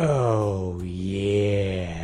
Oh, yeah.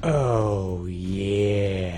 Oh, yeah.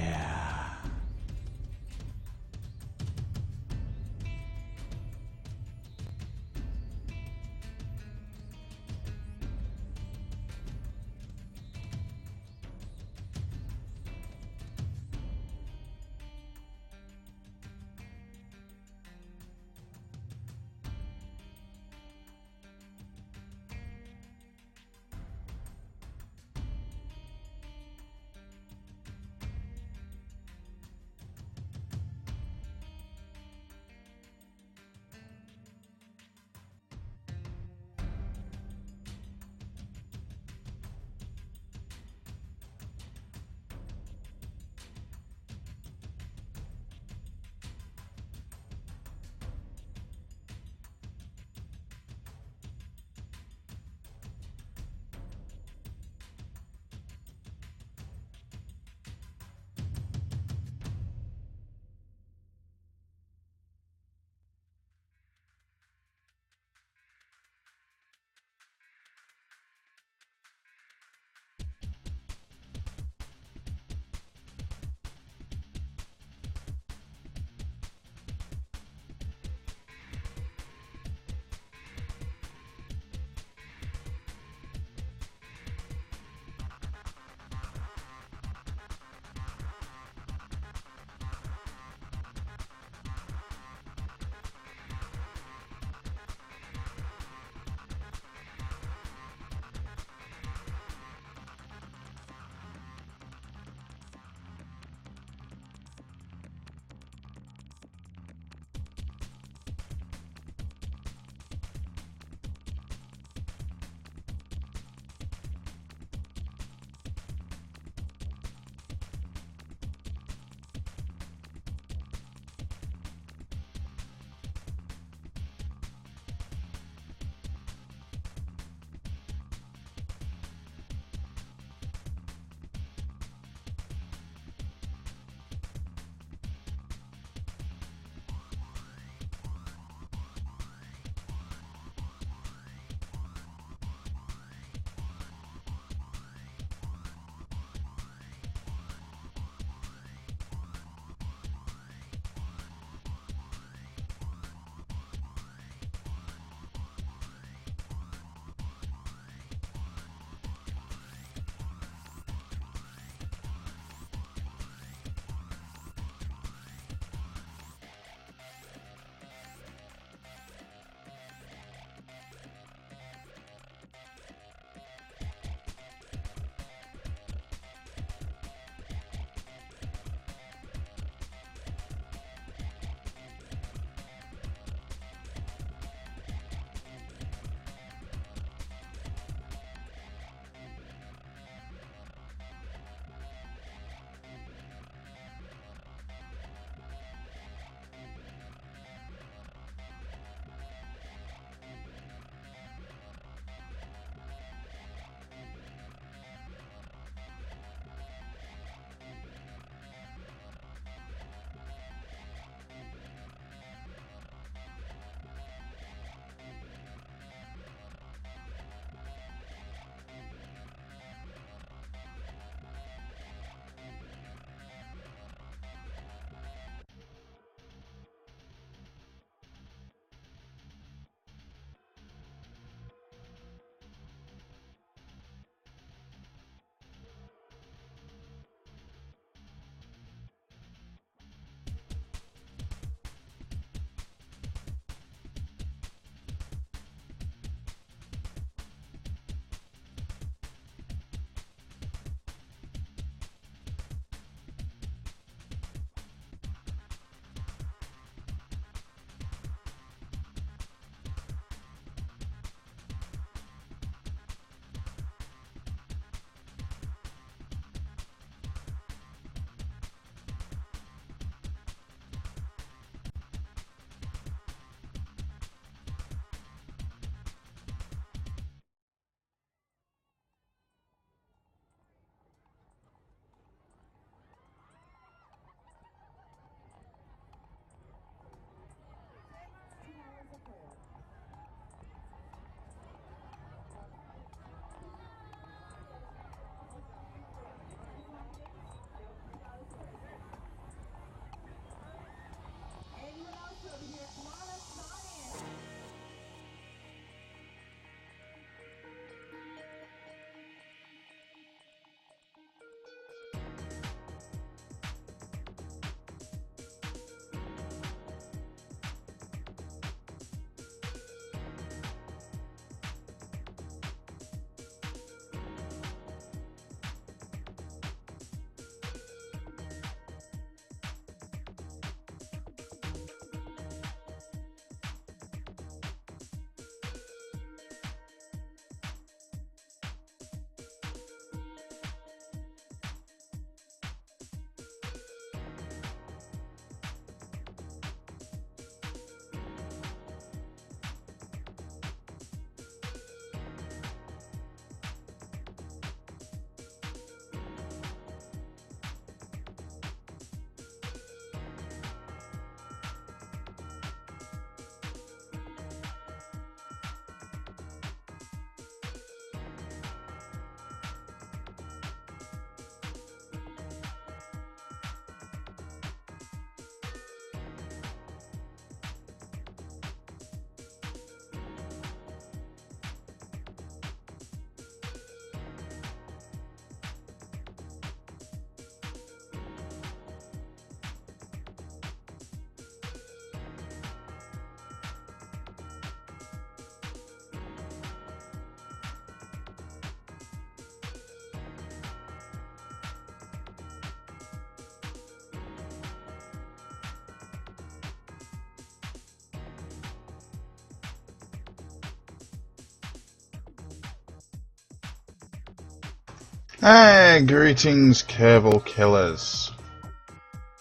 Hey, greetings, Kerbal Killers.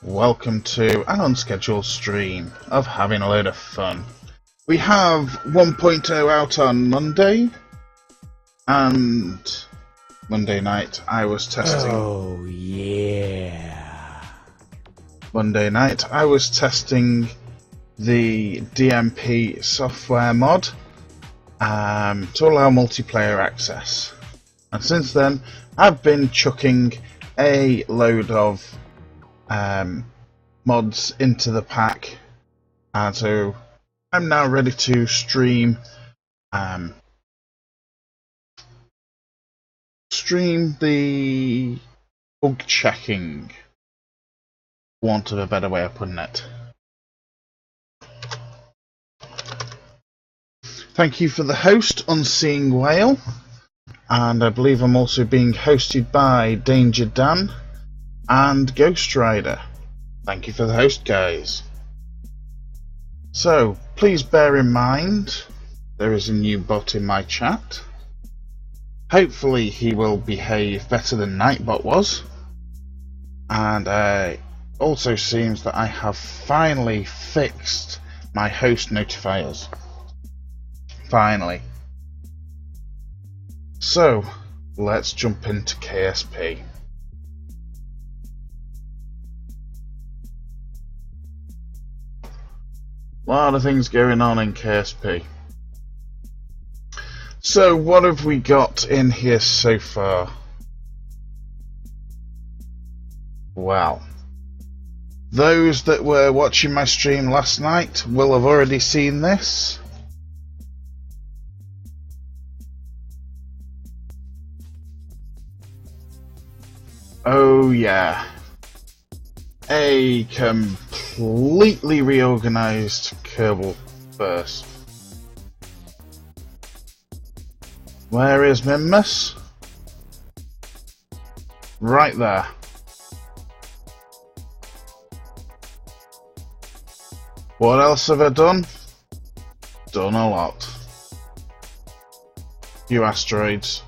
Welcome to an unscheduled stream of having a load of fun. We have 1.0 out on Monday, and Monday night I was testing. Oh yeah. Monday night I was testing the DMP software mod to allow multiplayer access. And since then, I've been chucking a load of mods into the pack, and so I'm now ready to stream the bug checking, for want of a better way of putting it. Thank you for the host, Unseeing Whale. And I believe I'm also being hosted by Danger Dan and Ghost Rider. Thank you for the host, guys. So, please bear in mind, there is a new bot in my chat. Hopefully he will behave better than Nightbot was. And it also seems that I have finally fixed my host notifiers. Finally. So, let's jump into KSP. A lot of things going on in KSP. So, what have we got in here so far? Well, those that were watching my stream last night will have already seen this. Oh yeah, a completely reorganized Kerbal verse. Where is Mimus? Right there. What else have I done? Done a lot. Few asteroids.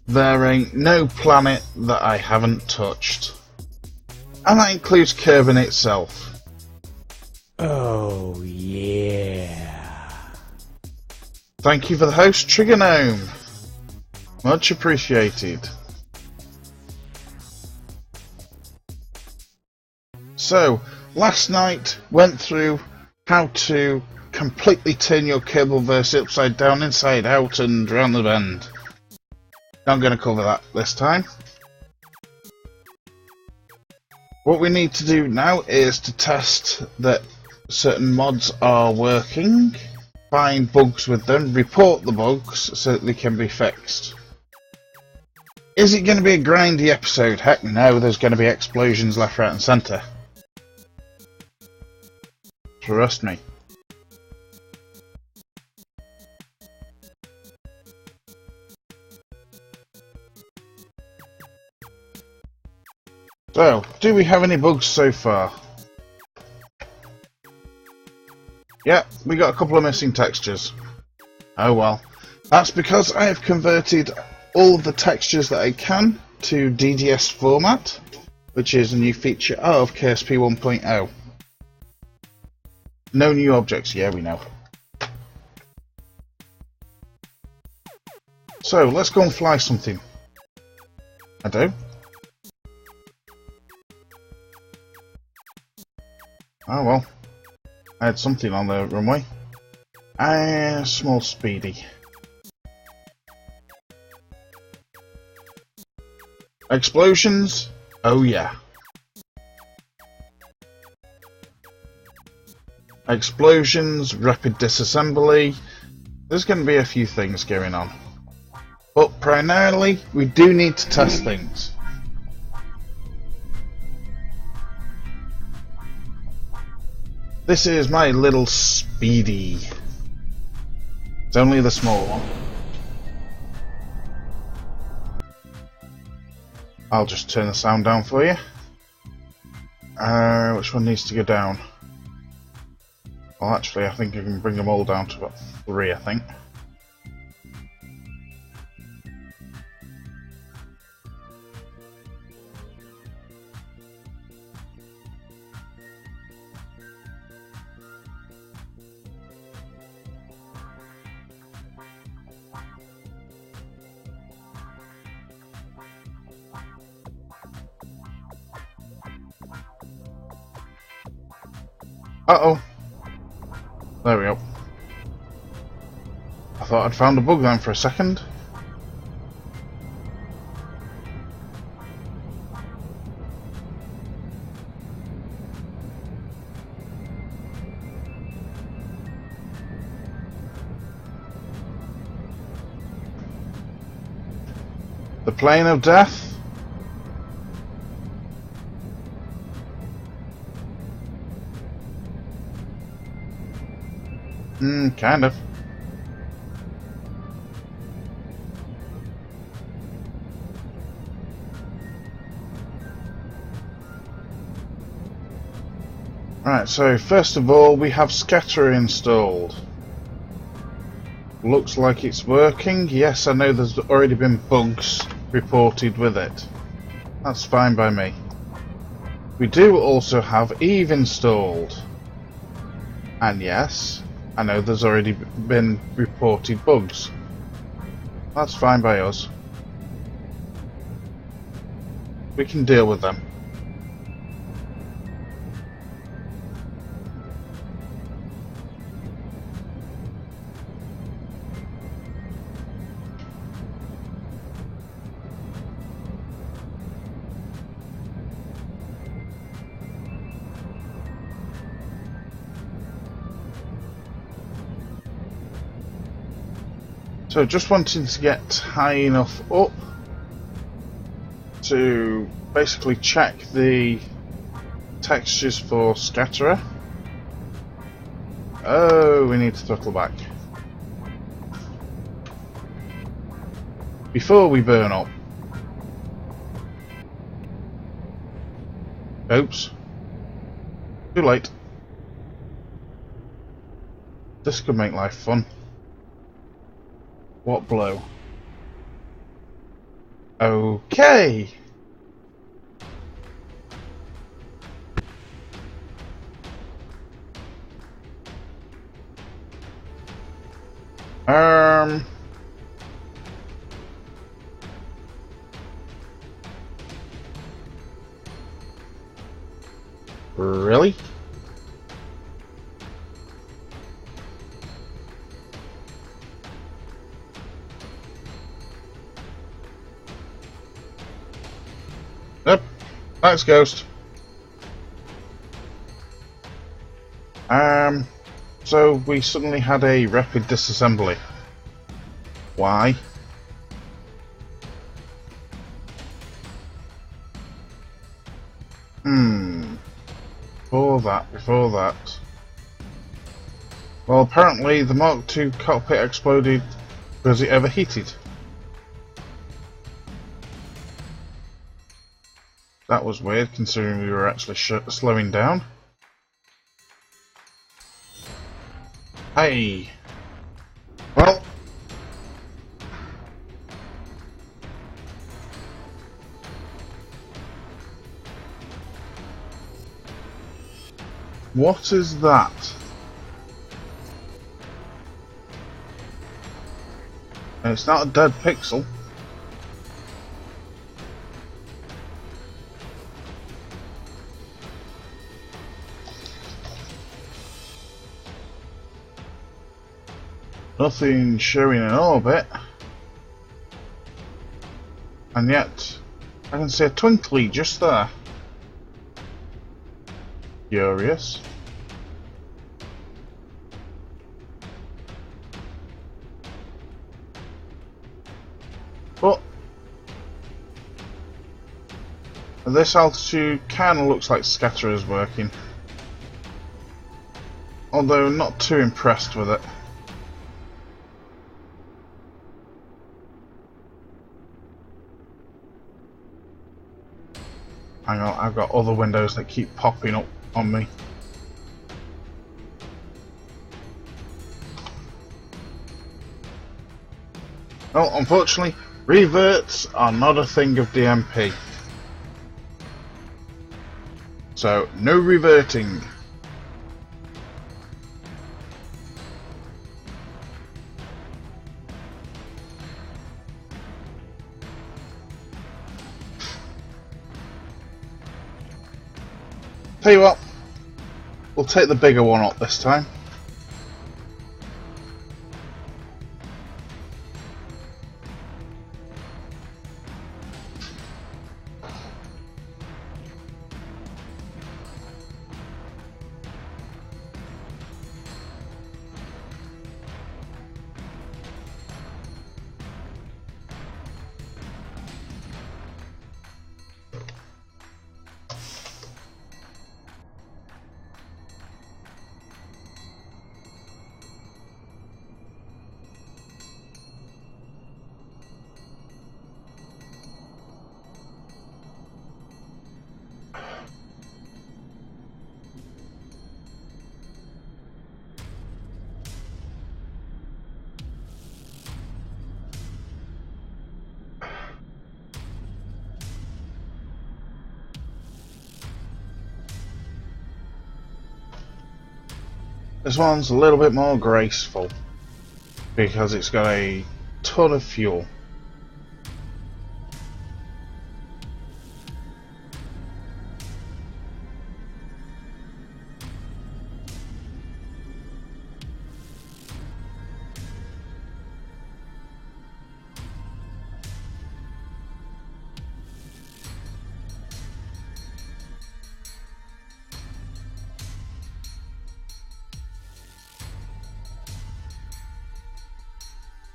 There ain't no planet that I haven't touched. And that includes Kerbin itself. Oh yeah. Thank you for the host, Trigger Gnome. Much appreciated. So, last night went through how to completely turn your Kerbal-verse upside down, inside out, and round the bend. Not going to cover that this time. What we need to do now is to test that certain mods are working, find bugs with them, report the bugs so that they can be fixed. Is it going to be a grindy episode? Heck no, there's going to be explosions left, right and centre. Trust me. So, do we have any bugs so far? Yeah, we got a couple of missing textures. Oh well. That's because I have converted all of the textures that I can to DDS format, which is a new feature of KSP 1.0. No new objects, yeah, we know. So, let's go and fly something. I do. Oh well, I had something on the runway. Small speedy. Explosions? Oh yeah. Explosions, rapid disassembly. There's going to be a few things going on. But primarily, we do need to test things. This is my little Speedy. It's only the small one. I'll just turn the sound down for you. Which one needs to go down? Well, actually, I think I can bring them all down to about 3, I think. Uh-oh. There we go. I thought I'd found a bug then for a second. The plane of death? Kind of. Right, so first of all, we have Scatter installed. Looks like it's working. Yes, I know there's already been bugs reported with it. That's fine by me. We do also have Eve installed. And yes, I know there's already been reported bugs. That's fine by us. We can deal with them. So just wanting to get high enough up to basically check the textures for Scatterer. Oh, we need to throttle back before we burn up. Oops. Too late. This could make life fun. What blow? Okay. Really? Yep. Thanks, Ghost. So we suddenly had a rapid disassembly. Why? Before that. Well, apparently the Mark II cockpit exploded because it overheated. That was weird, considering we were actually slowing down. Hey! Well... What is that? It's not a dead pixel. Nothing showing in orbit. And yet, I can see a twinkly just there. Curious. But at this altitude, kinda looks like Scatter is working. Although not too impressed with it. Hang on, I've got other windows that keep popping up on me. Well, unfortunately, reverts are not a thing of DMP. So, no reverting. Tell you what, we'll take the bigger one up this time. This one's a little bit more graceful because it's got a ton of fuel.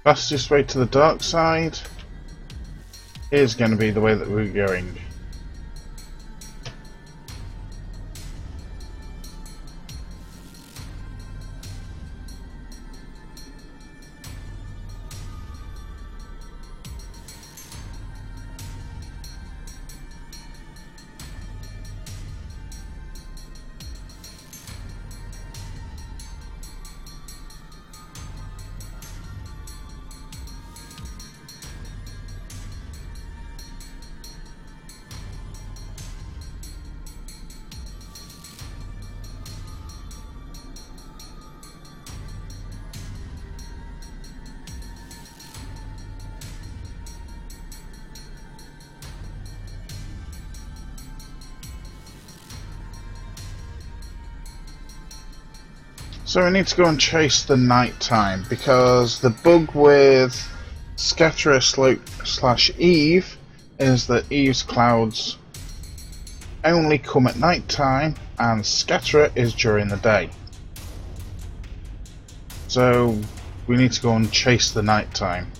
Fastest way to the dark side is going to be the way that we're going. So we need to go and chase the nighttime because the bug with Scatterer / Eve is that Eve's clouds only come at nighttime and Scatterer is during the day. So we need to go and chase the nighttime.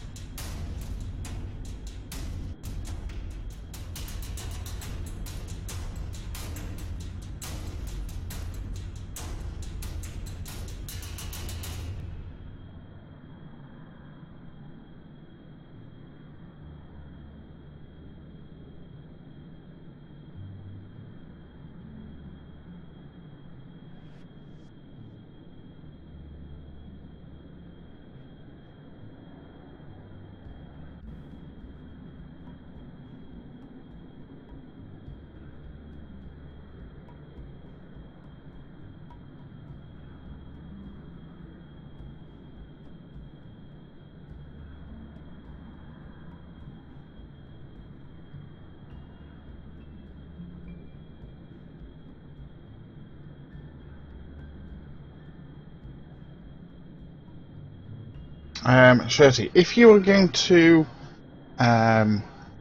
Shirty, if you were going to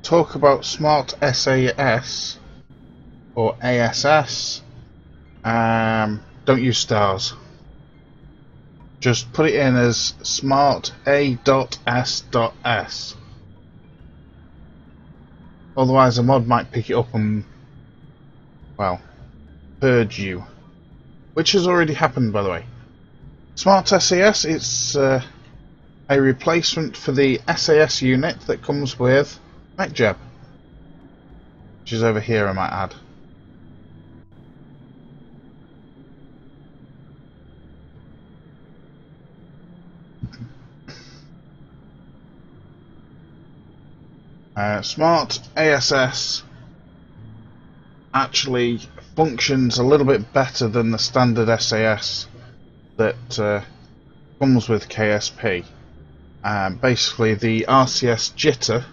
talk about Smart SAS or ASS, don't use stars. Just put it in as Smart A.S.S. Otherwise, a mod might pick it up and, well, purge you. Which has already happened, by the way. Smart SAS, it's a replacement for the SAS unit that comes with MechJeb, which is over here, I might add. Smart ASS actually functions a little bit better than the standard SAS that comes with KSP. Basically, the RCS jitter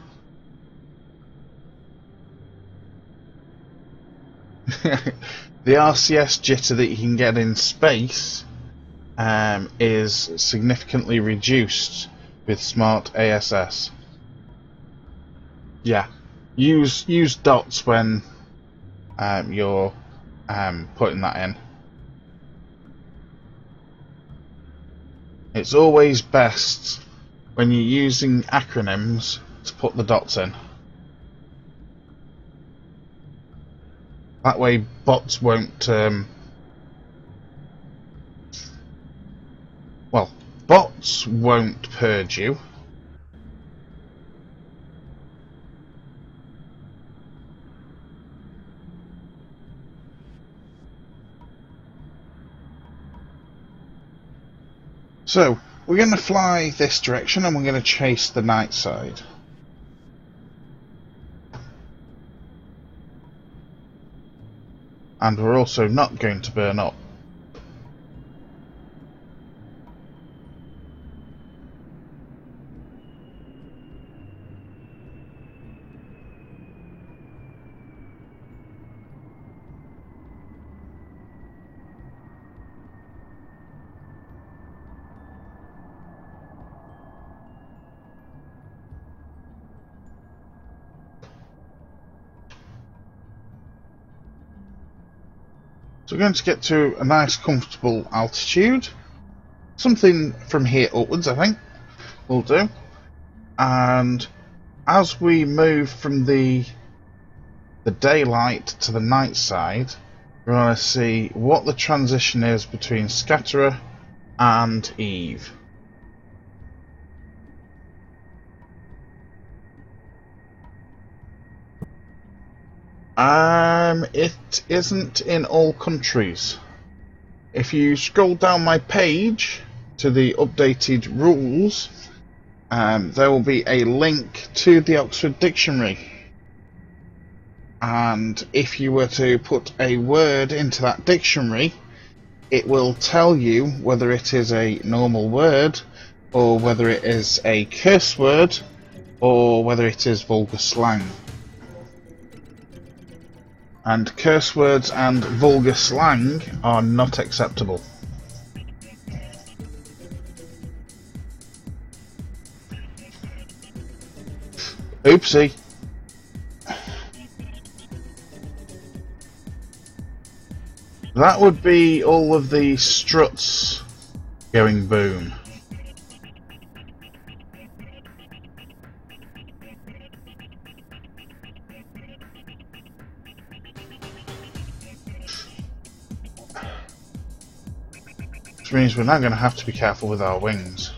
the RCS jitter that you can get in space is significantly reduced with Smart ASS. Yeah, use dots when you're putting that in. It's always best when you're using acronyms to put the dots in. That way bots won't bots won't purge you. So, we're going to fly this direction and we're going to chase the night side. And we're also not going to burn up. So we're going to get to a nice comfortable altitude. Something from here upwards, I think, will do. And as we move from the daylight to the night side, we're going to see what the transition is between Scatterer and Eve. It isn't in all countries. If you scroll down my page to the updated rules, there will be a link to the Oxford Dictionary. And if you were to put a word into that dictionary, it will tell you whether it is a normal word, or whether it is a curse word, or whether it is vulgar slang. And curse words and vulgar slang are not acceptable. Oopsie. That would be all of the struts going boom. Which means we're now going to have to be careful with our wings.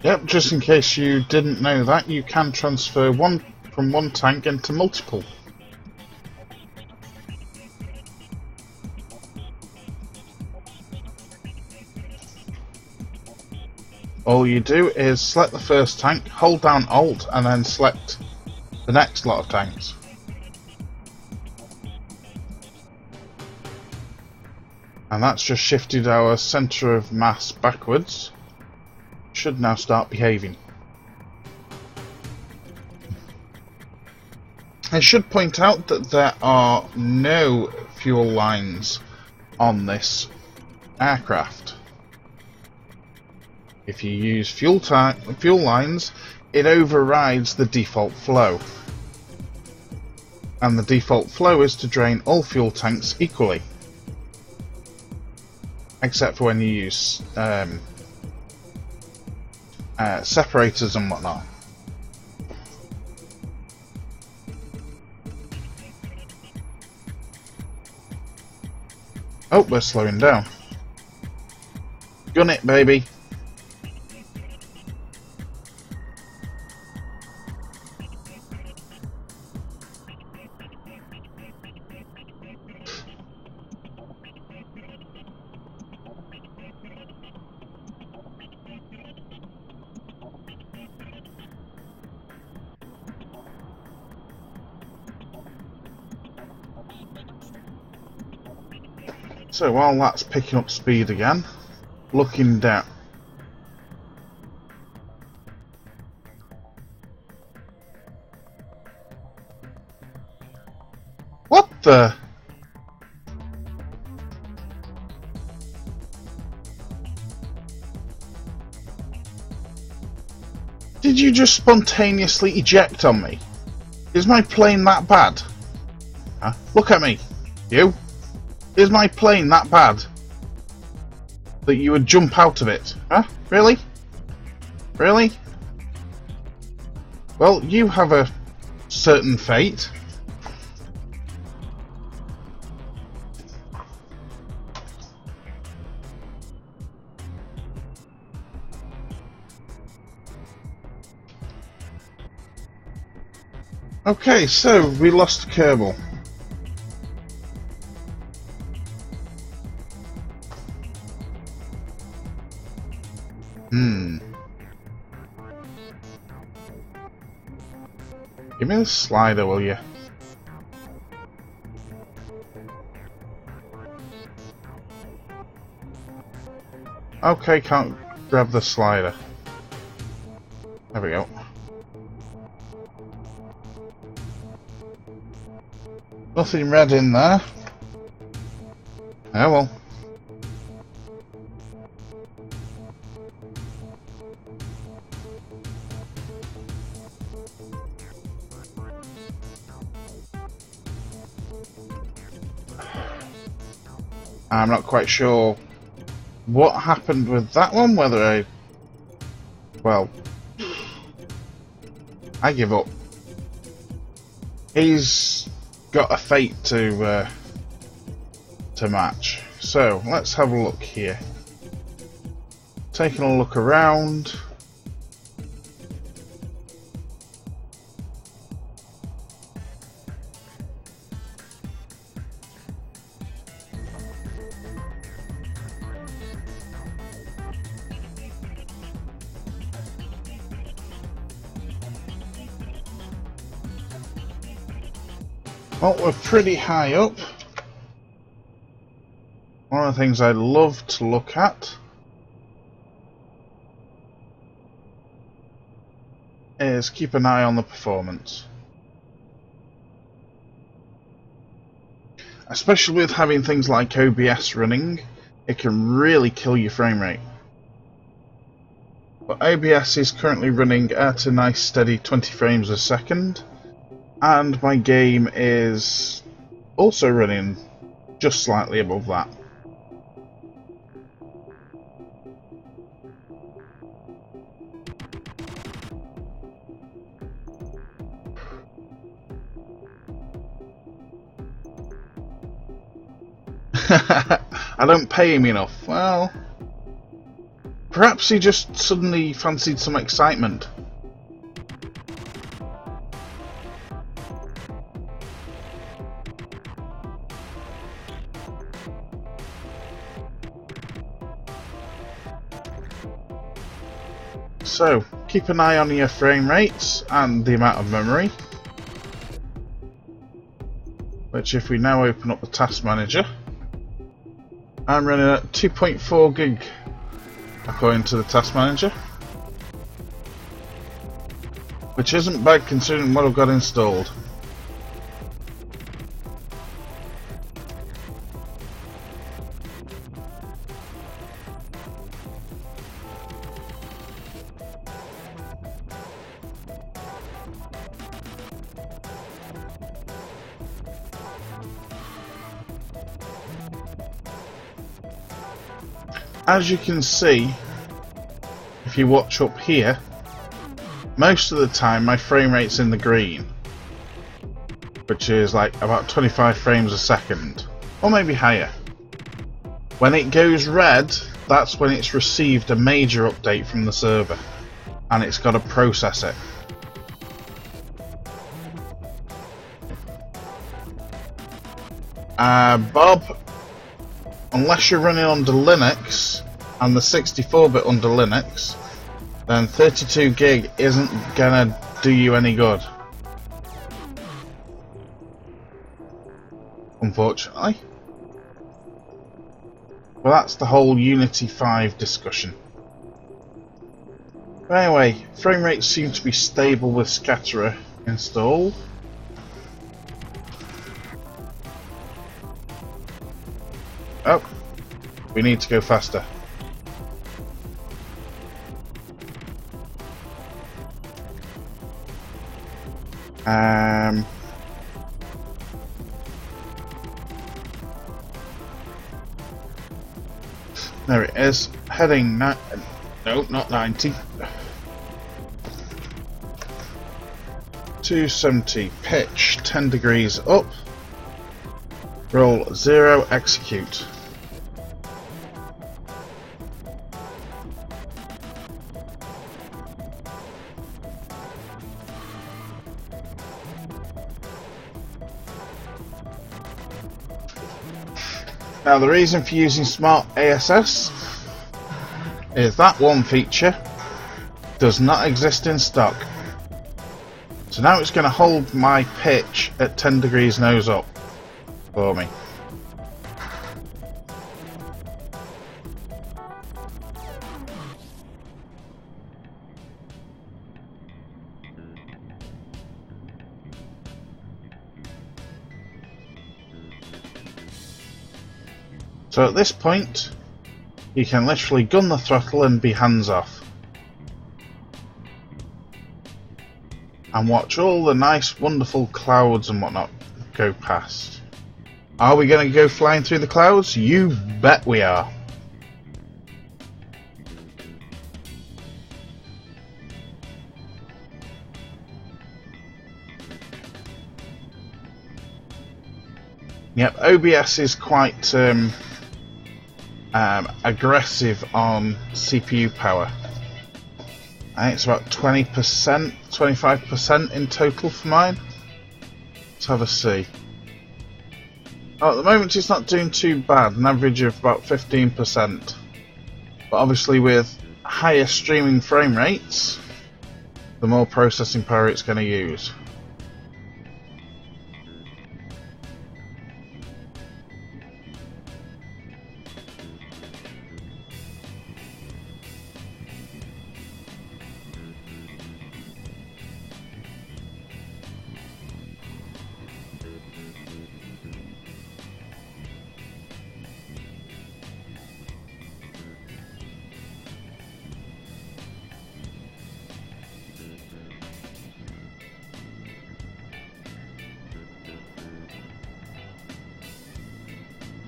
Yep, just in case you didn't know that, you can transfer one from one tank into multiple. All you do is select the first tank, hold down Alt, and then select the next lot of tanks. And that's just shifted our centre of mass backwards. Should now start behaving. I should point out that there are no fuel lines on this aircraft. If you use fuel lines, it overrides the default flow. And the default flow is to drain all fuel tanks equally. Except for when you use separators and whatnot. Oh, we're slowing down. Gun it, baby. So while that's picking up speed again, looking down. What the? Did you just spontaneously eject on me? Is my plane that bad? Huh? Look at me, you. Is my plane that bad that you would jump out of it? Huh? Really? Really? Well, you have a certain fate. Okay, so we lost Kerbal. Give me the slider, will you? Okay, can't grab the slider. There we go. Nothing red in there. Oh well. I'm not quite sure what happened with that one, whether well, I give up. He's got a fate to match. So, let's have a look here. Taking a look around. Well, we're pretty high up. One of the things I love to look at is keep an eye on the performance. Especially with having things like OBS running, it can really kill your frame rate. But OBS is currently running at a nice steady 20 frames a second. And my game is also running just slightly above that. I don't pay him enough. Well, Perhaps he just suddenly fancied some excitement. So, keep an eye on your frame rates and the amount of memory. Which, if we now open up the task manager, I'm running at 2.4 gig according to the task manager, which isn't bad considering what I've got installed. As you can see, if you watch up here, most of the time my frame rate's in the green, which is like about 25 frames a second, or maybe higher. When it goes red, that's when it's received a major update from the server, and it's got to process it. Bob, unless you're running under Linux and the 64-bit under Linux, then 32 gig isn't gonna do you any good, unfortunately. Well, that's the whole Unity 5 discussion. But anyway, frame rates seem to be stable with Scatterer installed. Oh, we need to go faster. There it is. Heading no, not 90. 270. Pitch 10 degrees up. Roll 0. Execute. Now the reason for using Smart ASS is that one feature does not exist in stock. So now it's going to hold my pitch at 10 degrees nose up for me. So at this point, you can literally gun the throttle and be hands off. And watch all the nice, wonderful clouds and whatnot go past. Are we going to go flying through the clouds? You bet we are. Yep, OBS is quite aggressive on CPU power. I think it's about 20%, 25% in total for mine. Let's have a see. Oh, at the moment it's not doing too bad, an average of about 15%. But obviously with higher streaming frame rates, the more processing power it's going to use.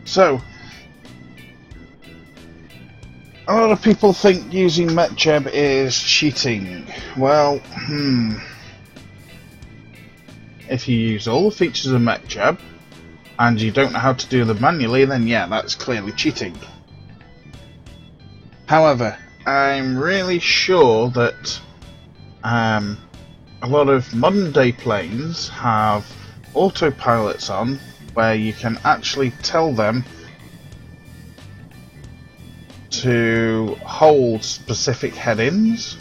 So, a lot of people think using MetJeb is cheating. Well, if you use all the features of MetJeb and you don't know how to do them manually, then yeah, that's clearly cheating. However, I'm really sure that a lot of modern day planes have autopilots on where you can actually tell them to hold specific headings.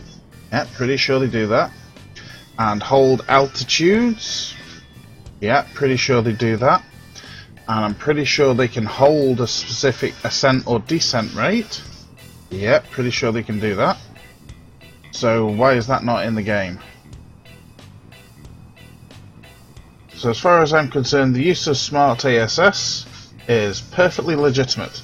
Yeah, pretty sure they do that. And hold altitudes. Yeah, pretty sure they do that. And I'm pretty sure they can hold a specific ascent or descent rate. Yeah, pretty sure they can do that. So why is that not in the game? So as far as I'm concerned, the use of Smart ASS is perfectly legitimate.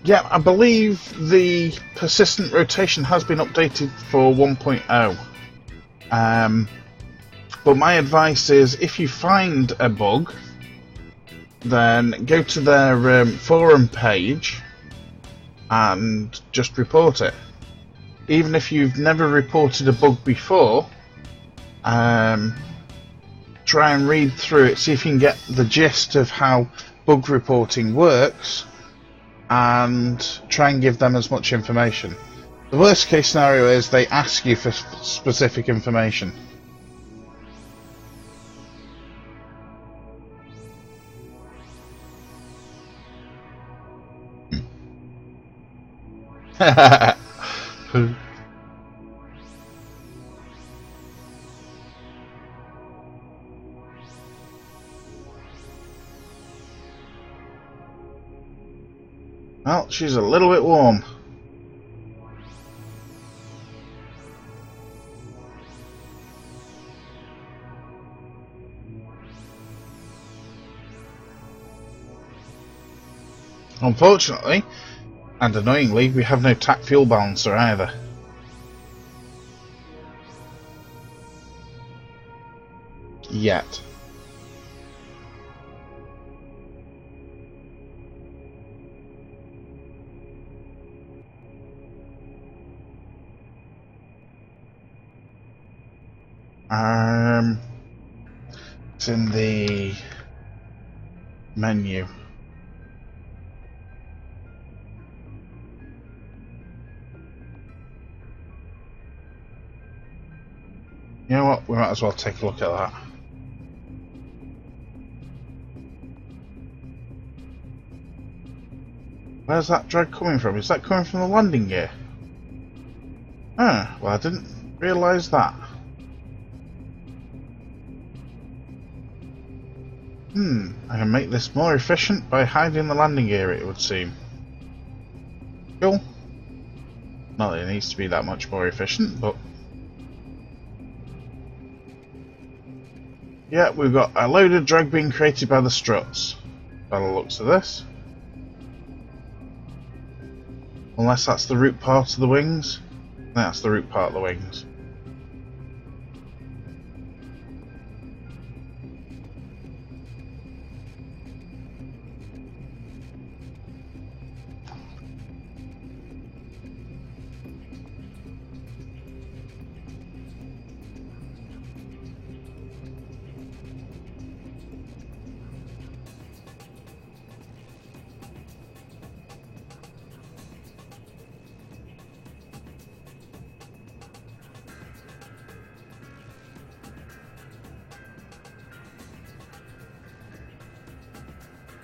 Yeah, I believe the persistent rotation has been updated for 1.0. But my advice is, if you find a bug, then go to their forum page and just report it. Even if you've never reported a bug before, try and read through it, see if you can get the gist of how bug reporting works, and try and give them as much information. The worst case scenario is they ask you for specific information. Well, she's a little bit warm. Unfortunately, and annoyingly, we have no TAC fuel balancer either. Yet. It's in the menu. You know what? We might as well take a look at that. Where's that drag coming from? Is that coming from the landing gear? Ah, well, I didn't realise that. I can make this more efficient by hiding the landing gear, it would seem. Cool. Not that it needs to be that much more efficient, but... yeah, we've got a load of drag being created by the struts, by the looks of this. Unless that's the root part of the wings. That's the root part of the wings.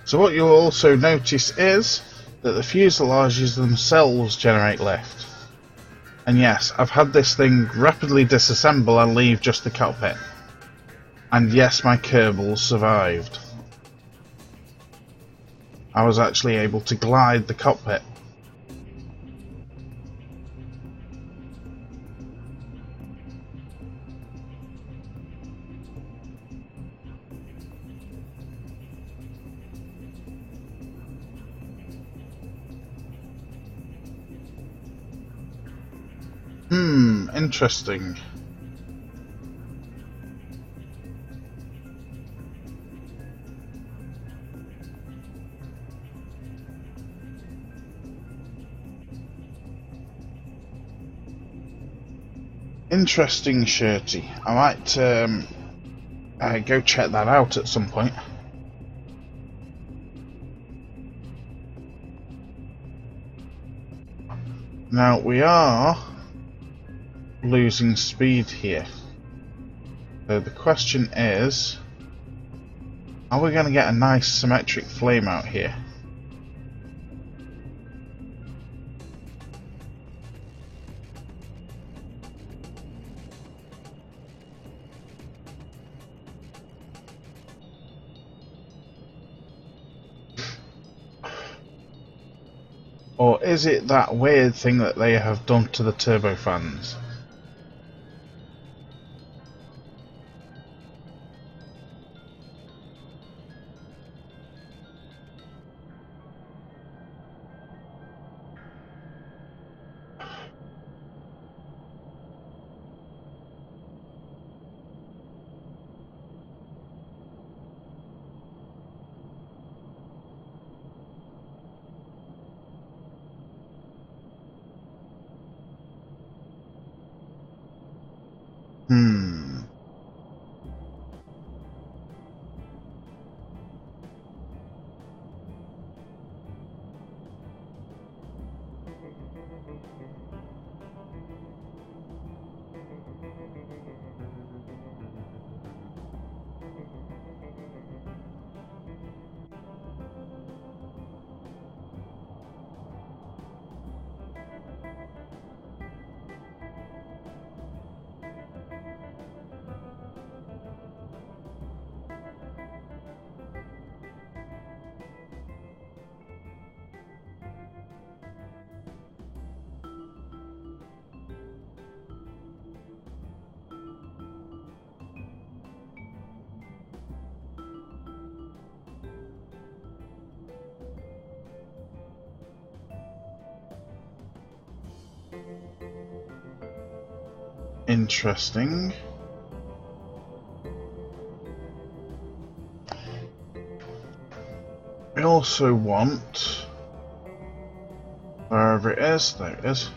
So what you'll also notice is that the fuselages themselves generate lift. And yes, I've had this thing rapidly disassemble and leave just the cockpit. And yes, my Kerbal survived. I was actually able to glide the cockpit. Interesting. Interesting, Shirty. I might go check that out at some point. Now we are losing speed here. So the question is, are we going to get a nice symmetric flame out here? Or is it that weird thing that they have done to the turbofans? Interesting. We also want, wherever it is, there it is.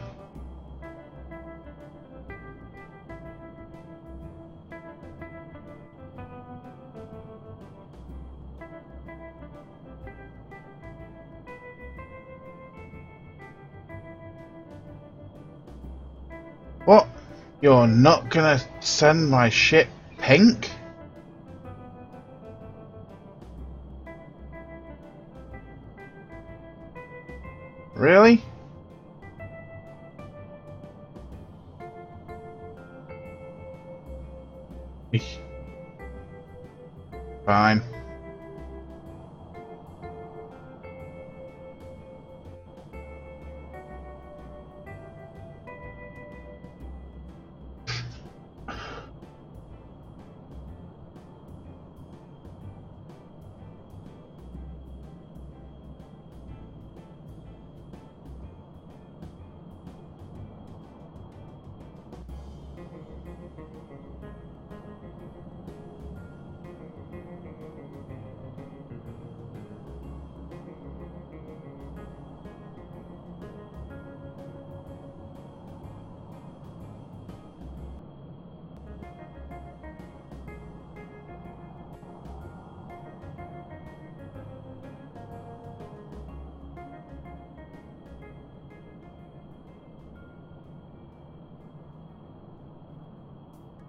What? You're not gonna send my ship pink? Really? Fine.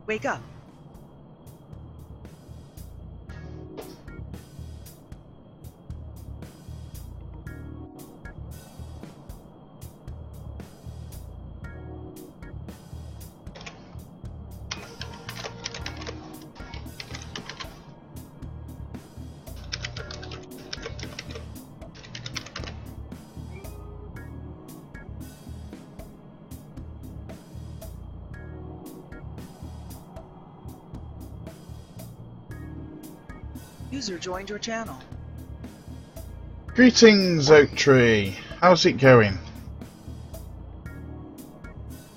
Wake up. User joined your channel. Greetings, Oak Tree. How's it going?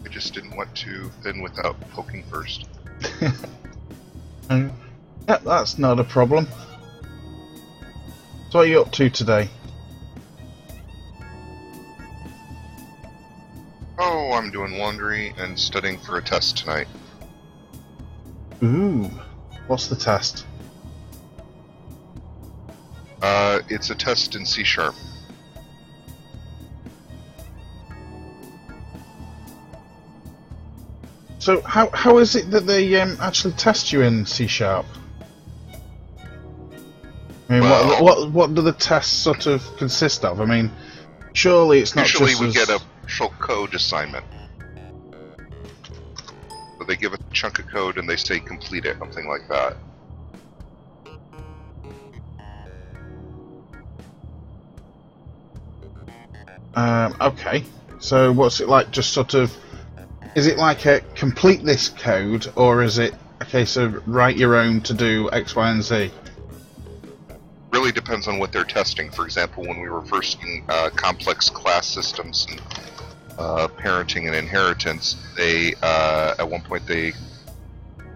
I just didn't want to fin without poking first. Yep, that's not a problem. So what are you up to today? Oh, I'm doing laundry and studying for a test tonight. Ooh. What's the test? It's a test in C#. So how is it that they actually test you in C#? I mean, Well, what do the tests sort of consist of? I mean, surely it's not usually just we as... get a short code assignment. So they give a chunk of code and they say complete it, something like that. Okay. So what's it like? Just sort of... Is it like a complete this code, or is it a case of write your own to do X, Y, and Z? Really depends on what they're testing. For example, when we were first in complex class systems and parenting and inheritance, they at one point they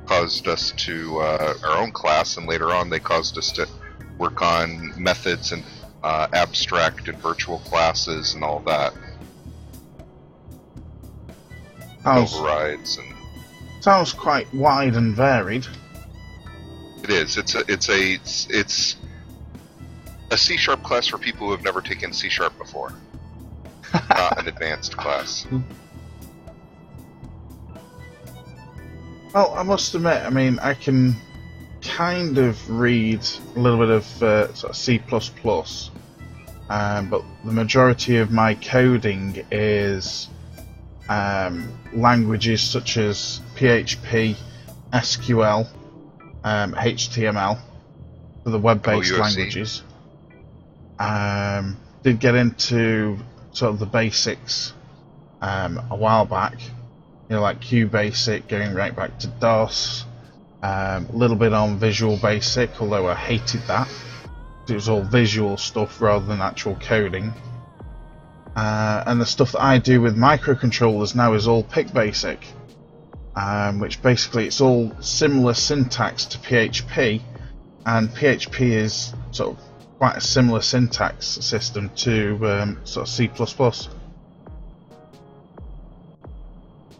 caused us to our own class, and later on they caused us to work on methods and abstract and virtual classes and all that. Overrides and Sounds quite wide and varied. it is. It's a C# class for people who have never taken C# before. Not an advanced class. Well, I must admit, I mean, I can kind of read a little bit of sort of C++, but the majority of my coding is languages such as PHP, SQL, HTML, for the web-based languages. Did get into sort of the basics a while back, you know, like QBasic, going right back to DOS. A little bit on Visual Basic, although I hated that. It was all visual stuff rather than actual coding. And the stuff that I do with microcontrollers now is all PIC Basic, which basically it's all similar syntax to PHP, and PHP is sort of quite a similar syntax system to sort of C++.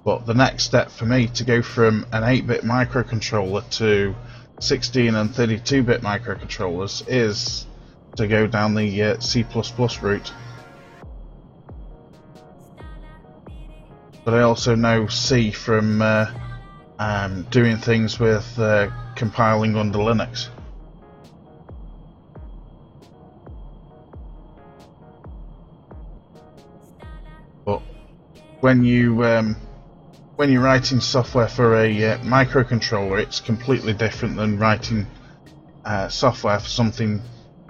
But the next step for me to go from an 8-bit microcontroller to 16 and 32-bit microcontrollers is to go down the C++ route. But I also know C from doing things with compiling under Linux. But when you're writing software for a microcontroller, it's completely different than writing software for something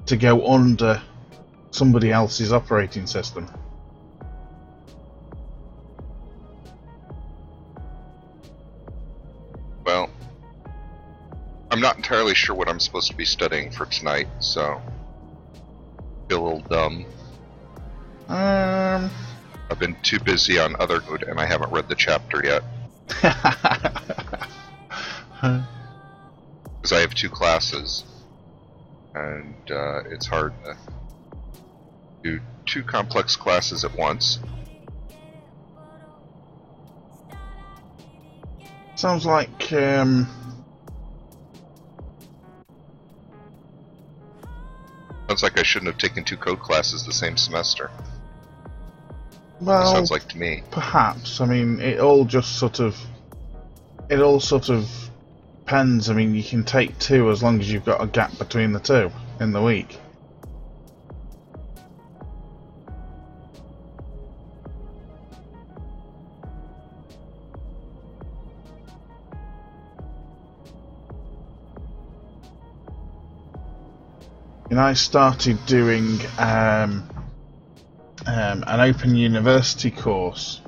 to go under somebody else's operating system. Well, I'm not entirely sure what I'm supposed to be studying for tonight, so I feel a little dumb. I've been too busy on other code, and I haven't read the chapter yet. Because I have 2 classes, and it's hard to do 2 complex classes at once. Sounds like Sounds like I shouldn't have taken 2 code classes the same semester. well, It sounds like to me. perhaps. I mean, it all sort of depends. I mean, you can take 2 as long as you've got a gap between the 2 in the week. And I started doing an Open University course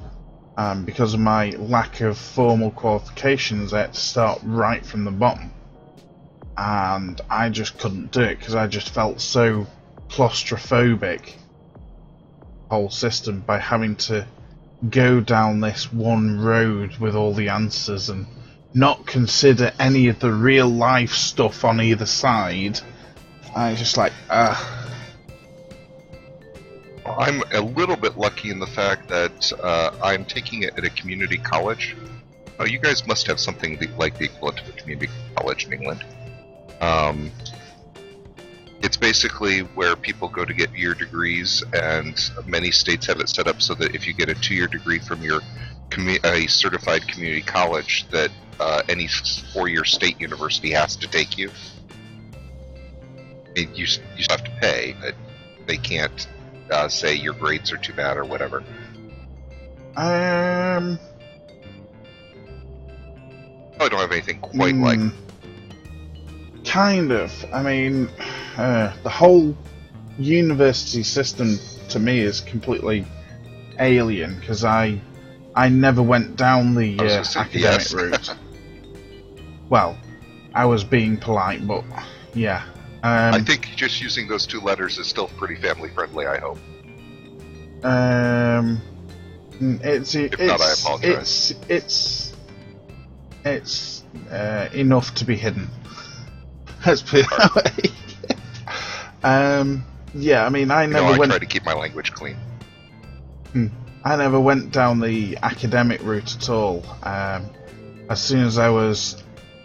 because of my lack of formal qualifications. I had to start right from the bottom, and I just couldn't do it because I just felt so claustrophobic, whole system, by having to go down this one road with all the answers and not consider any of the real life stuff on either side. I was just like, I'm a little bit lucky in the fact that I'm taking it at a community college. Oh, you guys must have something like the equivalent of a community college in England. It's basically where people go to get year degrees, and many states have it set up so that if you get a 2-year degree from your a certified community college, that any 4-year state university has to take you. You still have to pay, but they can't say your grades are too bad or whatever. Um. I don't have anything quite like. Kind of. I mean, the whole university system to me is completely alien because I never went down the academic route. Well, I was being polite, but yeah. I think just using those 2 letters is still pretty family friendly. I hope. It's not, I apologize. It's enough to be hidden. Let's put it that way. Yeah, I mean, I try to keep my language clean. I never went down the academic route at all. As soon as I was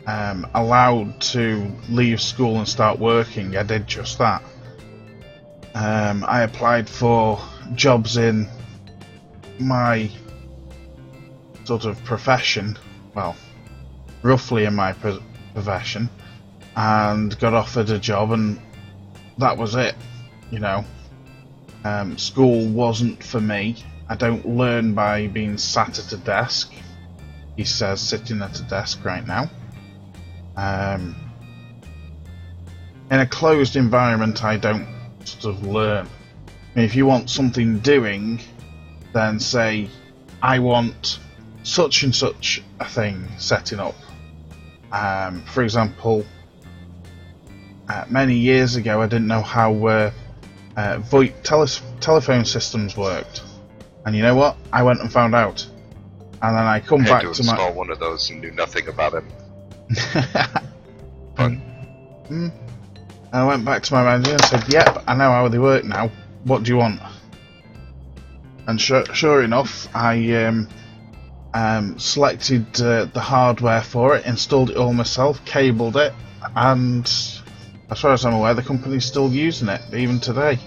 allowed to leave school and start working, I did just that. I applied for jobs in my sort of profession, well, roughly in my profession, and got offered a job, and that was it. You know, school wasn't for me. I don't learn by being sat at a desk. He says, sitting at a desk right now. In a closed environment, I don't sort of learn. I mean, if you want something doing, then say, I want such and such a thing setting up. For example, many years ago, I didn't know how VoIP telephone systems worked, and you know what? I went and found out, and then I come back to install one of those and knew nothing about it. Fun. And I went back to my manager and said, "Yep, I know how they work now. What do you want?" And sure enough, I selected the hardware for it, installed it all myself, cabled it, and as far as I'm aware, the company's still using it, even today.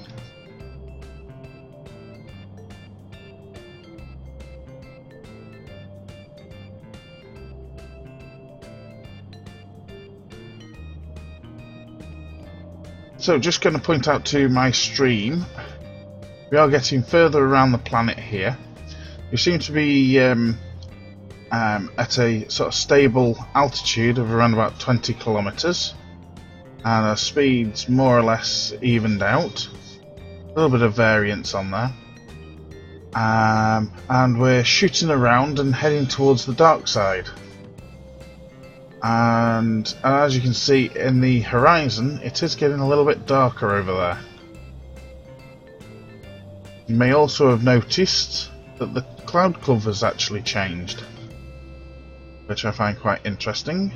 So, just going to point out to my stream, we are getting further around the planet here. We seem to be at a sort of stable altitude of around about 20 kilometers. And our speed's more or less evened out. A little bit of variance on there. And we're shooting around and heading towards the dark side. And as you can see in the horizon, it is getting a little bit darker over there. You may also have noticed that the cloud cover's actually changed, which I find quite interesting.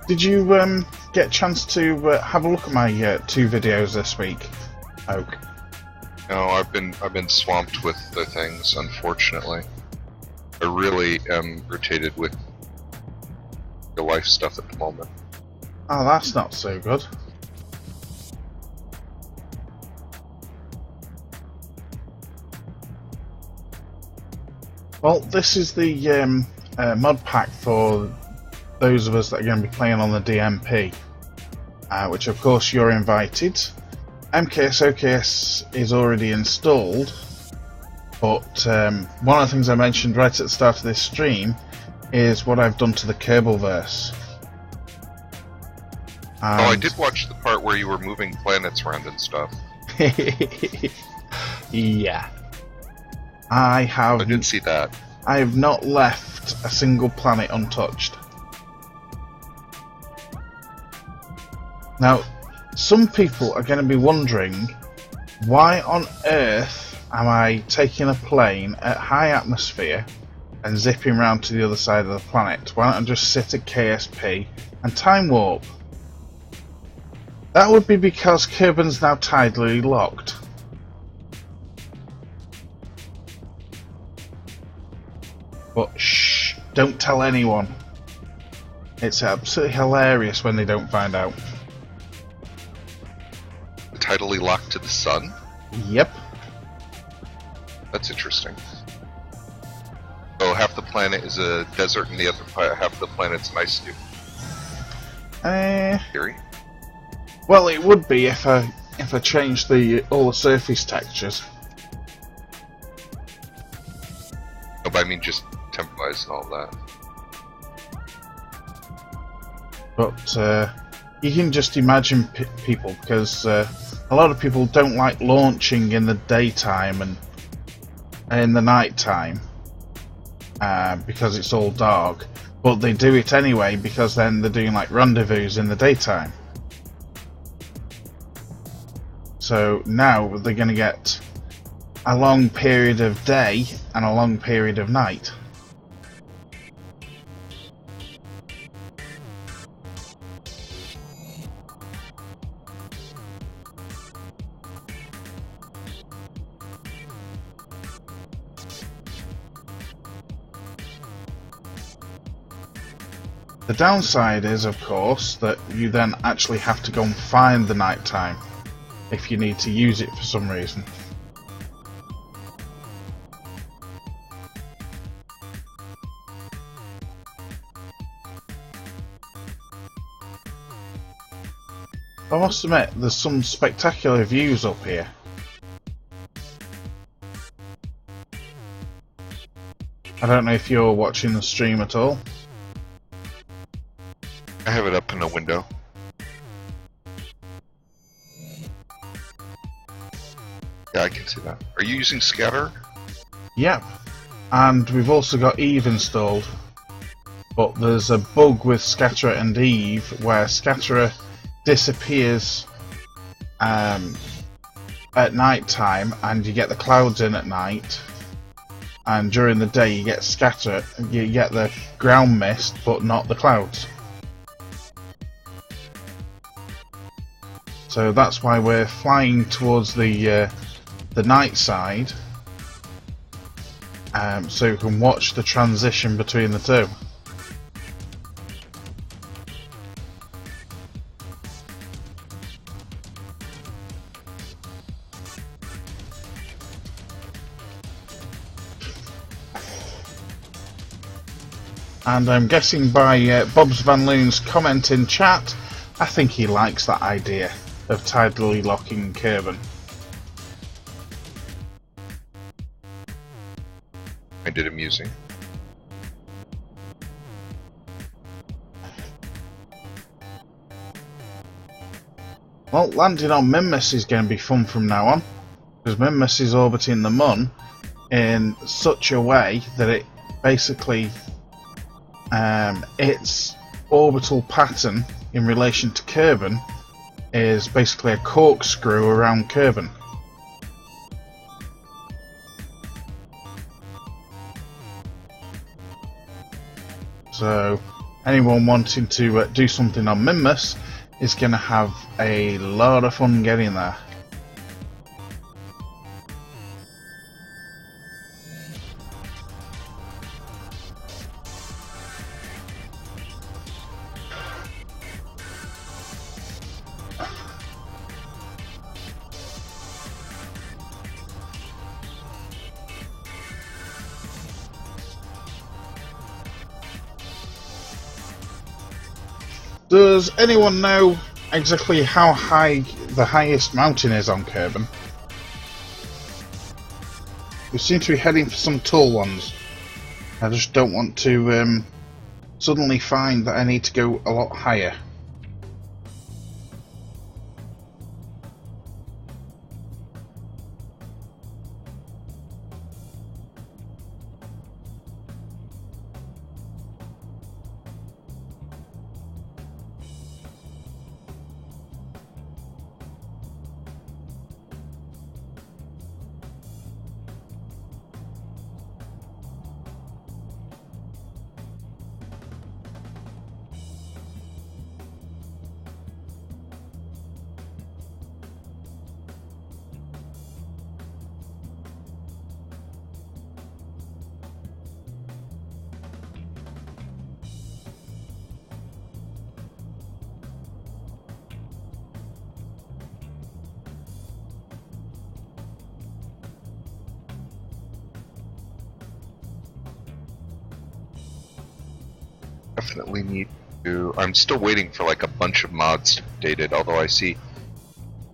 Did you get a chance to have a look at my 2 videos this week, Oak? No, I've been swamped with the things, unfortunately. I really am irritated with the life stuff at the moment. Oh, that's not so good. Well, this is the mod pack for those of us that are going to be playing on the DMP. which of course you're invited. MKS OKS is already installed, but one of the things I mentioned right at the start of this stream is what I've done to the Kerbal-verse. I did watch the part where you were moving planets around and stuff. Yeah. I did see that. I have not left a single planet untouched. Now, some people are going to be wondering, why on earth am I taking a plane at high atmosphere and zipping round to the other side of the planet? Why don't I just sit at KSP and time warp? That would be because Kerbin's now tidally locked. But shh, don't tell anyone. It's absolutely hilarious when they don't find out. Tidally locked to the sun? Yep. That's interesting. So half the planet is a desert and the other half of the planet's an ice cube. Theory? Well, it would be if I changed all the surface textures. No, but I mean just temp-wise and all that. But you can just imagine people, because a lot of people don't like launching in the daytime and in the night time because it's all dark. But they do it anyway because then they're doing like rendezvous in the daytime. So now they're going to get a long period of day and a long period of night. The downside is, of course, that you then actually have to go and find the nighttime if you need to use it for some reason. I must admit, there's some spectacular views up here. I don't know if you're watching the stream at all. I have it up in a window. Yeah, I can see that. Are you using Scatter? Yep. And we've also got Eve installed. But there's a bug with Scatterer and Eve where Scatterer disappears at night time and you get the clouds in at night. And during the day you get Scatterer, you get the ground mist but not the clouds. So that's why we're flying towards the night side, so you can watch the transition between the two. And I'm guessing by Bob's Van Loon's comment in chat, I think he likes that idea of tidally locking Kerbin. I did amusing. Well, landing on Minmus is going to be fun from now on, because Minmus is orbiting the Mun in such a way that it basically its orbital pattern in relation to Kerbin is basically a corkscrew around Kerbin. So anyone wanting to do something on Minmus is going to have a lot of fun getting there. Does anyone know exactly how high the highest mountain is on Kerbin. We seem to be heading for some tall ones. I just don't want to suddenly find that I need to go a lot higher. Definitely need to. I'm still waiting for like a bunch of mods to be updated, although I see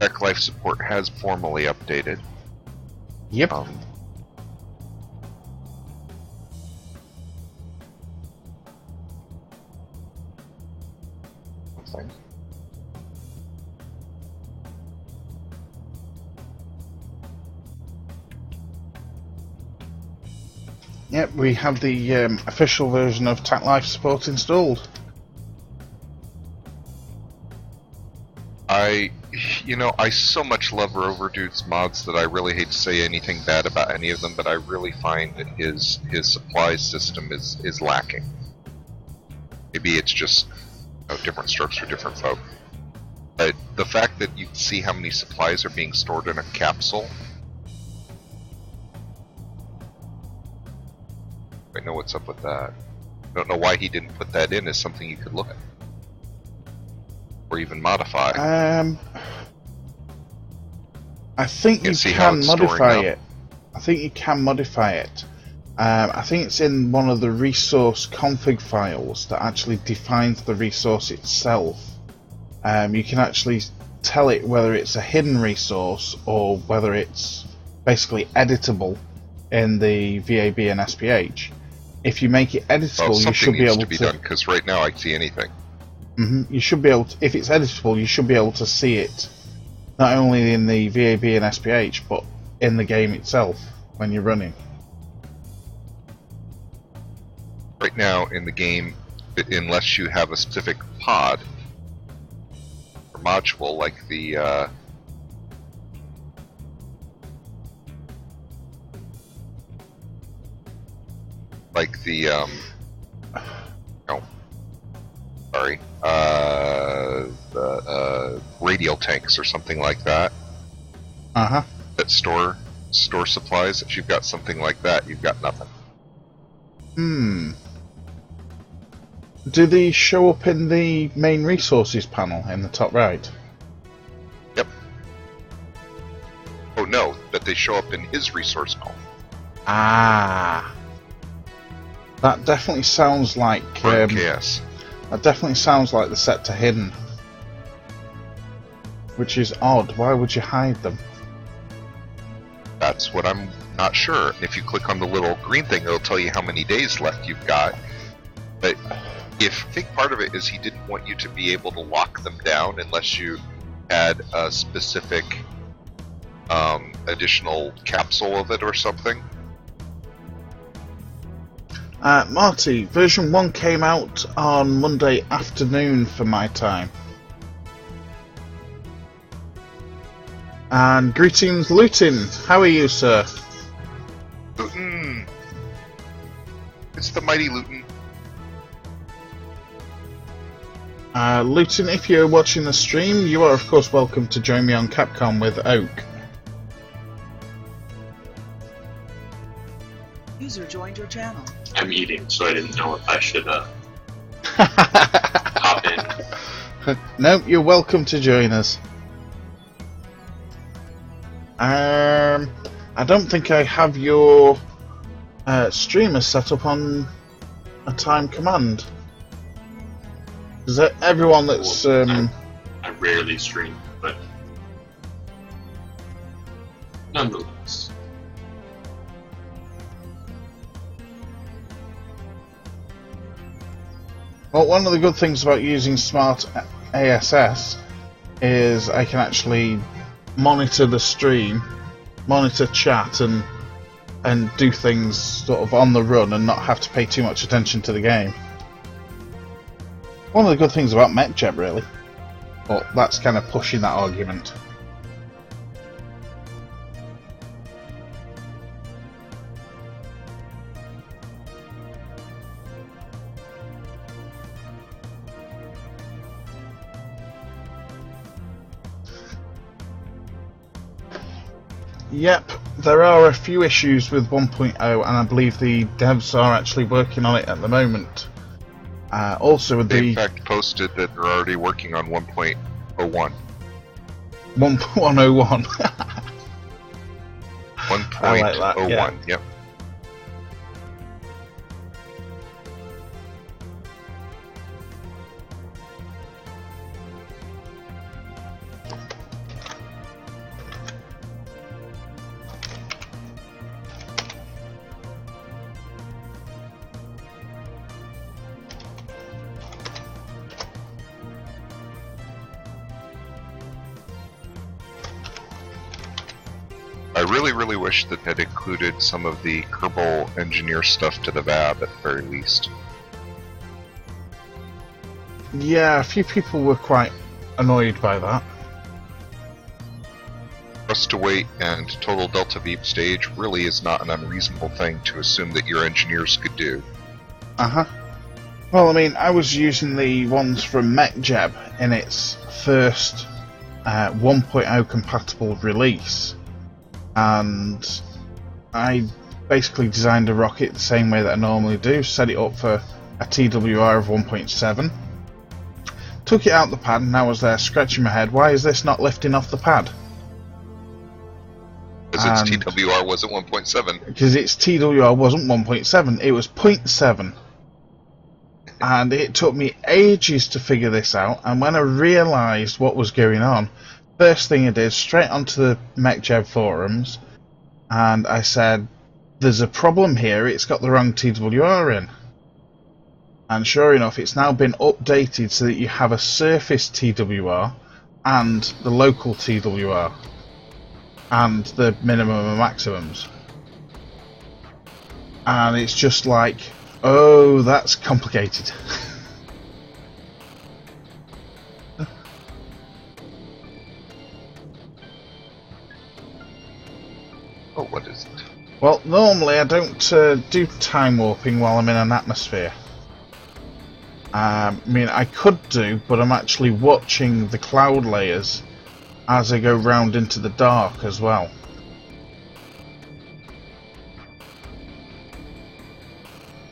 Tech Life Support has formally updated. Yep. Something. Yep, we have the official version of Tech Life Support installed. I so much love Roverdude's mods that I really hate to say anything bad about any of them, but I really find that his supply system is lacking. Maybe it's just different strokes for different folk. But the fact that you can see how many supplies are being stored in a capsule, I know what's up with that. I don't know why he didn't put that in as something you could look at. Or even modify. I think you can modify it. I think you can modify it. I think it's in one of the resource config files that actually defines the resource itself. You can actually tell it whether it's a hidden resource or whether it's basically editable in the VAB and SPH. If you make it editable, you should be able to be done, because right now I see anything. You should be able to, if it's editable, you should be able to see it not only in the VAB and SPH, but in the game itself when you're running. Right now in the game, unless you have a specific pod or module like the the radial tanks or something like that. That store supplies. If you've got something like that, you've got nothing. Do these show up in the main resources panel in the top right? Yep. Oh no, but they show up in his resource panel. Ah. That definitely sounds like KS. That definitely sounds like the set to hidden. Which is odd. Why would you hide them? That's what I'm not sure. If you click on the little green thing, it'll tell you how many days left you've got. But I think part of it is he didn't want you to be able to lock them down unless you had a specific additional capsule of it or something. Marty, version 1 came out on Monday afternoon for my time. And greetings, Luton. How are you, sir? Luton. It's the mighty Luton. Luton, if you're watching the stream, you are of course welcome to join me on Capcom with Oak. User joined your channel. I'm eating, so I didn't know if I should hop in. Nope, you're welcome to join us. I don't think I have your streamer set up on a time command. Is that everyone that's I rarely stream, but nonetheless. Well, one of the good things about using Smart ASS is I can actually monitor the stream, monitor chat, and do things sort of on the run and not have to pay too much attention to the game. One of the good things about MechJeb, really. But that's kind of pushing that argument. Yep, there are a few issues with 1.0, and I believe the devs are actually working on it at the moment. Also, with They the in fact posted that they're already working on 1.01. 1.101. 1.01, I like that, yeah. Yep. I really wish that had included some of the Kerbal engineer stuff to the VAB at the very least. Yeah, a few people were quite annoyed by that. For us to wait and total Delta Veep stage really is not an unreasonable thing to assume that your engineers could do. Uh-huh. Well, I mean, I was using the ones from MechJeb in its first 1.0 compatible release, and I basically designed a rocket the same way that I normally do, set it up for a TWR of 1.7, took it out the pad, and I was there scratching my head, why is this not lifting off the pad? Because its TWR wasn't 1.7. Because its TWR wasn't 1.7, it was 0.7. And it took me ages to figure this out, and when I realised what was going on, first thing I did, straight onto the MechJeb forums, and I said, there's a problem here, it's got the wrong TWR in. And sure enough, it's now been updated so that you have a surface TWR and the local TWR and the minimum and maximums. And it's just like, oh, that's complicated. Oh, what is it? Well, normally I don't do time warping while I'm in an atmosphere. I mean, I could do, but I'm actually watching the cloud layers as I go round into the dark as well.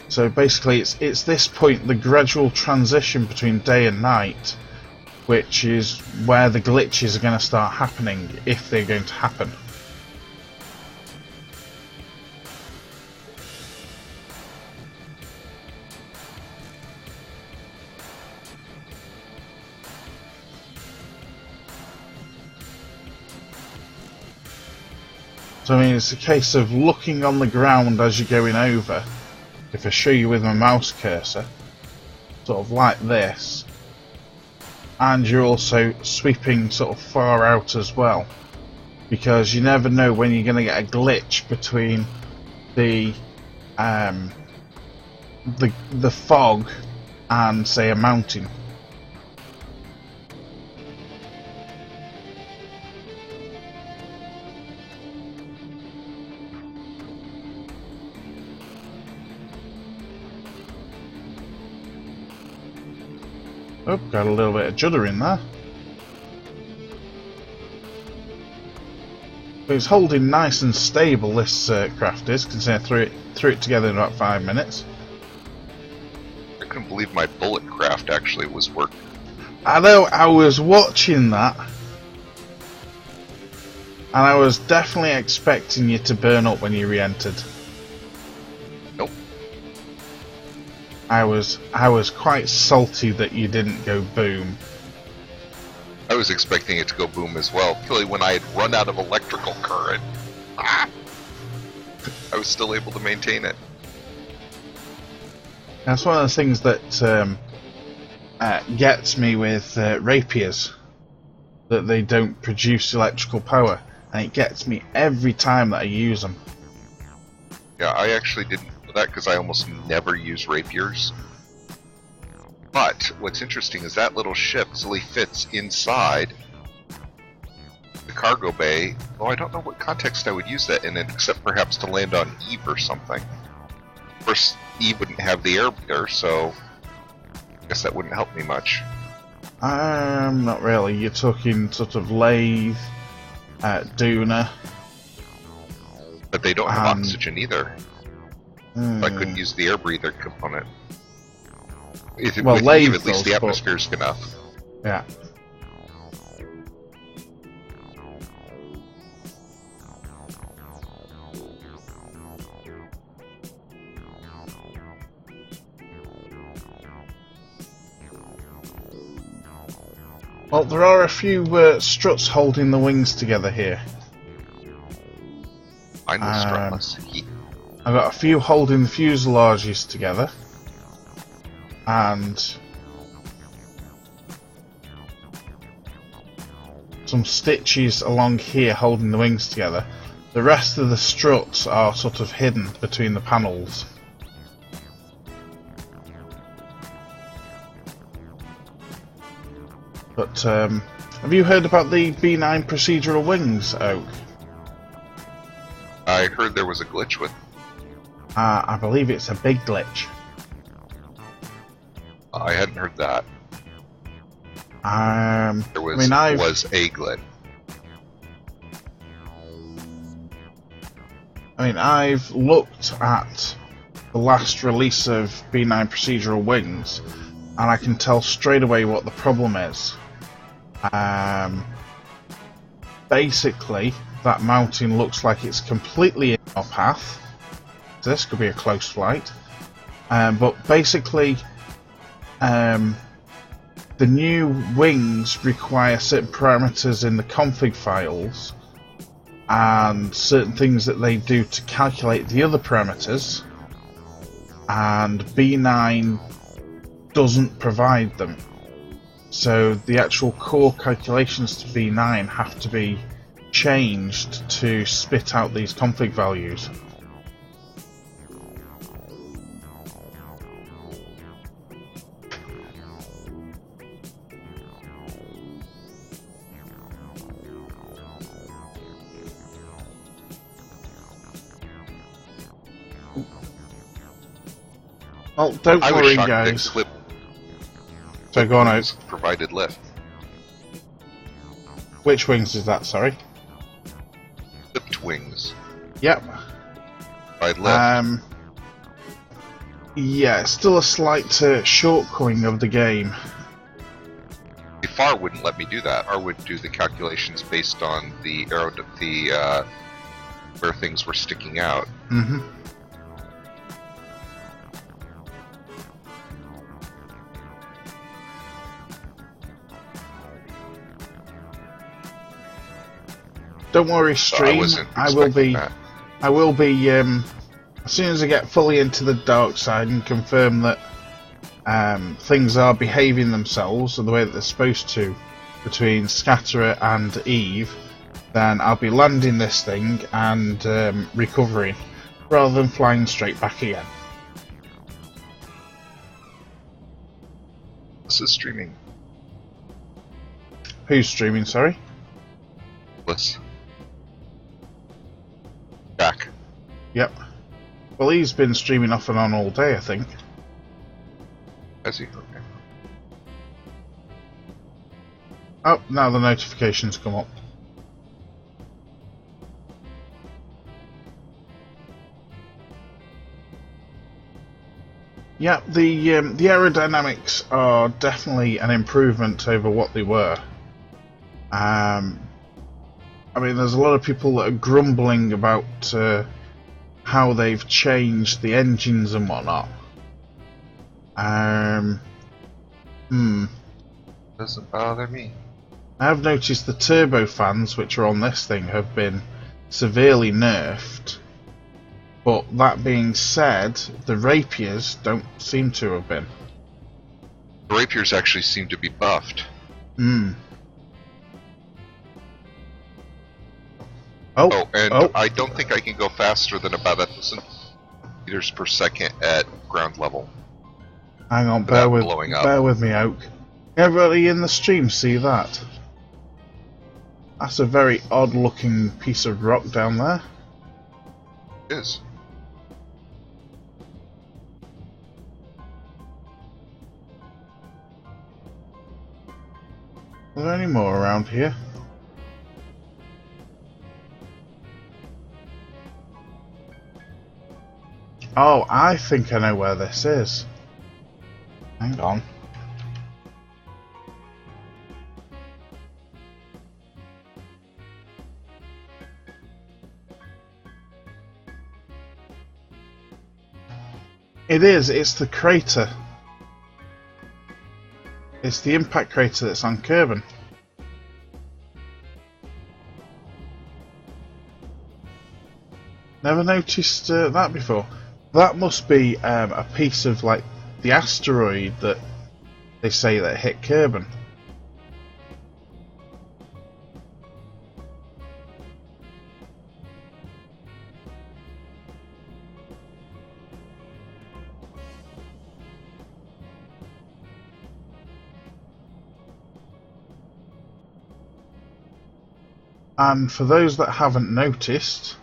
So basically it's this point, the gradual transition between day and night, which is where the glitches are going to start happening, if they're going to happen. So I mean, it's a case of looking on the ground as you're going over. If I show you with my mouse cursor, sort of like this, and you're also sweeping sort of far out as well, because you never know when you're going to get a glitch between the fog and, say, a mountain. Oh, got a little bit of judder in there. But it's holding nice and stable, this craft is, considering I threw it together in about 5 minutes. I couldn't believe my bullet craft actually was working. I know, I was watching that, and I was definitely expecting you to burn up when you re-entered. Nope. I was quite salty that you didn't go boom. I was expecting it to go boom as well, purely when I had run out of electrical current. I was still able to maintain it. That's one of the things that gets me with rapiers, that they don't produce electrical power, and it gets me every time that I use them. Yeah, I actually didn't know that because I almost never use rapiers. But what's interesting is that little ship easily fits inside the cargo bay. Oh, I don't know what context I would use that in, except perhaps to land on Eve or something. Of course, Eve wouldn't have the air breather, so I guess that wouldn't help me much. Not really. You're talking sort of Lathe, Duna. But they don't have oxygen either. Hmm. I couldn't use the air breather component. Well, with Lathe Eve, at least does, the atmosphere's enough. Yeah. Well, there are a few struts holding the wings together here. I'm the strutless. I've got a few holding the fuselages together, and some stitches along here holding the wings together. The rest of the struts are sort of hidden between the panels. But have you heard about the B9 procedural wings, Oak? I heard there was a glitch with. I believe it's a big glitch. I hadn't heard that. There was, was a glitch. I've looked at the last release of B9 procedural wings, and I can tell straight away what the problem is. Basically, that mountain looks like it's completely in our path. So this could be a close flight. But basically, the new wings require certain parameters in the config files and certain things that they do to calculate the other parameters, and B9 doesn't provide them. So the actual core calculations to B9 have to be changed to spit out these config values. Well, don't worry, guys. So go on out. Provided lift. Which wings is that, sorry? Lift wings. Yep. By lift. Yeah, it's still a slight shortcoming of the game. FAR wouldn't let me do that. FAR would do the calculations based on the where things were sticking out. Mm-hmm. Don't worry, stream. I will be. As soon as I get fully into the dark side and confirm that things are behaving themselves the way that they're supposed to between Scatterer and Eve, then I'll be landing this thing and recovering, rather than flying straight back again. This is streaming. Who's streaming? Sorry. Bliss. Back. Yep. Well, he's been streaming off and on all day, I think. Has he? Okay. Oh, now the notifications come up. Yeah, the aerodynamics are definitely an improvement over what they were. There's a lot of people that are grumbling about how they've changed the engines and whatnot. Doesn't bother me. I have noticed the turbo fans, which are on this thing, have been severely nerfed. But that being said, the rapiers don't seem to have been. The rapiers actually seem to be buffed. Hmm. Oh, and I don't think I can go faster than about 1,000 meters per second at ground level. Hang on, without bear blowing up. with me, Oak. Everybody in the stream see that? That's a very odd looking piece of rock down there. It is. Are there any more around here? Oh, I think I know where this is. Hang on. It is, it's the crater. It's the impact crater that's on Kerbin. Never noticed that before. That must be a piece of like the asteroid that they say that hit Kerbin. And for those that haven't noticed,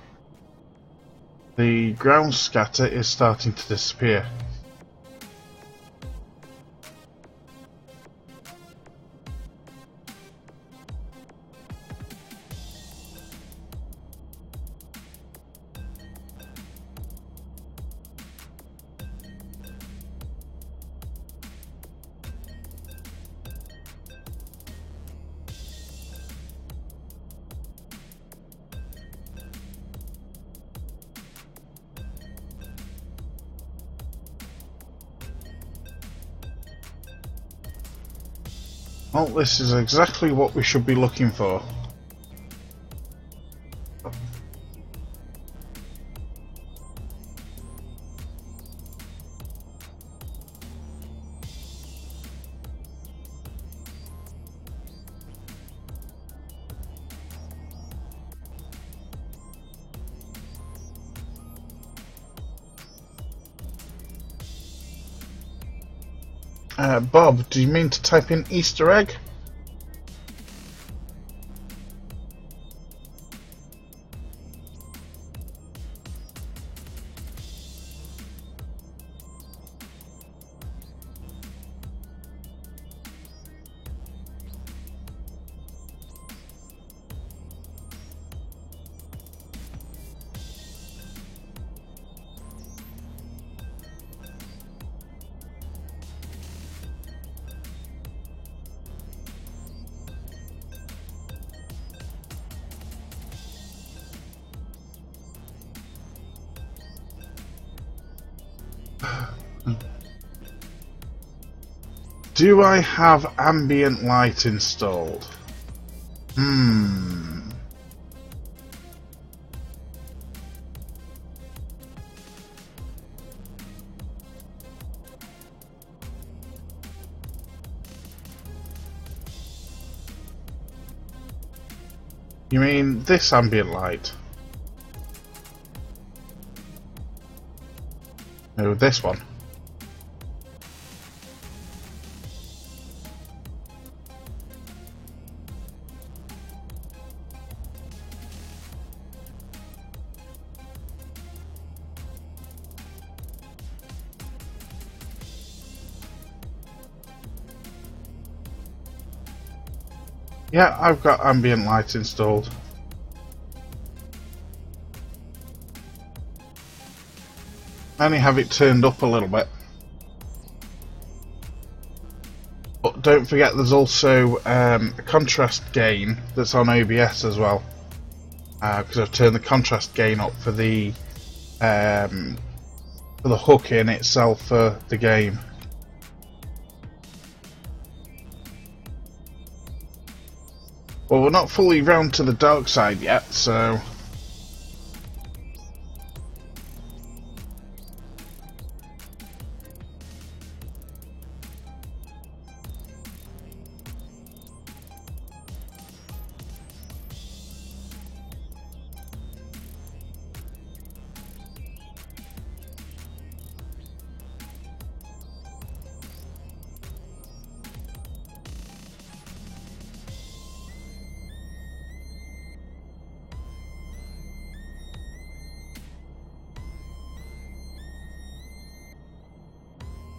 the ground scatter is starting to disappear. Well, this is exactly what we should be looking for. Bob, do you mean to type in Easter egg? Do I have ambient light installed? You mean this ambient light? No, this one. Yeah, I've got ambient light installed. I only have it turned up a little bit. But don't forget there's also a contrast gain that's on OBS as well. Because I've turned the contrast gain up for the hook in itself for the game. Well, we're not fully round to the dark side yet, so...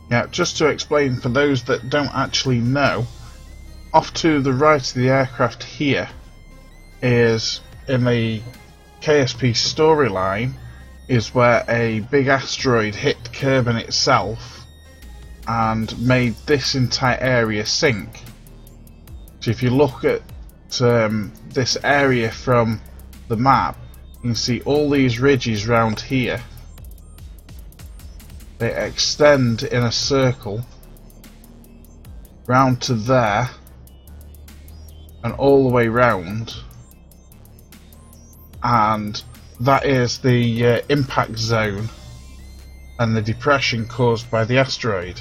Yeah, just to explain for those that don't actually know, off to the right of the aircraft here is, in the KSP storyline, is where a big asteroid hit Kerbin itself and made this entire area sink. So if you look at this area from the map, you can see all these ridges round here. They extend in a circle round to there and all the way round, and that is the impact zone and the depression caused by the asteroid.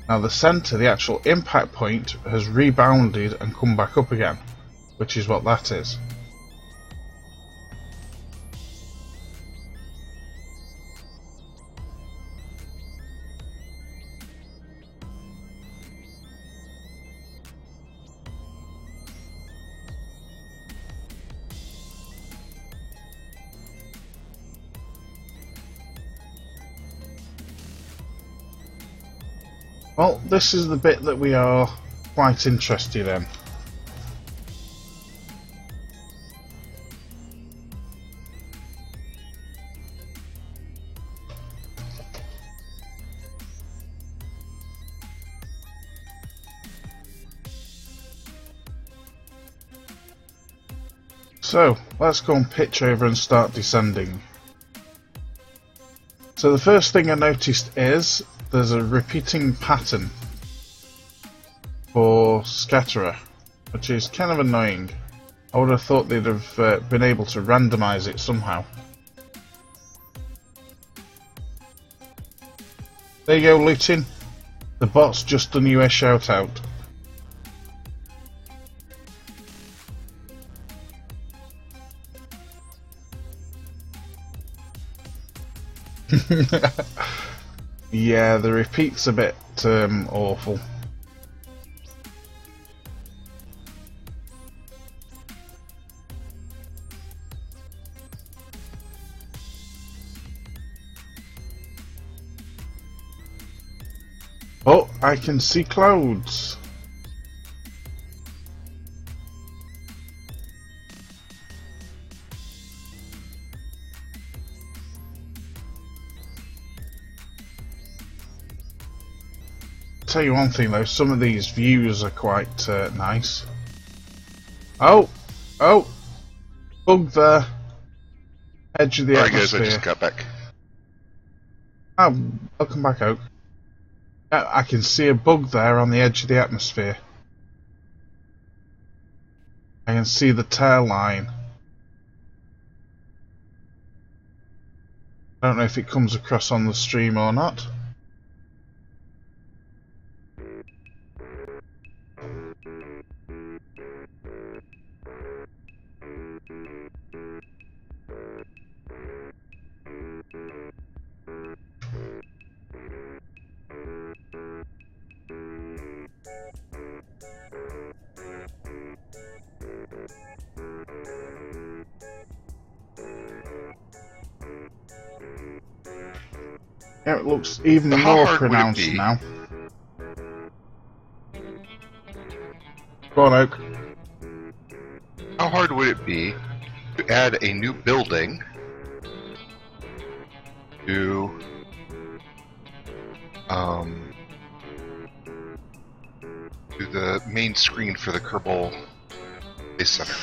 Now the centre, the actual impact point, has rebounded and come back up again, which is what that is. Well, this is the bit that we are quite interested in. So, let's go and pitch over and start descending. So the first thing I noticed is there's a repeating pattern for Scatterer, which is kind of annoying. I would have thought they'd have been able to randomise it somehow. There you go, Lutin. The bot's just done you a shout out. Yeah, the repeat's a bit awful. Oh, I can see clouds. Tell you one thing though, some of these views are quite nice. Oh, bug there, edge of the atmosphere. Guys, I just got back. Oh, welcome back, Oak. I can see a bug there on the edge of the atmosphere. I can see the tail line. I don't know if it comes across on the stream or not. Yeah, it looks even more pronounced now. Go on, Oak. How hard would it be to add a new building to the main screen for the Kerbal Space Center?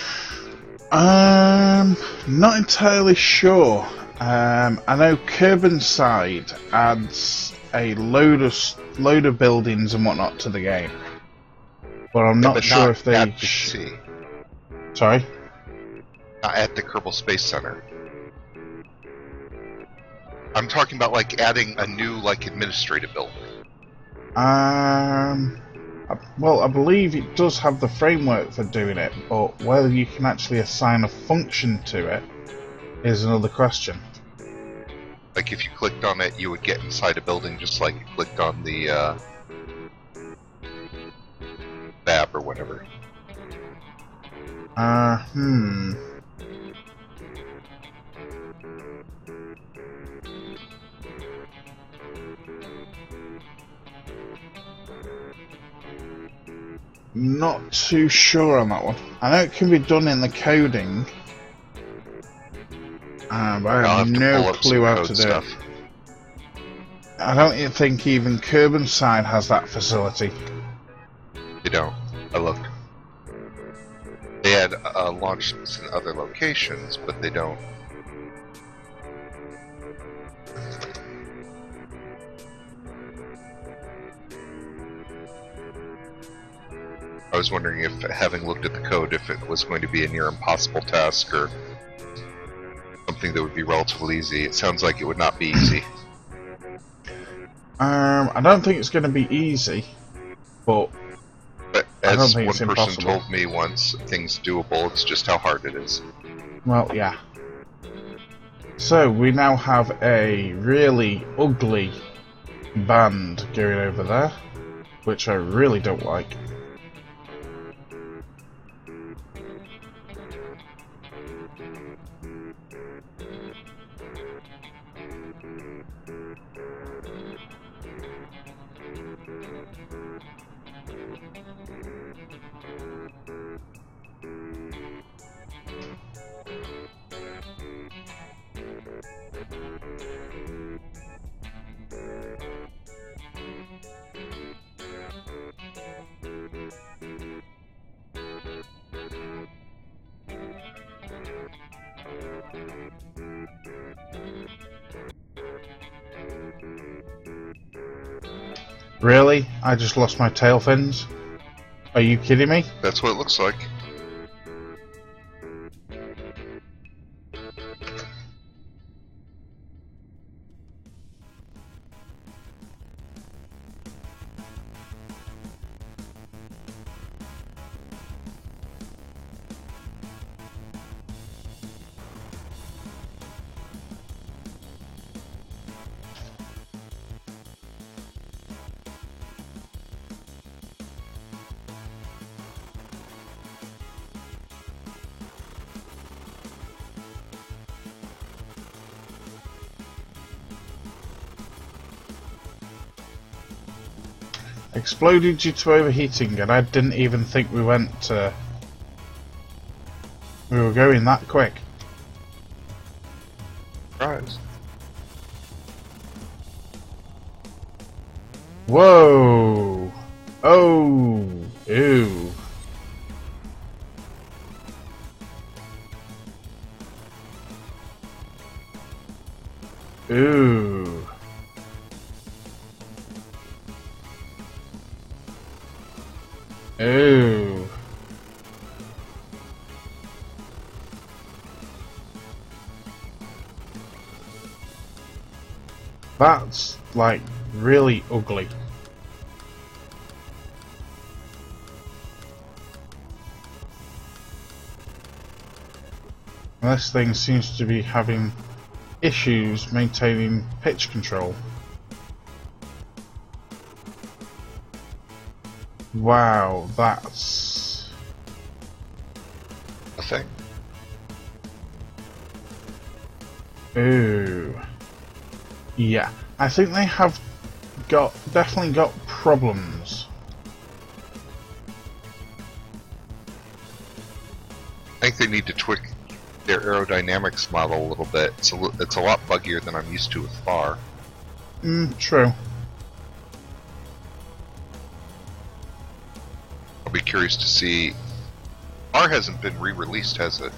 Not entirely sure. I know Kerbin side adds a load of buildings and whatnot to the game, but I'm not sure if they. Sorry? At the Kerbal Space Center. I'm talking about like adding a new like administrative building. Well, I believe it does have the framework for doing it, but whether you can actually assign a function to it is another question. Like if you clicked on it, you would get inside a building just like you clicked on the map or whatever. Not too sure on that one. I know it can be done in the coding, but I I'll have have to no pull up clue some how code to do stuff. it. I don't think even Kerbonside has that facility. They don't. I looked. They had launched this in other locations, but they don't. I was wondering if, having looked at the code, if it was going to be a near impossible task or something that would be relatively easy. It sounds like it would not be easy. I don't think it's going to be easy, but But I don't as think one it's person impossible. told me once, things doable, it's just how hard it is. well, yeah. So we now have a really ugly band going over there, which I really don't like. Really? I just lost my tail fins? Are you kidding me? That's what it looks like. Exploded due to overheating, and I didn't even think we were going that quick. Surprise. Whoa! Oh! Ew! Ooh! Ooh! That's like really ugly. This thing seems to be having issues maintaining pitch control. Wow, that's... A thing. Ooh. Yeah, I think they have definitely got problems. I think they need to tweak their aerodynamics model a little bit. It's a lot buggier than I'm used to with FAR. True. I'll be curious to see. FAR hasn't been re-released, has it?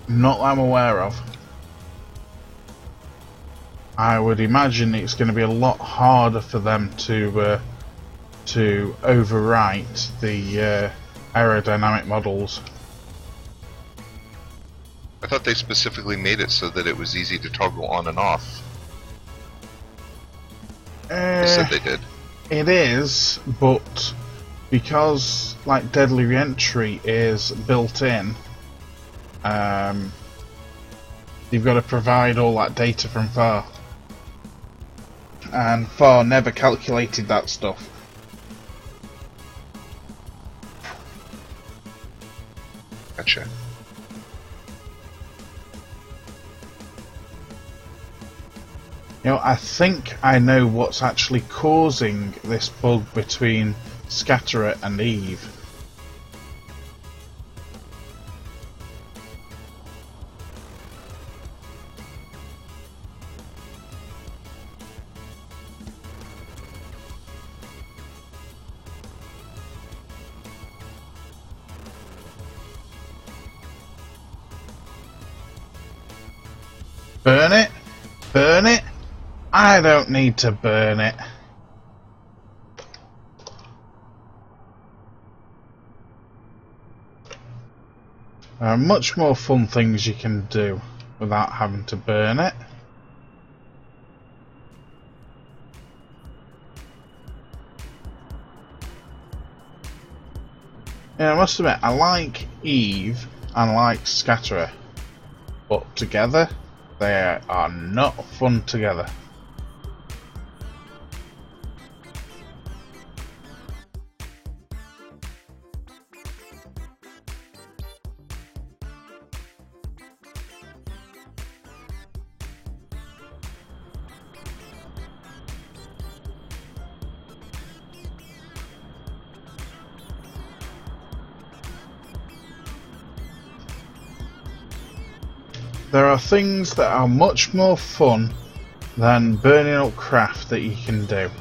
Not that I'm aware of. I would imagine it's going to be a lot harder for them to overwrite the aerodynamic models. I thought they specifically made it so that it was easy to toggle on and off. They said they did. It is, but because like Deadly Reentry is built in, you've got to provide all that data from FAR, and FAR never calculated that stuff. Gotcha. You know, I think I know what's actually causing this bug between Scatterer and Eve. Burn it? Burn it? I don't need to burn it. There are much more fun things you can do without having to burn it. Yeah, I must admit, I like Eve and I like Scatterer, but together, they are not fun together. There are things that are much more fun than burning up craft that you can do.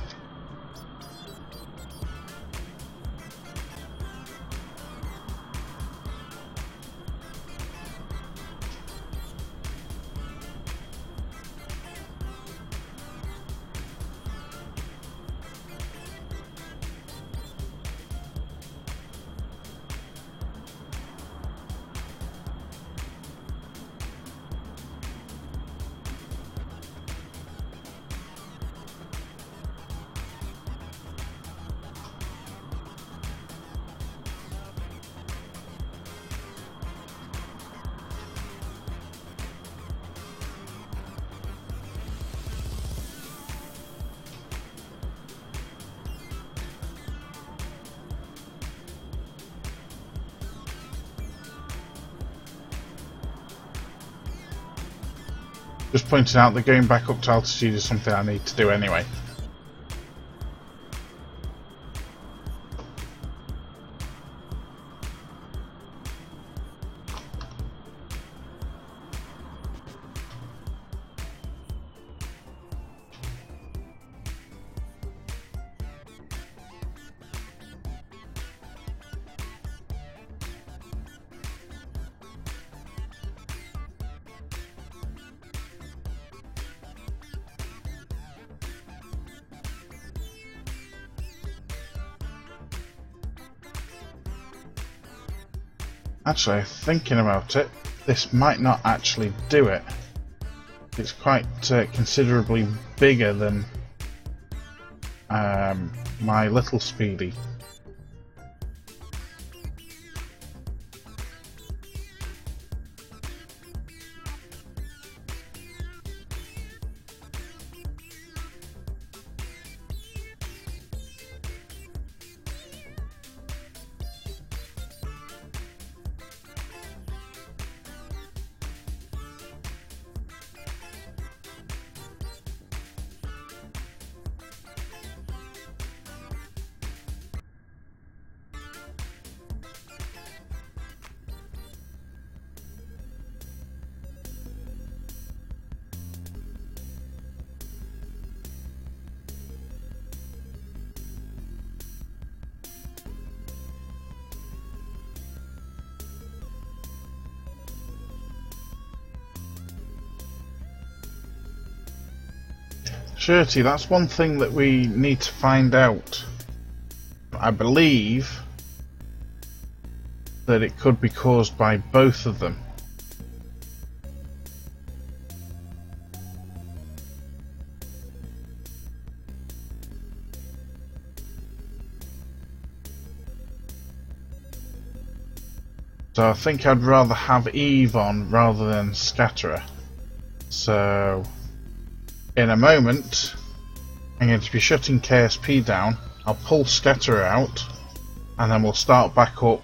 Just pointing out that going back up to altitude is something I need to do anyway. Actually, thinking about it, this might not actually do it. It's quite considerably bigger than my little Speedy. Shirty, that's one thing that we need to find out. I believe that it could be caused by both of them. So I think I'd rather have Eve on rather than Scatterer. So in a moment I'm going to be shutting KSP down. I'll pull Scatterer out and then we'll start back up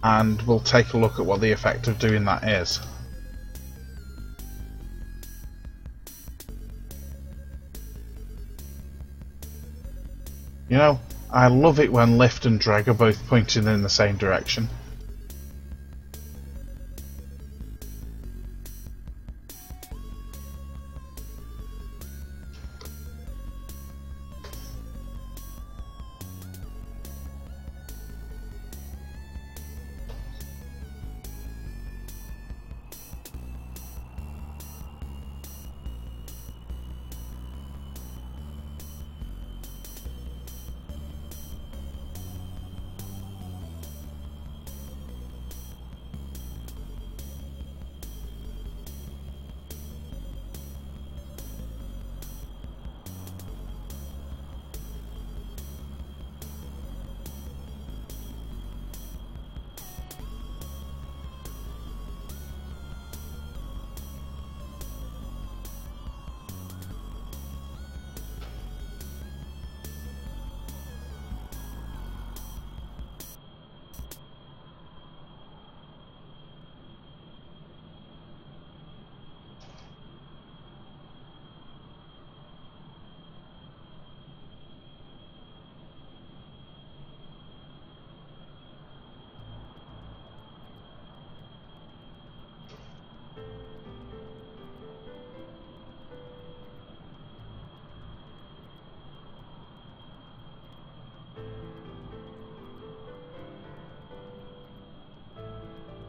and we'll take a look at what the effect of doing that is. You know, I love it when lift and drag are both pointing in the same direction.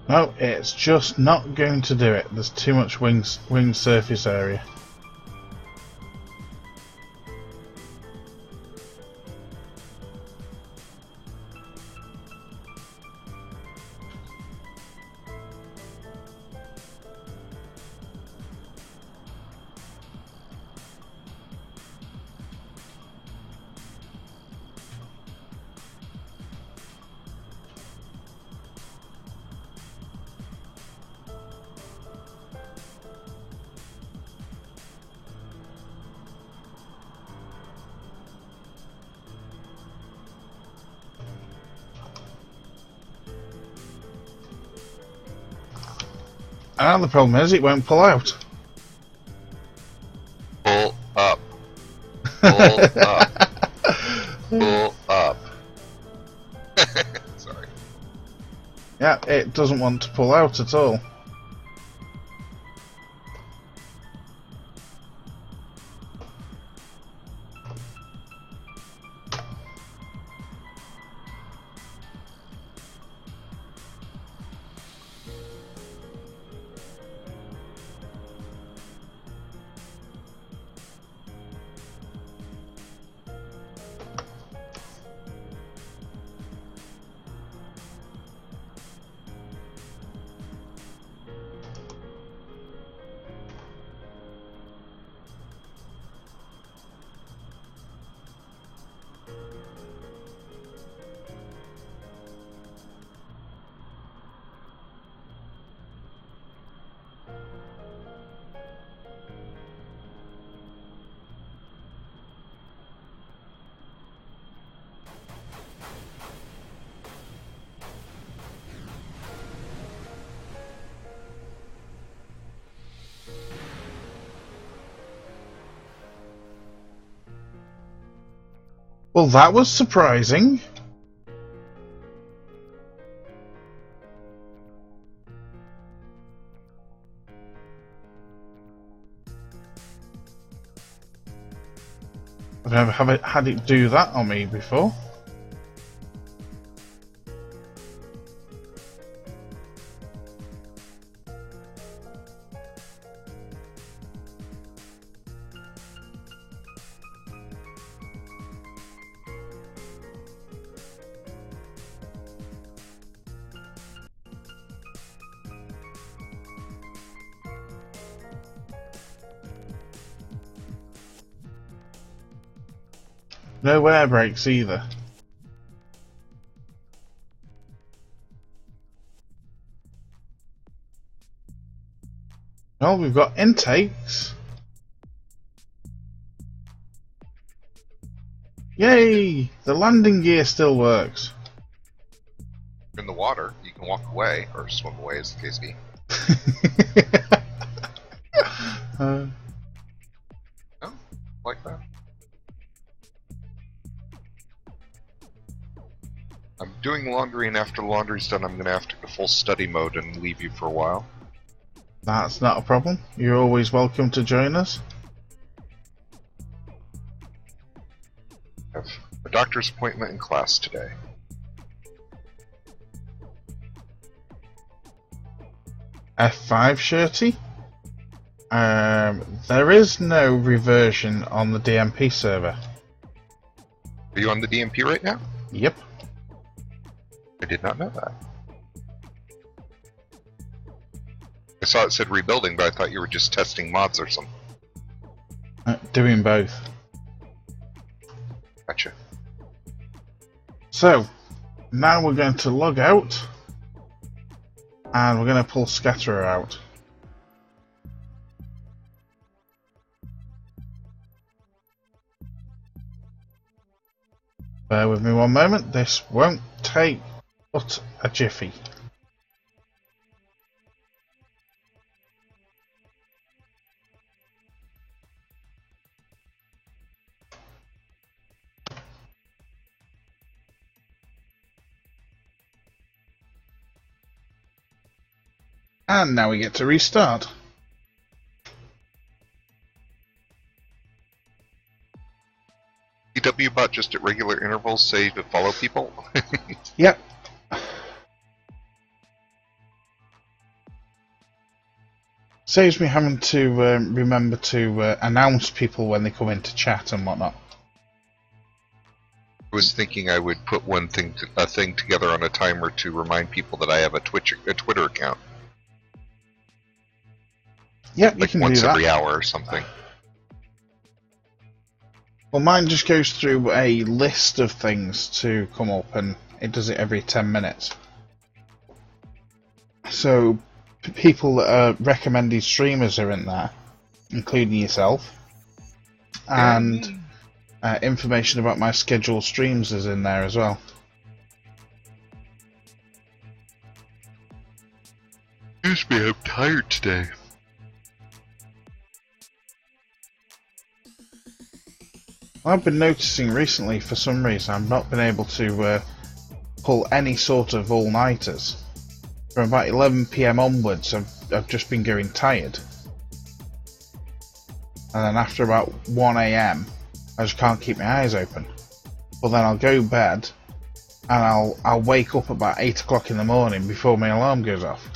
No, it's just not going to do it. There's too much wing surface area. And the problem is it won't pull out. Pull up. Pull up. Pull up. Sorry. Yeah, it doesn't want to pull out at all. Well, that was surprising. I've never had it do that on me before. No air brakes either. Well, we've got intakes. Yay! The landing gear still works. In the water, you can walk away or swim away, as the case be. Oh, like that. I'm doing laundry, and after laundry's done, I'm going to have to go full study mode and leave you for a while. That's not a problem. You're always welcome to join us. I have a doctor's appointment and class today. F5 Shirty. There is no reversion on the DMP server. Are you on the DMP right now? Yep. I did not know that. I saw it said rebuilding, but I thought you were just testing mods or something. Doing both. Gotcha. So, now we're going to log out. And we're going to pull Scatterer out. Bear with me one moment. This won't take but a jiffy. And now we get to restart. EW bot just at regular intervals say to follow people? Yep. Saves me having to remember to announce people when they come into chat and whatnot. I was thinking I would put a thing together on a timer to remind people that I have a Twitter account. Yep, you Like can once do that. every hour or something. Well, mine just goes through a list of things to come up, and it does it every 10 minutes. So, people that are recommended streamers are in there, including yourself. And information about my scheduled streams is in there as well. Excuse me, I'm tired today. I've been noticing recently, for some reason, I've not been able to pull any sort of all-nighters. From about 11 PM onwards, I've just been going tired. And then after about 1 AM, I just can't keep my eyes open. But then I'll go to bed, and I'll wake up about 8 o'clock in the morning before my alarm goes off.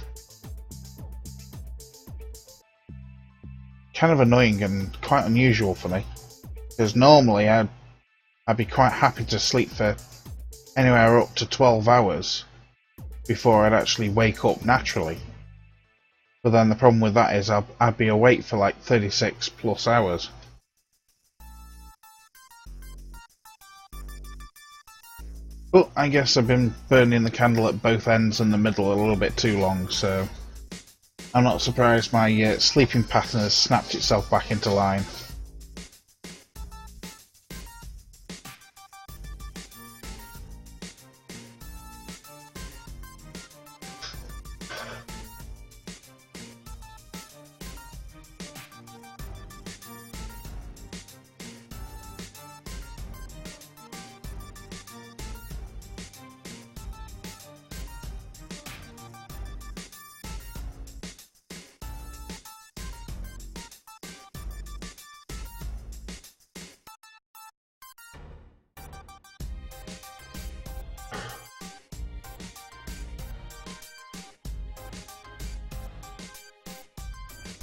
Kind of annoying and quite unusual for me. Because normally I'd be quite happy to sleep for anywhere up to 12 hours before I'd actually wake up naturally. But then the problem with that is I'd be awake for like 36 plus hours. But I guess I've been burning the candle at both ends and the middle a little bit too long, so I'm not surprised my sleeping pattern has snapped itself back into line.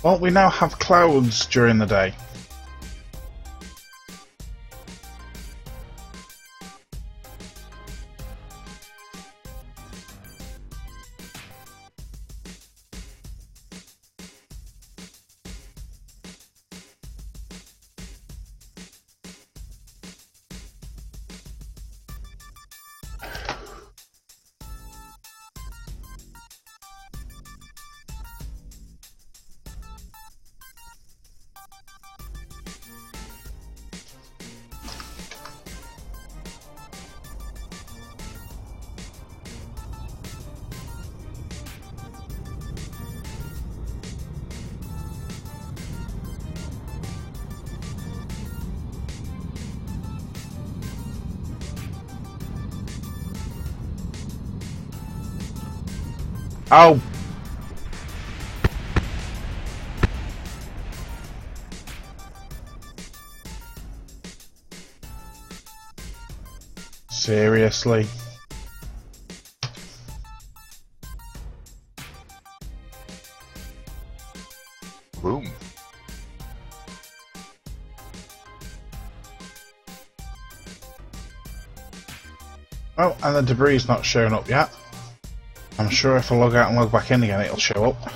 Well, we now have clouds during the day. Oh! Seriously? Boom. Oh, and the debris is not showing up yet. I'm sure if I log out and log back in again, it'll show up.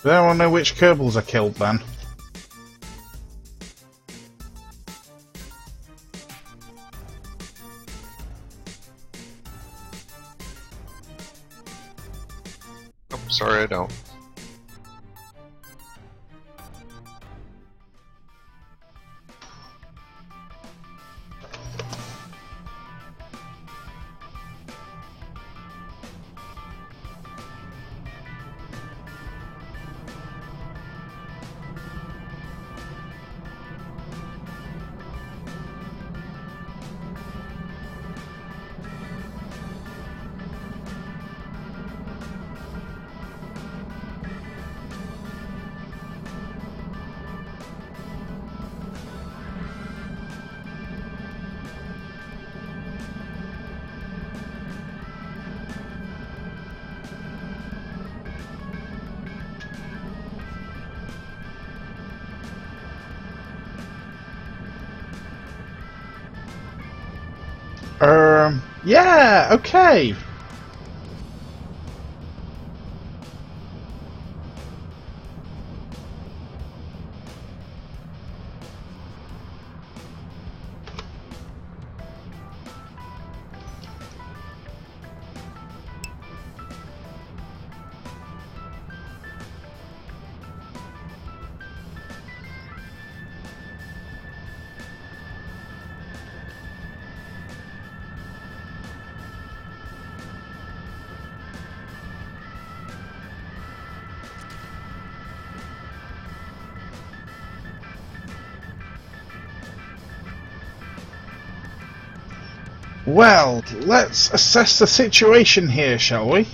Does anyone know which Kerbals I killed then? Oh, sorry, I don't. Yeah, okay. Well, let's assess the situation here, shall we?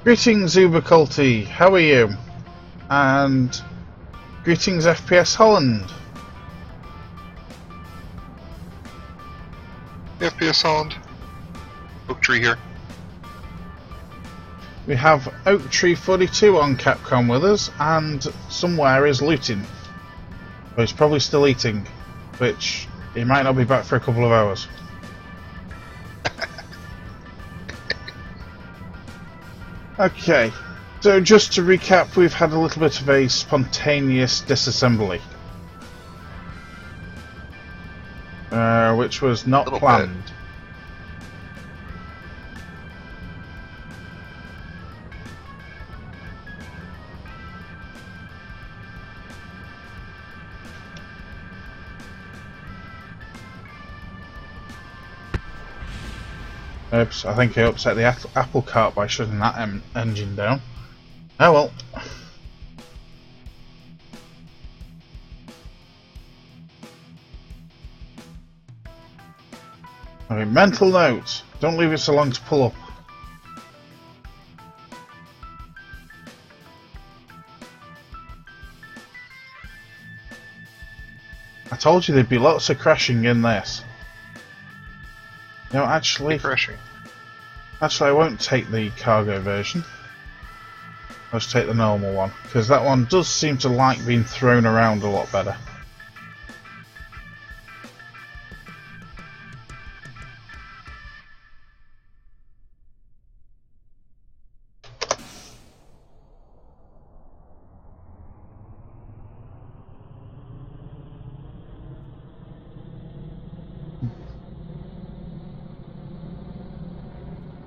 Greetings, Uberculty, how are you? And greetings, FPS Holland. FPS Holland. Oak Tree here. We have Oak Tree 42 on Capcom with us, and somewhere is looting. But he's probably still eating, which he might not be back for a couple of hours. Okay, so just to recap, we've had a little bit of a spontaneous disassembly. Which was not planned. Oops, I think I upset the apple cart by shutting that engine down. Oh well. Okay, mental note. Don't leave it so long to pull up. I told you there'd be lots of crashing in this. No, actually, I won't take the cargo version. I'll just take the normal one, because that one does seem to like being thrown around a lot better.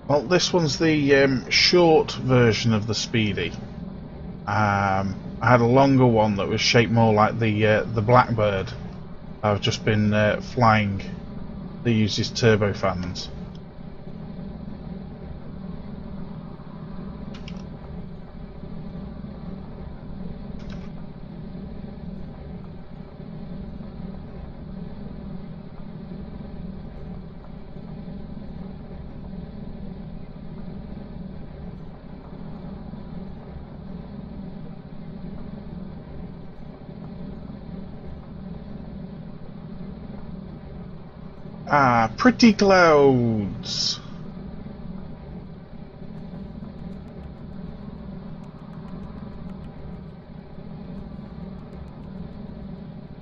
Well, this one's the short version of the Speedy. I had a longer one that was shaped more like the Blackbird. I've just been flying. That uses turbofans. Ah, pretty clouds.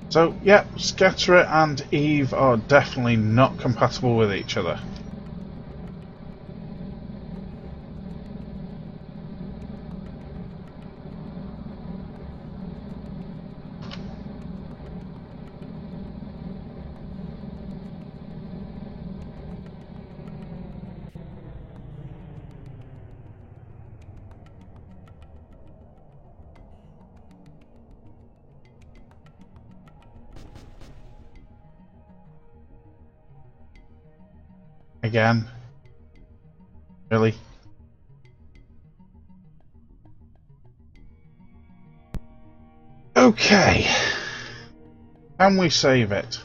So, yeah, Scatterer and Eve are definitely not compatible with each other. Again. Really? Okay. Can we save it?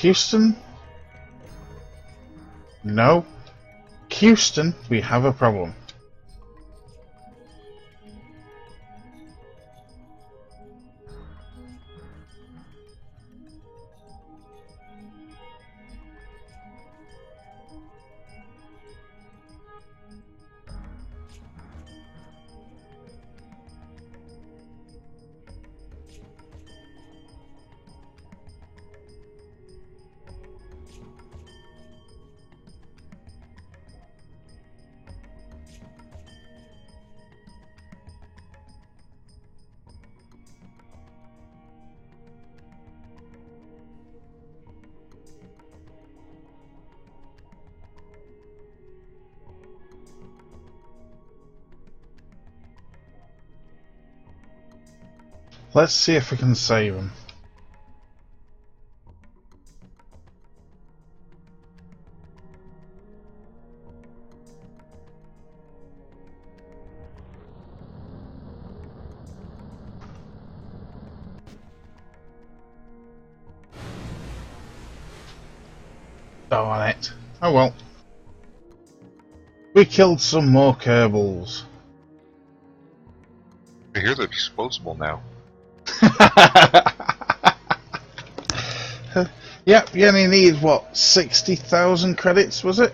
Houston? No. Houston, we have a problem. Let's see if we can save them. Darn it. Oh well. We killed some more Kerbals. I hear they're disposable now. Yep, you only need, what, 60,000 credits, was it?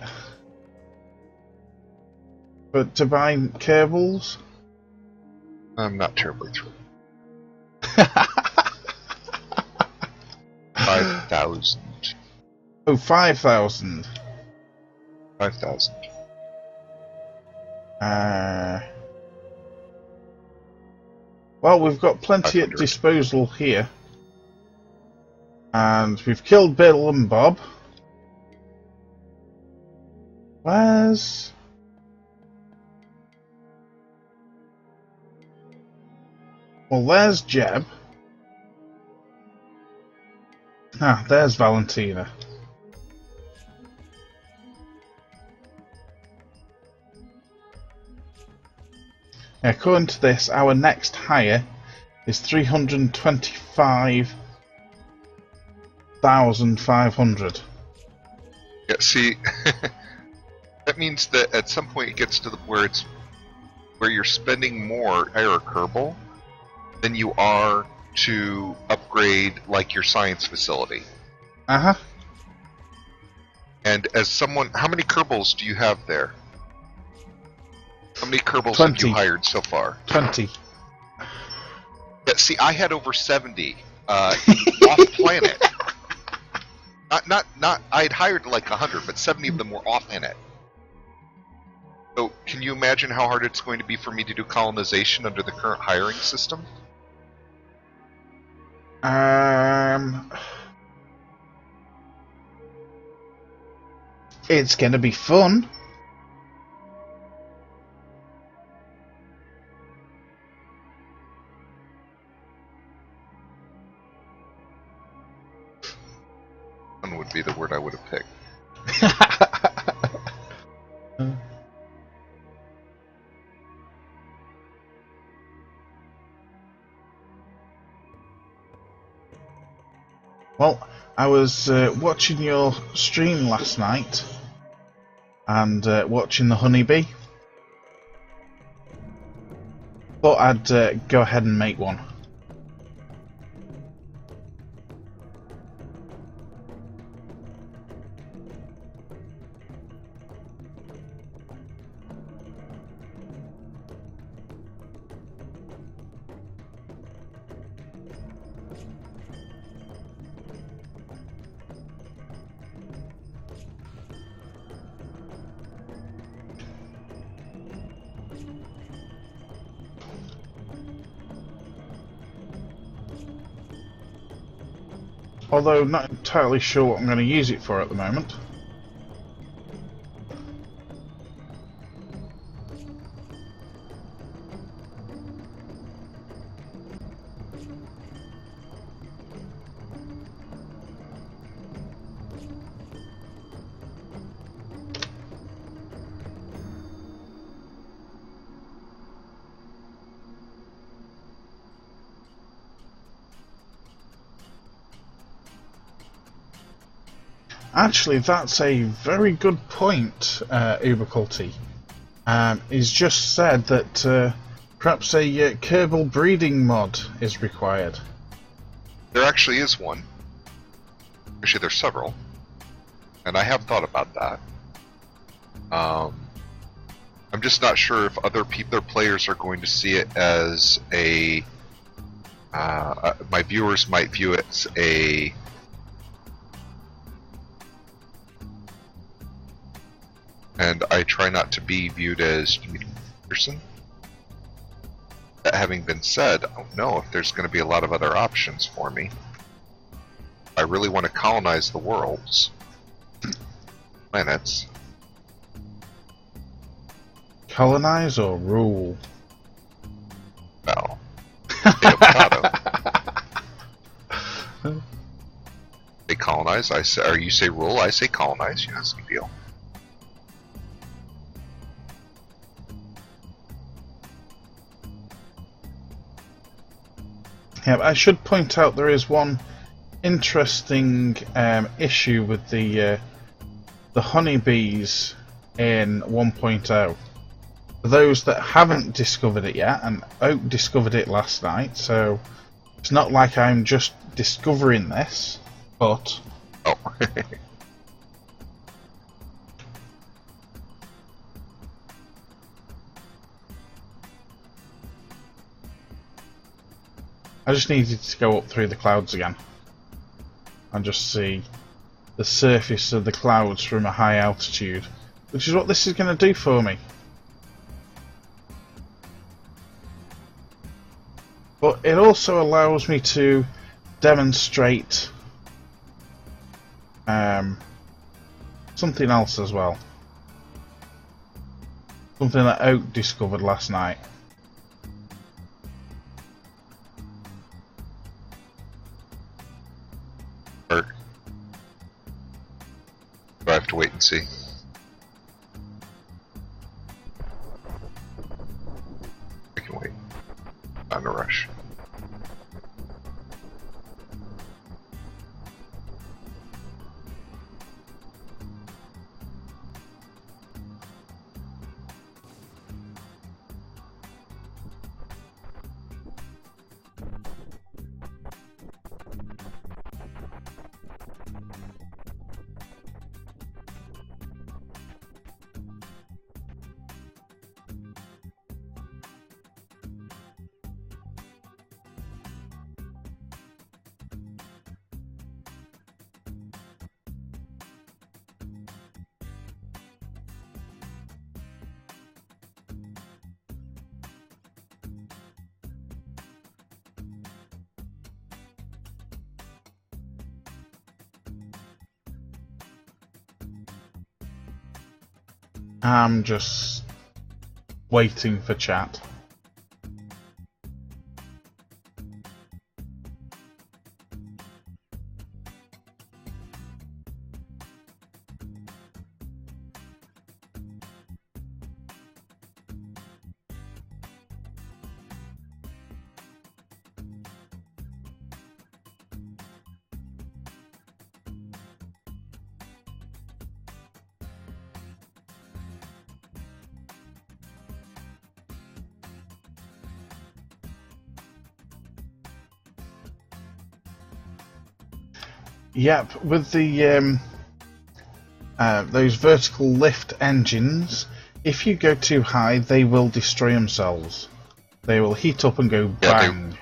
But to buy Kerbals? I'm not terribly thrilled. 5,000. Oh, 5,000. 5,000. Well, we've got plenty at 500. disposal here. And we've killed Bill and Bob. Where's... Well, there's Jeb. Ah, there's Valentina. According to this, our next hire is 325,500. Yeah, see, that means that at some point it gets to the where you're spending more to hire a Kerbal than you are to upgrade like your science facility. Uh-huh. And as someone, how many Kerbals do you have there? How many Kerbals 20. have you hired so far? 20. Yeah, see, I had over 70 off planet. Not. I'd hired like 100, but 70 of them were off planet. So, can you imagine how hard it's going to be for me to do colonization under the current hiring system? It's gonna be fun. Fun would be the word I would have picked. Well, I was watching your stream last night and watching the honeybee. Thought I'd go ahead and make one. Although not entirely sure what I'm going to use it for at the moment. Actually, that's a very good point, Uberculty. He's just said that perhaps a Kerbal breeding mod is required. There actually is one. Actually, there's several. And I have thought about that. I'm just not sure if other players are going to see it as a... my viewers might view it as a... And I try not to be viewed as a person. That having been said, I don't know if there's going to be a lot of other options for me. I really want to colonize the worlds. Planets. Colonize or rule? Well, avocado. They colonize, I say, or you say rule, I say colonize. Yeah, that's the deal. Yeah, I should point out there is one interesting issue with the honeybees in 1.0. For those that haven't discovered it yet, and Oak discovered it last night, so it's not like I'm just discovering this, but... Oh. I just needed to go up through the clouds again and just see the surface of the clouds from a high altitude, which is what this is going to do for me. But it also allows me to demonstrate something else as well. Something that Oak discovered last night. Or do I have to wait and see? I can wait. Not in a rush. I'm just waiting for chat. Yep, with the those vertical lift engines, if you go too high, they will destroy themselves. They will heat up and go bang.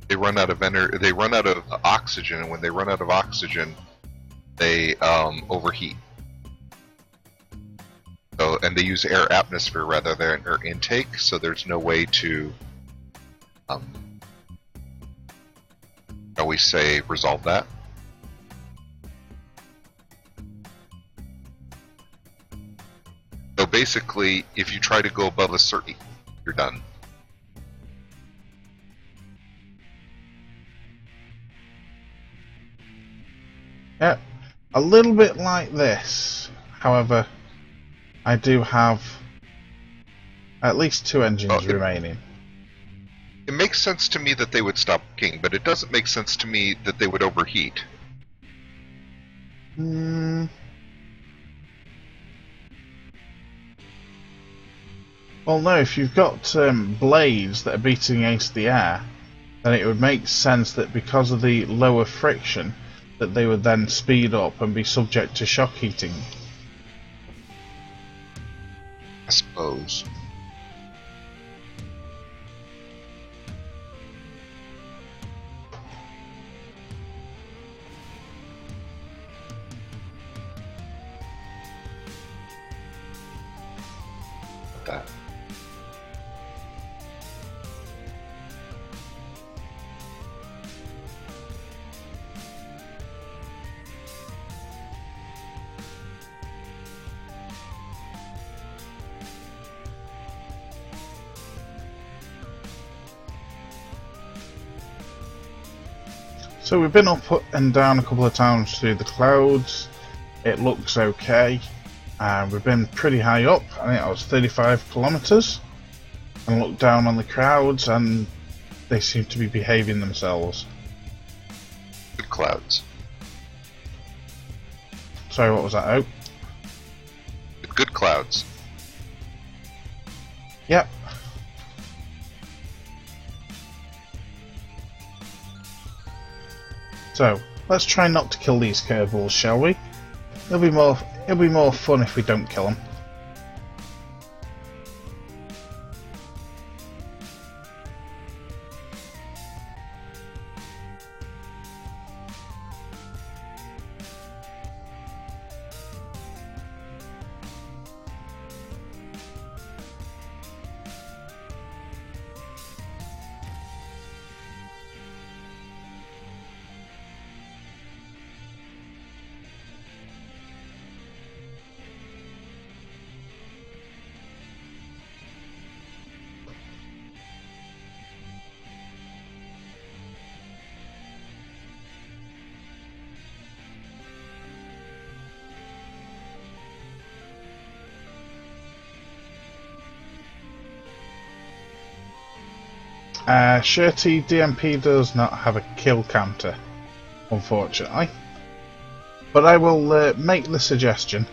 They run out of They run out of oxygen, and when they run out of oxygen, they overheat. So, and they use air atmosphere rather than air intake. So there's no way to, shall we say, resolve that. So basically, if you try to go above a certain, you're done. Yeah, a little bit like this. However, I do have at least 2 engines remaining. It makes sense to me that they would stop working, but it doesn't make sense to me that they would overheat. Well, no, if you've got blades that are beating against the air, then it would make sense that because of the lower friction, that they would then speed up and be subject to shock heating. I suppose. That. So we've been up and down a couple of times through the clouds. It looks okay. We've been pretty high up. I think I was 35 kilometers, and looked down on the crowds, and they seem to be behaving themselves. Good clouds. Sorry, what was that? Oh, Good clouds. yep. So let's try not to kill these curveballs, shall we? It'll be more fun if we don't kill them. Shirty DMP does not have a kill counter, unfortunately. But I will make the suggestion.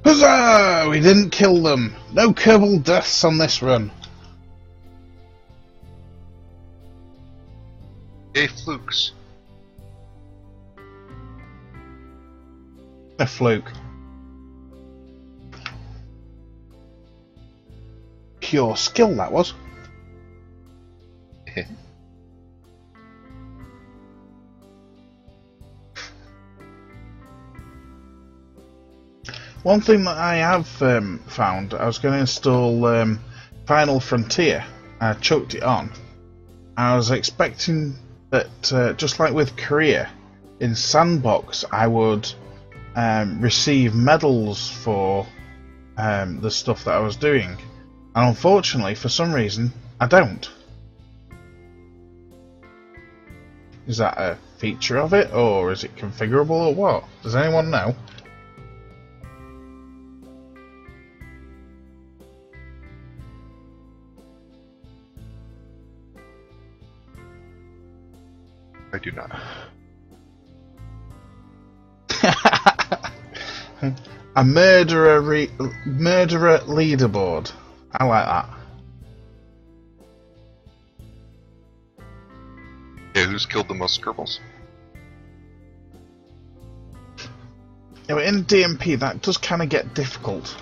Huzzah! We didn't kill them. No Kerbal deaths on this run. Yay, flukes. A fluke. Pure skill, that was. One thing that I have found, I was going to install Final Frontier. I chucked it on. I was expecting that, just like with Korea, in Sandbox I would receive medals for the stuff that I was doing. And unfortunately, for some reason, I don't. Is that a feature of it, or is it configurable, or what? Does anyone know? I do not. A murderer leaderboard. I like that. Yeah, who's killed the most Kerbals? Now, in DMP, that does kind of get difficult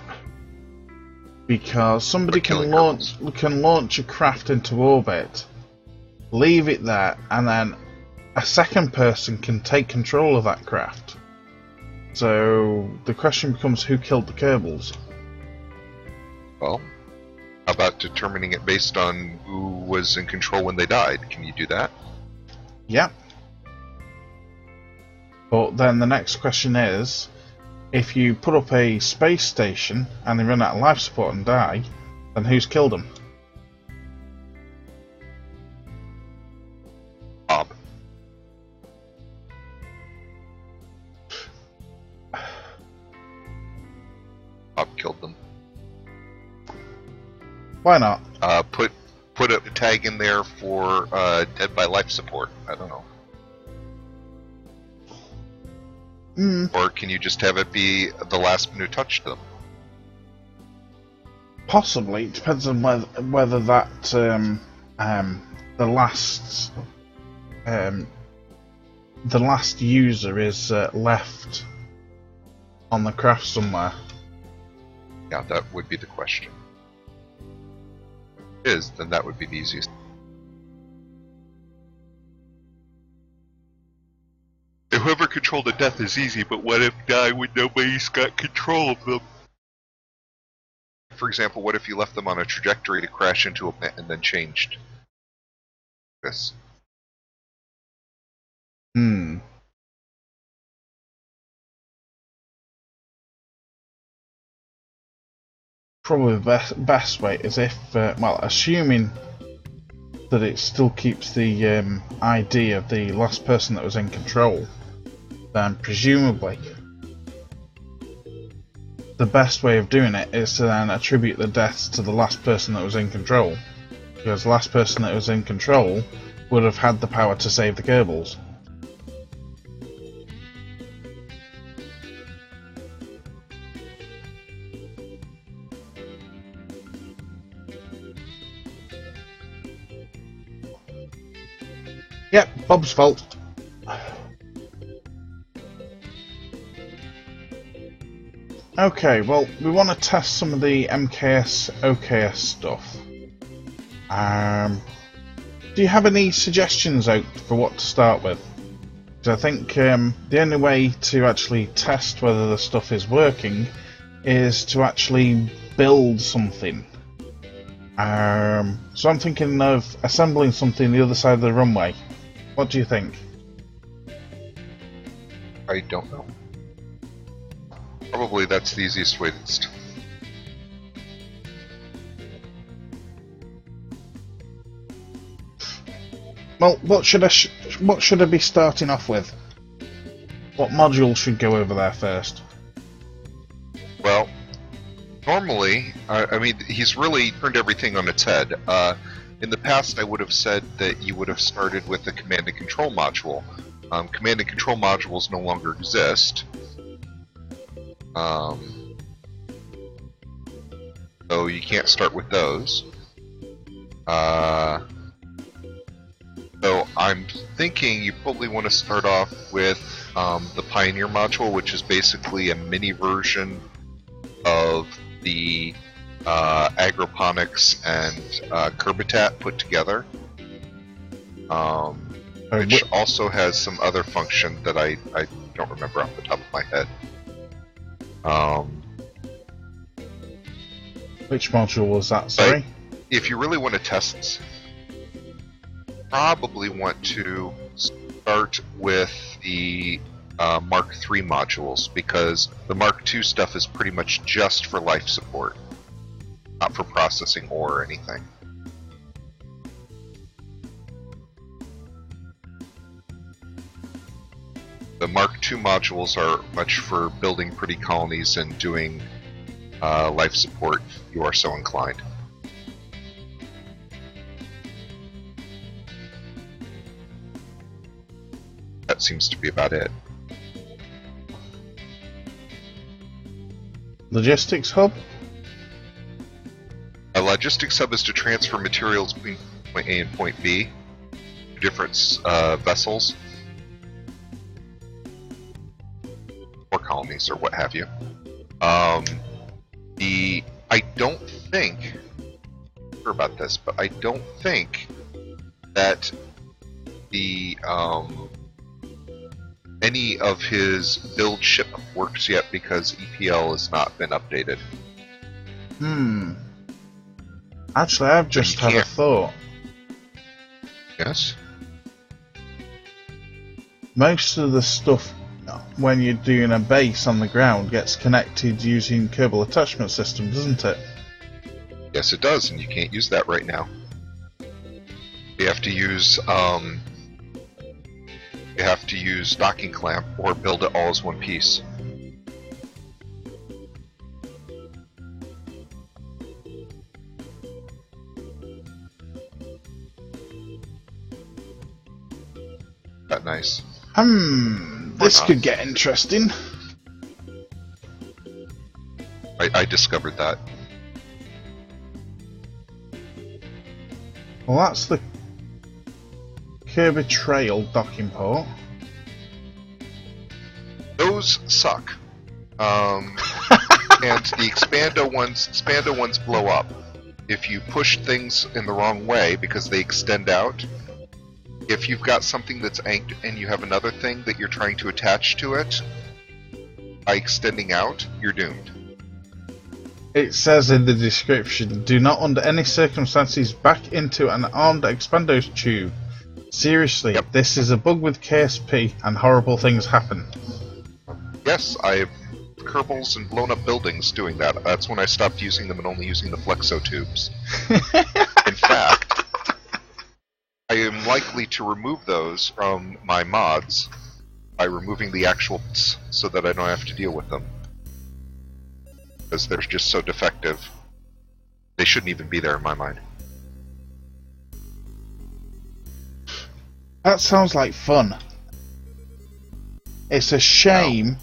because somebody can launch a craft into orbit, leave it there, and then a second person can take control of that craft. So the question becomes, who killed the Kerbals? Well, how about determining it based on who was in control when they died? Can you do that? Yeah. But then the next question is, if you put up a space station and they run out of life support and die, then who's killed them? Bob. Bob killed them. Why not? Put a tag in there for dead by life support. I don't know. Or can you just have it be the last one who touched them? Possibly. It depends on whether that the last user is left on the craft somewhere. Yeah, that would be the question. If it is, then that would be the easiest. Whoever controlled the death is easy, but what if die when nobody's got control of them? For example, what if you left them on a trajectory to crash into a pit and then changed this? Probably the best way is if, well, assuming that it still keeps the ID of the last person that was in control, then presumably the best way of doing it is to then attribute the deaths to the last person that was in control, because the last person that was in control would have had the power to save the Kerbals. Yep, Bob's fault. Okay, well, we want to test some of the MKS, OKS stuff. Do you have any suggestions out for what to start with? Because I think the only way to actually test whether the stuff is working is to actually build something. So I'm thinking of assembling something the other side of the runway. What do you think? I don't know. Probably that's the easiest way to Well, what should I be starting off with? What module should go over there first? Well, normally, I mean, he's really turned everything on its head. In the past, I would have said that you would have started with the command and control module. Command and control modules no longer exist. So you can't start with those. So I'm thinking you probably want to start off with the Pioneer module, which is basically a mini version of the agroponics and Curbitat put together, which also has some other function that I don't remember off the top of my head. Which module was that, sorry? If you really want to test, probably want to start with the Mark III modules, because the Mark II stuff is pretty much just for life support, not for processing ore or anything. The Mark II modules are much for building pretty colonies and doing life support if you are so inclined. That seems to be about it. Logistics hub? A logistics hub is to transfer materials between point A and point B to different vessels or colonies or what have you. I don't think, I'm sure about this, but I don't think that the any of his build ship works yet because EPL has not been updated. Actually, I've just had a thought. Yes? Most of the stuff when you're doing a base on the ground gets connected using Kerbal attachment system, doesn't it? Yes, it does, and you can't use that right now. You have to use docking clamp or build it all as one piece. That nice. This could get interesting. I discovered that. Well, that's the Kirby Trail docking port. Those suck. And the expando ones blow up. If you push things in the wrong way because they extend out. If you've got something that's anchored and you have another thing that you're trying to attach to it, by extending out, you're doomed. It says in the description, do not under any circumstances back into an armed expando tube. Seriously, This is a bug with KSP and horrible things happen. Yes, I've Kerbals and blown up buildings doing that. That's when I stopped using them and only using the flexo tubes. In fact, I am likely to remove those from my mods by removing the actual bits so that I don't have to deal with them. Because they're just so defective. They shouldn't even be there in my mind. That sounds like fun. It's a shame, No.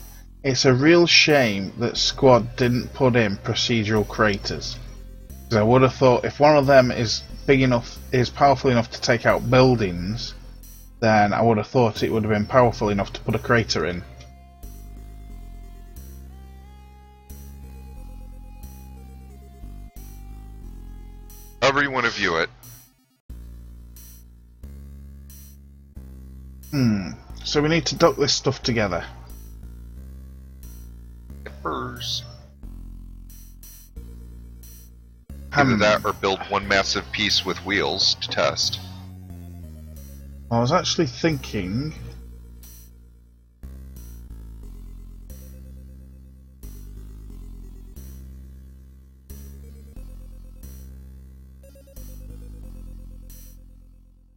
It's a real shame that Squad didn't put in procedural craters. Because I would have thought if one of them is big enough, is powerful enough to take out buildings, then I would have thought it would have been powerful enough to put a crater in. However you want to view it. So we need to dock this stuff together. Either that or build one massive piece with wheels to test. I was actually thinking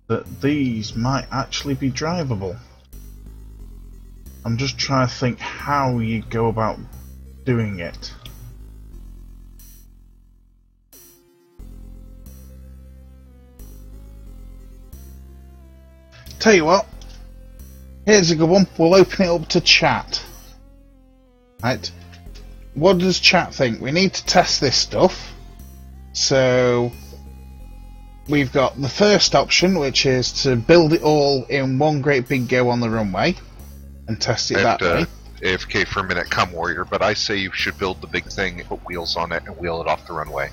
that these might actually be drivable. I'm just trying to think how you go about doing it. Tell you what, here's a good one. We'll open it up to chat. Right. What does chat think? We need to test this stuff. So we've got the first option, which is to build it all in one great big go on the runway and test it that way. AFK for a minute, come warrior, but I say you should build the big thing, put wheels on it, and wheel it off the runway.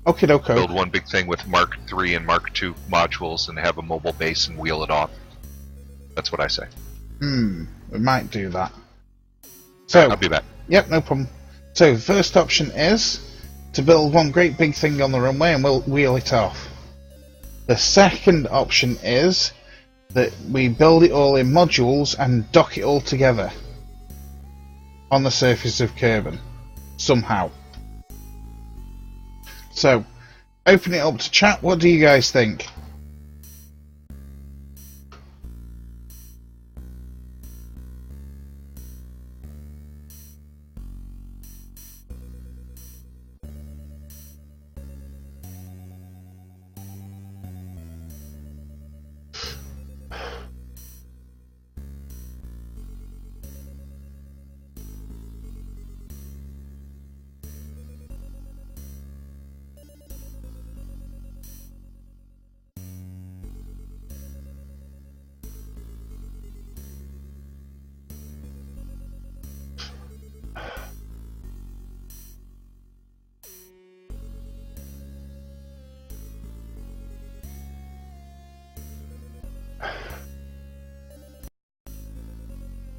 Okay, dokie. Build one big thing with Mark III and Mark II modules and have a mobile base and wheel it off. That's what I say. We might do that. So I'll be back. Yep, no problem. So the first option is to build one great big thing on the runway and we'll wheel it off. The second option is that we build it all in modules and dock it all together on the surface of Kerbin somehow. So, open it up to chat. What do you guys think?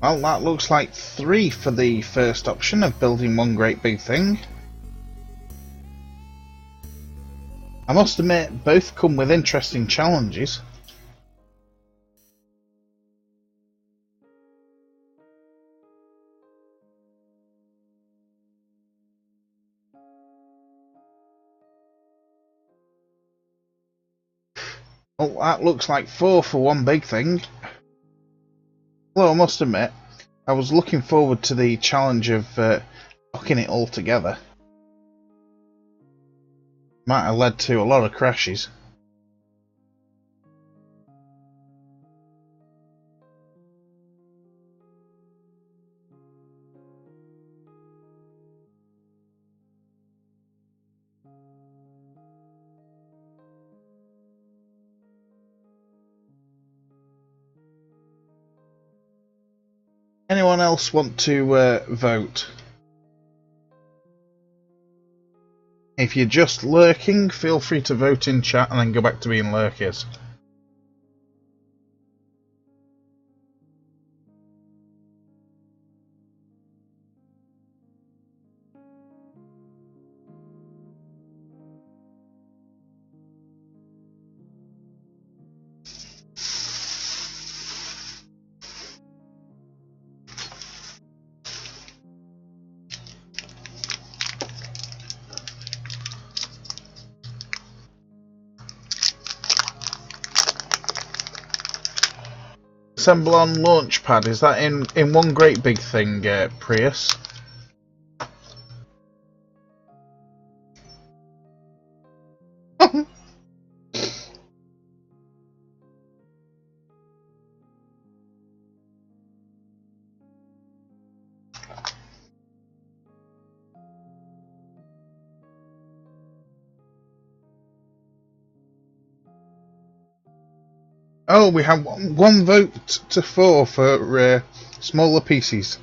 Well, that looks like 3 for the first option of building one great big thing. I must admit, both come with interesting challenges. Well, that looks like 4 for one big thing. Although I must admit, I was looking forward to the challenge of docking it all together. Might have led to a lot of crashes. Anyone else want to vote? If you're just lurking, feel free to vote in chat and then go back to being lurkers. Assemble on Launchpad, is that in one great big thing, Prius? Oh, we have one vote to 4 for smaller pieces.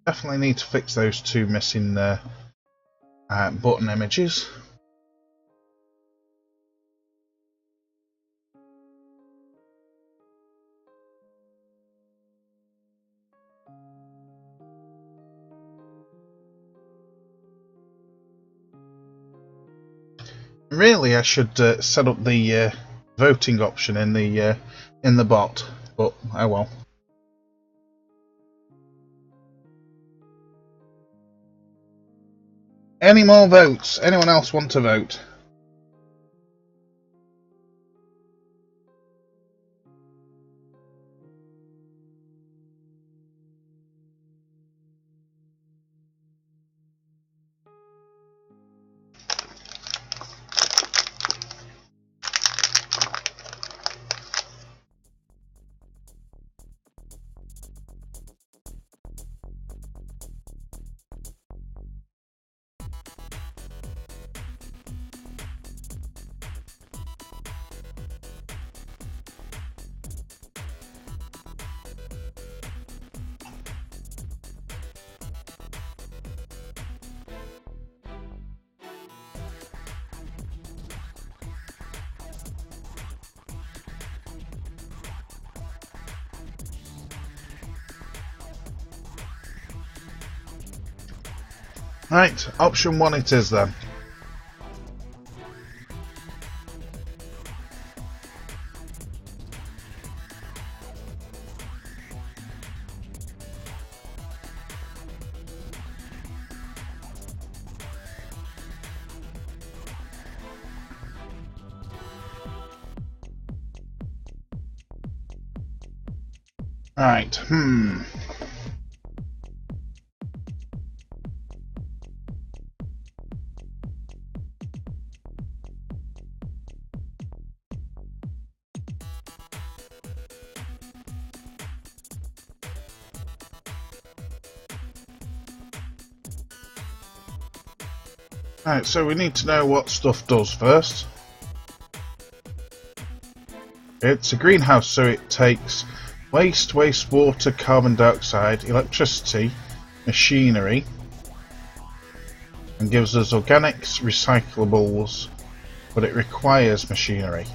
Definitely need to fix those 2 missing button images. Really, I should set up the voting option in the bot, but oh well. Any more votes? Anyone else want to vote? Right, option 1 it is then. Right, Right, so we need to know what stuff does first. It's a greenhouse, so it takes waste, wastewater, carbon dioxide, electricity, machinery, and gives us organics, recyclables, but it requires machinery.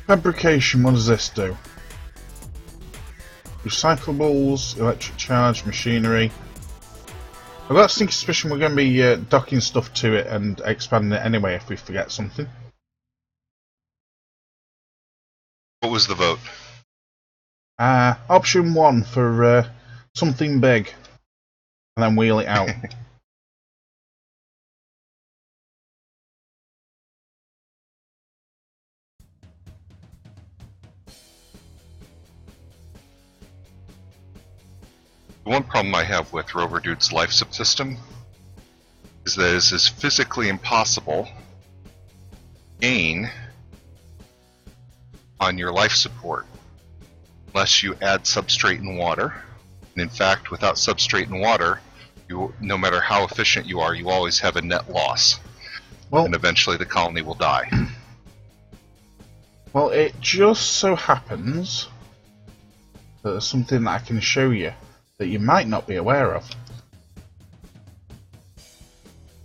Fabrication, what does this do? Recyclables, electric charge, machinery. I've got a sneaky suspicion we're going to be docking stuff to it and expanding it anyway if we forget something. What was the vote? Option 1 for something big, and then wheel it out. The one problem I have with Rover Dude's life system is that it is physically impossible to gain on your life support unless you add substrate and water. And in fact, without substrate and water, no matter how efficient you are, you always have a net loss. Well, and eventually the colony will die. Well, it just so happens that there's something that I can show you that you might not be aware of.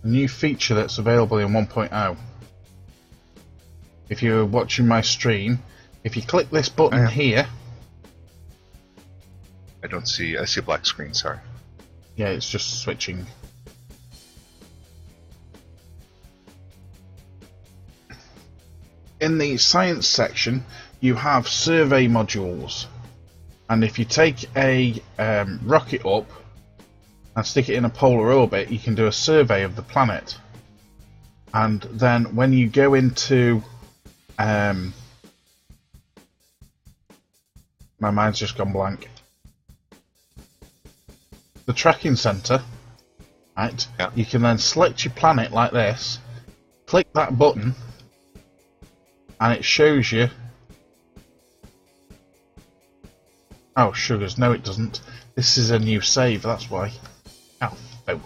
A new feature that's available in 1.0. If you're watching my stream, if you click this button here... I see a black screen, sorry. Yeah, it's just switching. In the science section, you have survey modules. And if you take a rocket up and stick it in a polar orbit, you can do a survey of the planet. And then when you go into... my mind's just gone blank. The tracking center, right? Yeah. You can then select your planet like this, click that button, and it shows you... Oh, sugars. No, it doesn't. This is a new save, that's why. Oh, no.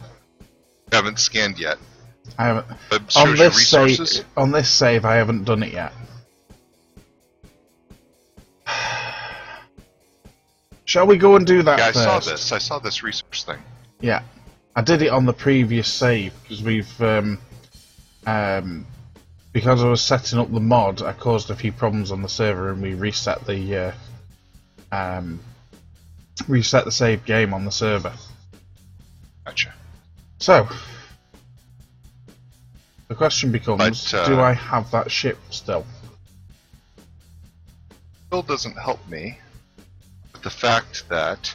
Haven't scanned yet. I haven't. But shows you resources? On this save, I haven't done it yet. Shall we go and do that Yeah, first? I saw this resource thing. Yeah. I did it on the previous save, because we've... because I was setting up the mod, I caused a few problems on the server, and we reset the... reset the save game on the server. Gotcha. So, the question becomes, But, do I have that ship still? Still doesn't help me with the fact that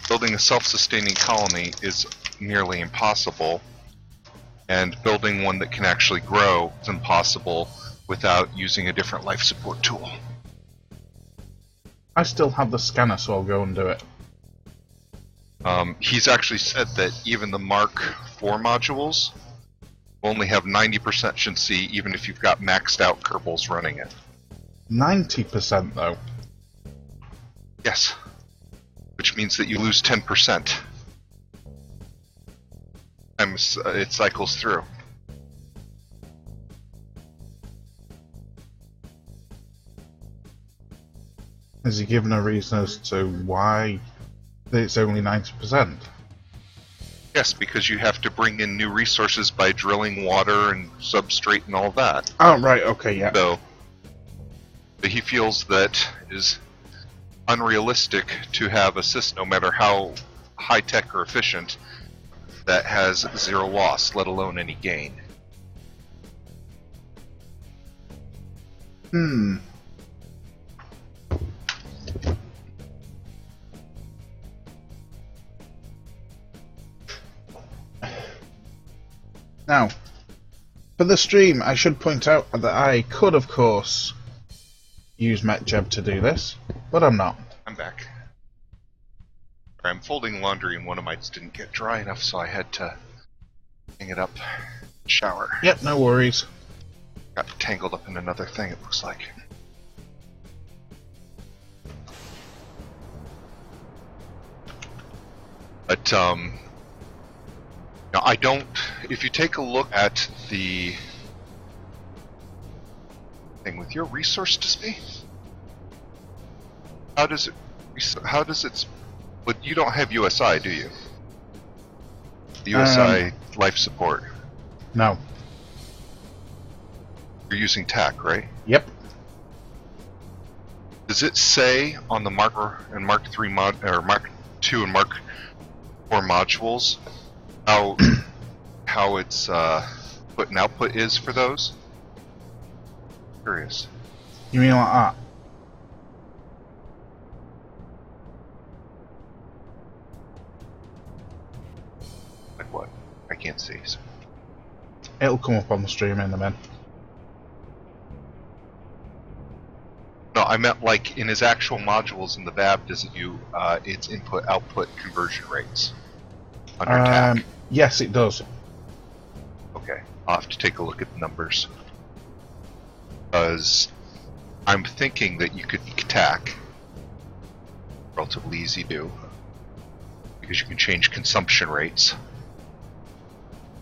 building a self-sustaining colony is nearly impossible, and building one that can actually grow is impossible without using a different life support tool. I still have the scanner, so I'll go and do it. He's actually said that even the Mark IV modules only have 90% efficiency, even if you've got maxed out Kerbals running it. 90% though. Yes. Which means that you lose 10%. Sometimes it cycles through. Has he given a reason as to why it's only 90%? Yes, because you have to bring in new resources by drilling water and substrate and all that. Oh, right, okay, yeah. So he feels that it is unrealistic to have a system, no matter how high-tech or efficient, that has zero loss, let alone any gain. Now, for the stream, I should point out that I could, of course, use MetJeb to do this, but I'm not. I'm back. I'm folding laundry and one of mine didn't get dry enough, so I had to hang it up, shower. Yep, no worries. Got tangled up in another thing, it looks like. But, now I don't... If you take a look at the thing with your resource display, how does it... But you don't have USI, do you? USI life support. No. You're using TAC, right? Yep. Does it say on the Mark and Mark III or Mark II and Mark IV modules how its put and output is for those? Curious. You mean like that? Like what? I can't see. So. It'll come up on the stream in a minute. No, I meant like in his actual modules in the VAB, does it do its input-output conversion rates under TAC? Yes, it does. Okay, I'll have to take a look at the numbers. Because I'm thinking that you could TAC. Relatively easy to do. Because you can change consumption rates.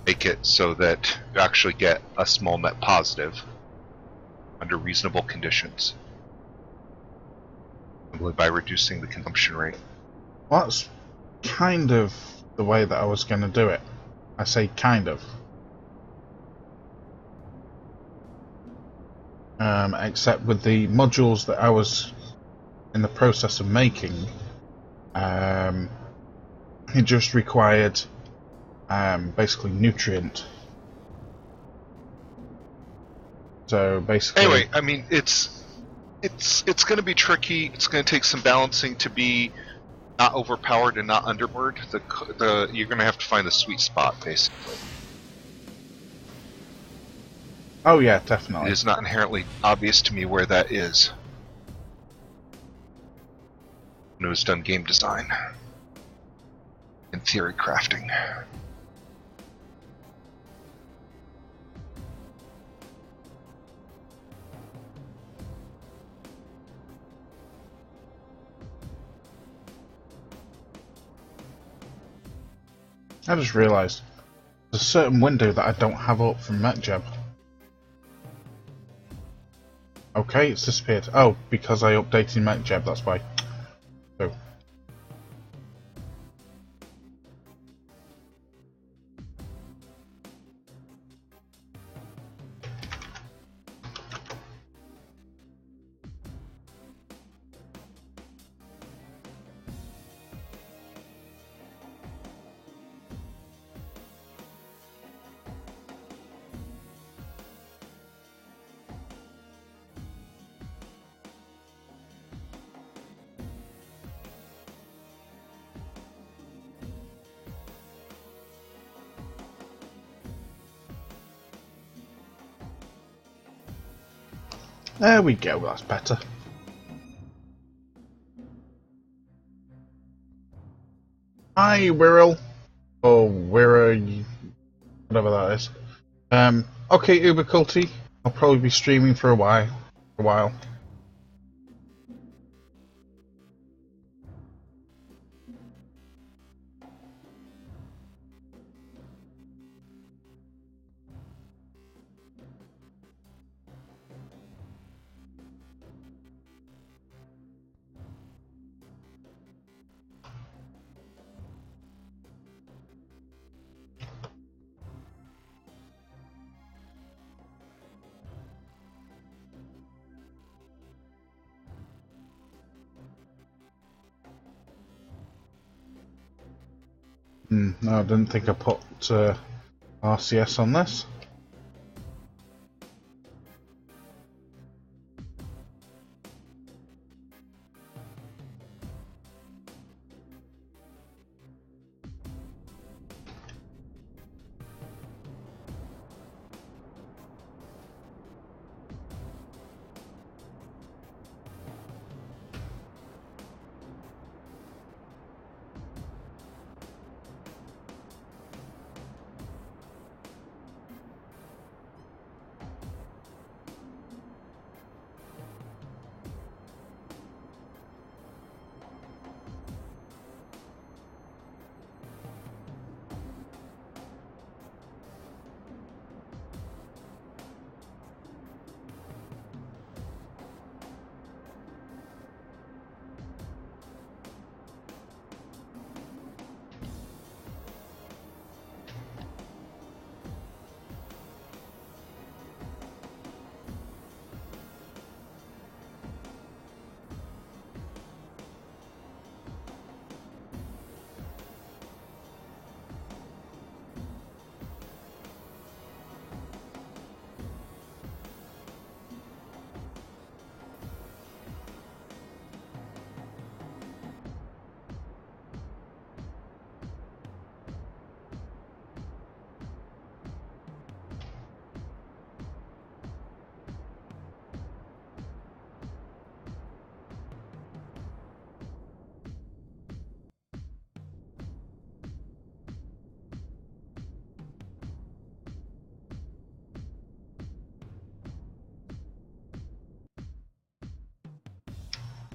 Make it so that you actually get a small net positive under reasonable conditions. Simply by reducing the consumption rate. Well, that's kind of the way that I was going to do it. I say kind of. Except with the modules that I was in the process of making, it just required basically nutrient. So basically... Anyway, I mean, it's going to be tricky. It's going to take some balancing to be not overpowered and not underboard. You're going to have to find the sweet spot, basically. Oh yeah, definitely. It is not inherently obvious to me where that is. When it was done game design. And theory crafting. I just realised there's a certain window that I don't have up from MetJeb. Okay, it's disappeared. Oh, because I updated MetJeb, that's why. So. There we go, that's better. Hi, Wirral. Or Wirra, whatever that is. Okay, Uber Culty. I'll probably be streaming for a while. No, I didn't think I put RCS on this.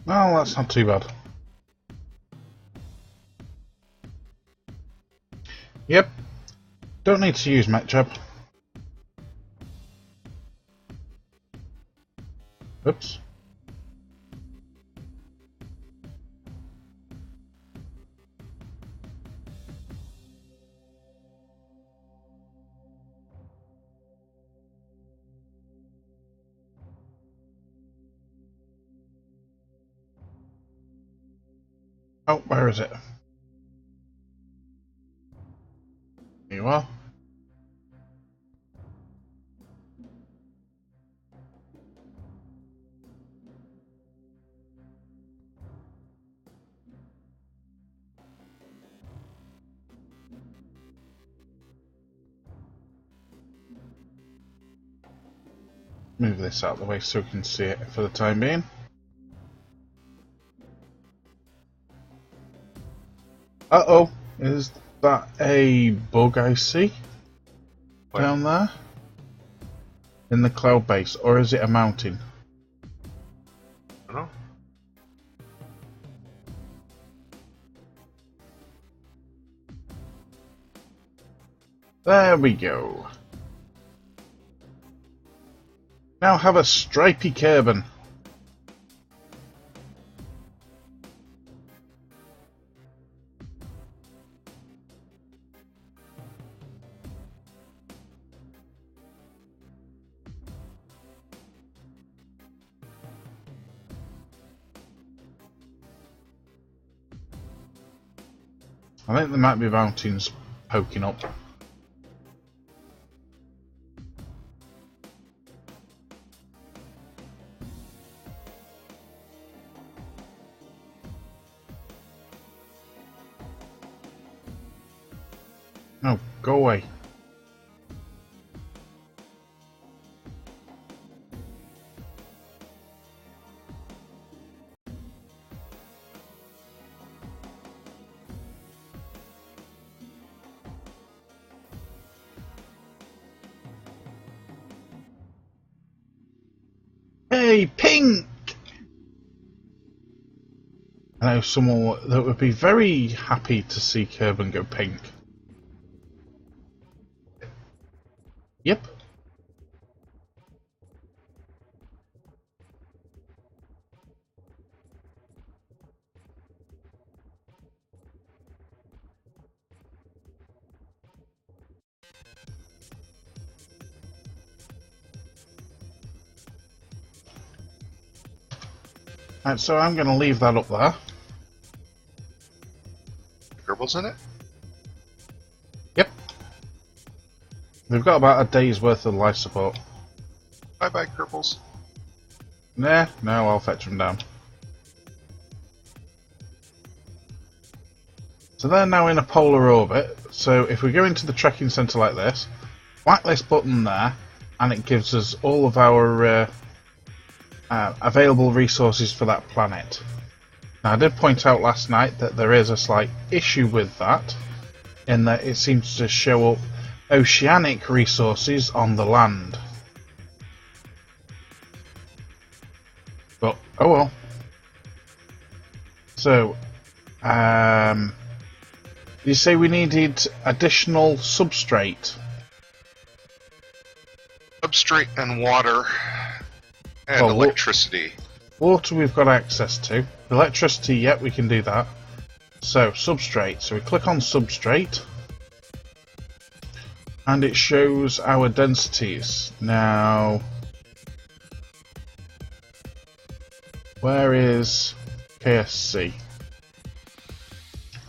Oh, that's not too bad. Yep. Don't need to use MetJab. Oops. Oh, where is it? Here you are. Move this out of the way so we can see it for the time being. Uh-oh, is that a bug I see down there in the cloud base, or is it a mountain? I don't know. There we go. Now have a stripy Kerbin. I think there might be mountains poking up. No, go away. Hey, pink! I know someone that would be very happy to see Kerbin go pink. Yep. Right, so I'm going to leave that up there. Gerbils in it? They've got about a day's worth of life support. Bye-bye, Kerbals. Nah, no, I'll fetch them down. So they're now in a polar orbit, so if we go into the tracking centre like this, whack this button there, and it gives us all of our available resources for that planet. Now, I did point out last night that there is a slight issue with that, in that it seems to show up oceanic resources on the land. But, oh well. So, you say we needed additional substrate? Substrate and water and Well, electricity. Water we've got access to. Electricity, yet we can do that. So, substrate. So we click on substrate. And it shows our densities. Now, where is KSC?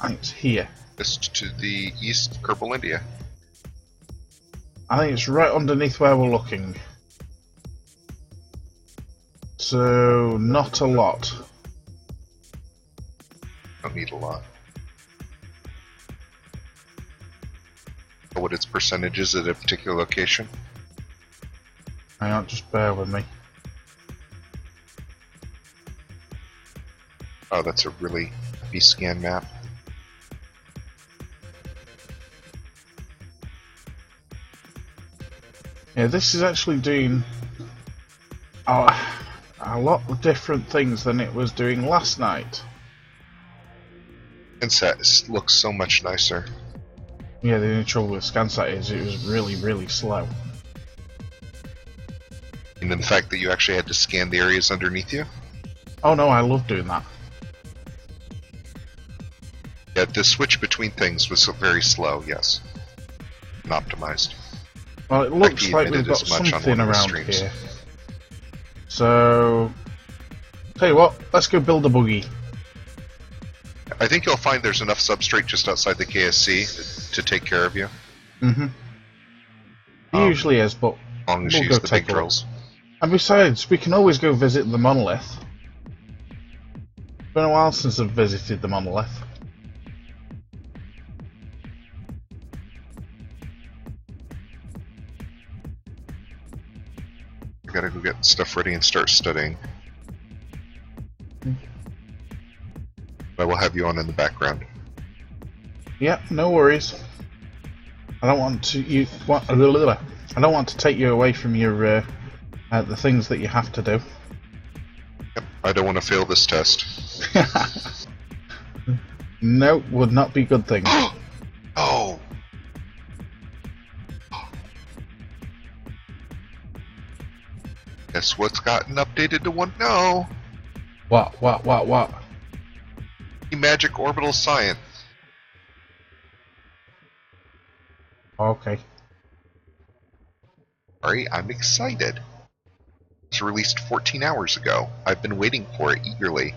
It's here. Just to the east, Kerbal, India. I think it's right underneath where we're looking. So, not a lot. Don't need a lot. What its percentage is at a particular location? Hang on, just bear with me. Oh, that's a really heavy scan map. Yeah, this is actually doing a lot of different things than it was doing last night. Insets looks so much nicer. Yeah, the only trouble with ScanSat is it was really, really slow. And then the fact that you actually had to scan the areas underneath you? Oh no, I love doing that. Yeah, the switch between things was very slow, yes. And optimized. Well, it looks he like we've admitted got as much on something one of the around streams. here. So, tell you what, let's go build a buggy. I think you'll find there's enough substrate just outside the KSC to take care of you. Mm-hmm. It usually is, but As long as we'll you go use the take big a look. drills. And besides, we can always go visit the monolith. It's been a while since I've visited the monolith. I gotta go get stuff ready and start studying. I will have you on in the background. Yeah, no worries. I don't want to I don't want to take you away from your the things that you have to do. Yep, I don't want to fail this test. No, would not be good thing. Oh! Guess what's gotten updated to 1? No! What? Magic orbital science. Okay. Sorry, I'm excited. It was released 14 hours ago. I've been waiting for it eagerly.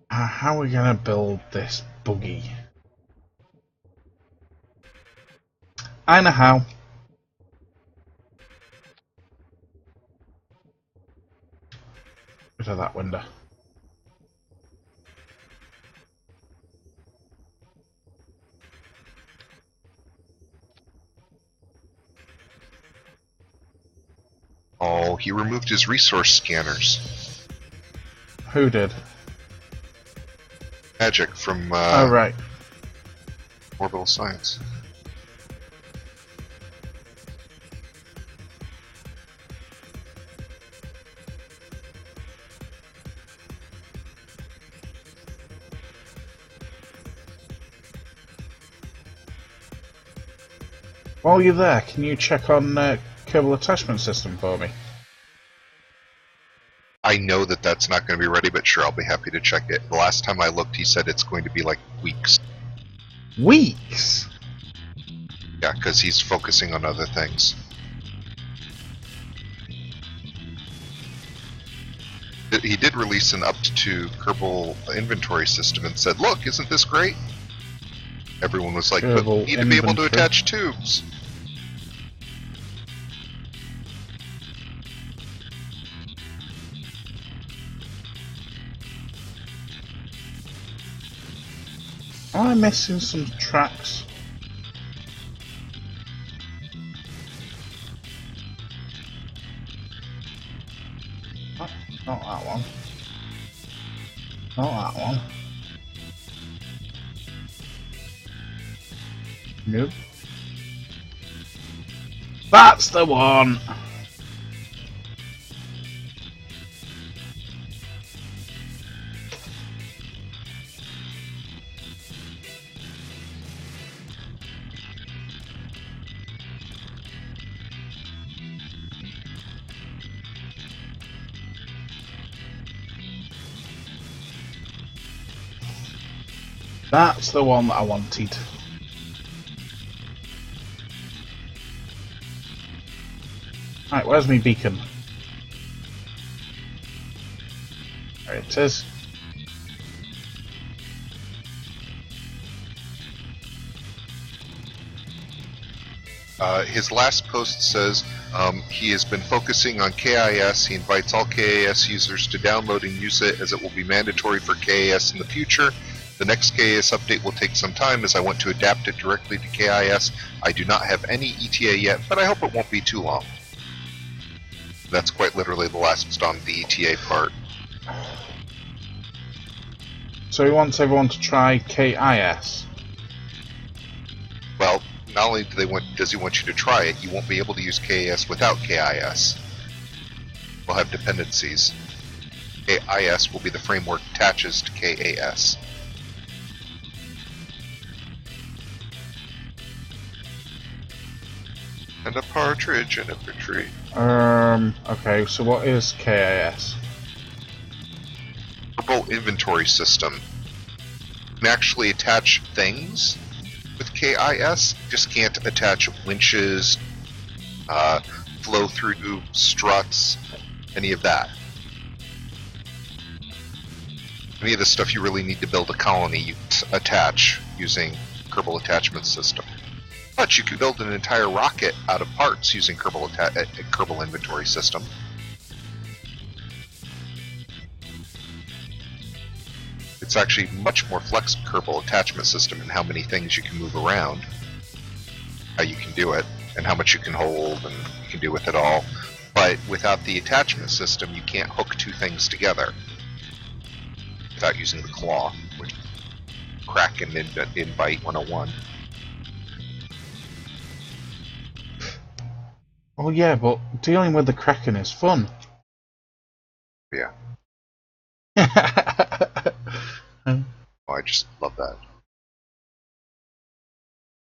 How are we gonna build this buggy? I know how. Rid of that window. Oh, he removed his resource scanners. Who did? Magic from Oh, right. orbital science. While you're there, can you check on cable attachment system for me? I know that that's not going to be ready, but sure, I'll be happy to check it. The last time I looked, he said it's going to be like weeks. Weeks? Yeah, because he's focusing on other things. He did release an up to Kerbal inventory system and said, "Look, isn't this great?" Everyone was like, but Durable we need to be able to inventory. attach tubes. Am I missing some tracks? Oh, not that one. Not that one. Nope. That's the one! That's the one that I wanted. Right, where's my beacon? There it is. His last post says he has been focusing on KIS. He invites all KIS users to download and use it, as it will be mandatory for KIS in the future. The next KIS update will take some time, as I want to adapt it directly to KIS. I do not have any ETA yet, but I hope it won't be too long. That's quite literally the last on the ETA part. So he wants everyone to try KIS. Well, not only does he want you to try it, you won't be able to use KIS without KIS. We'll have dependencies. KIS will be the framework attaches to KAS. And a partridge in every tree. Okay, so what is KIS? Verbal inventory system. You can actually attach things with KIS, just can't attach winches, flow through struts, any of that. Any of the stuff you really need to build a colony, you attach using Kerbal Attachment System. But you can build an entire rocket out of parts using Kerbal Inventory System. It's actually much more flexible Kerbal Attachment System in how many things you can move around, how you can do it, and how much you can hold, and you can do with it all. But without the attachment system, you can't hook two things together without using the claw, which Kraken in Bite 101. Oh yeah, but dealing with the Kraken is fun. Yeah. Oh, I just love that.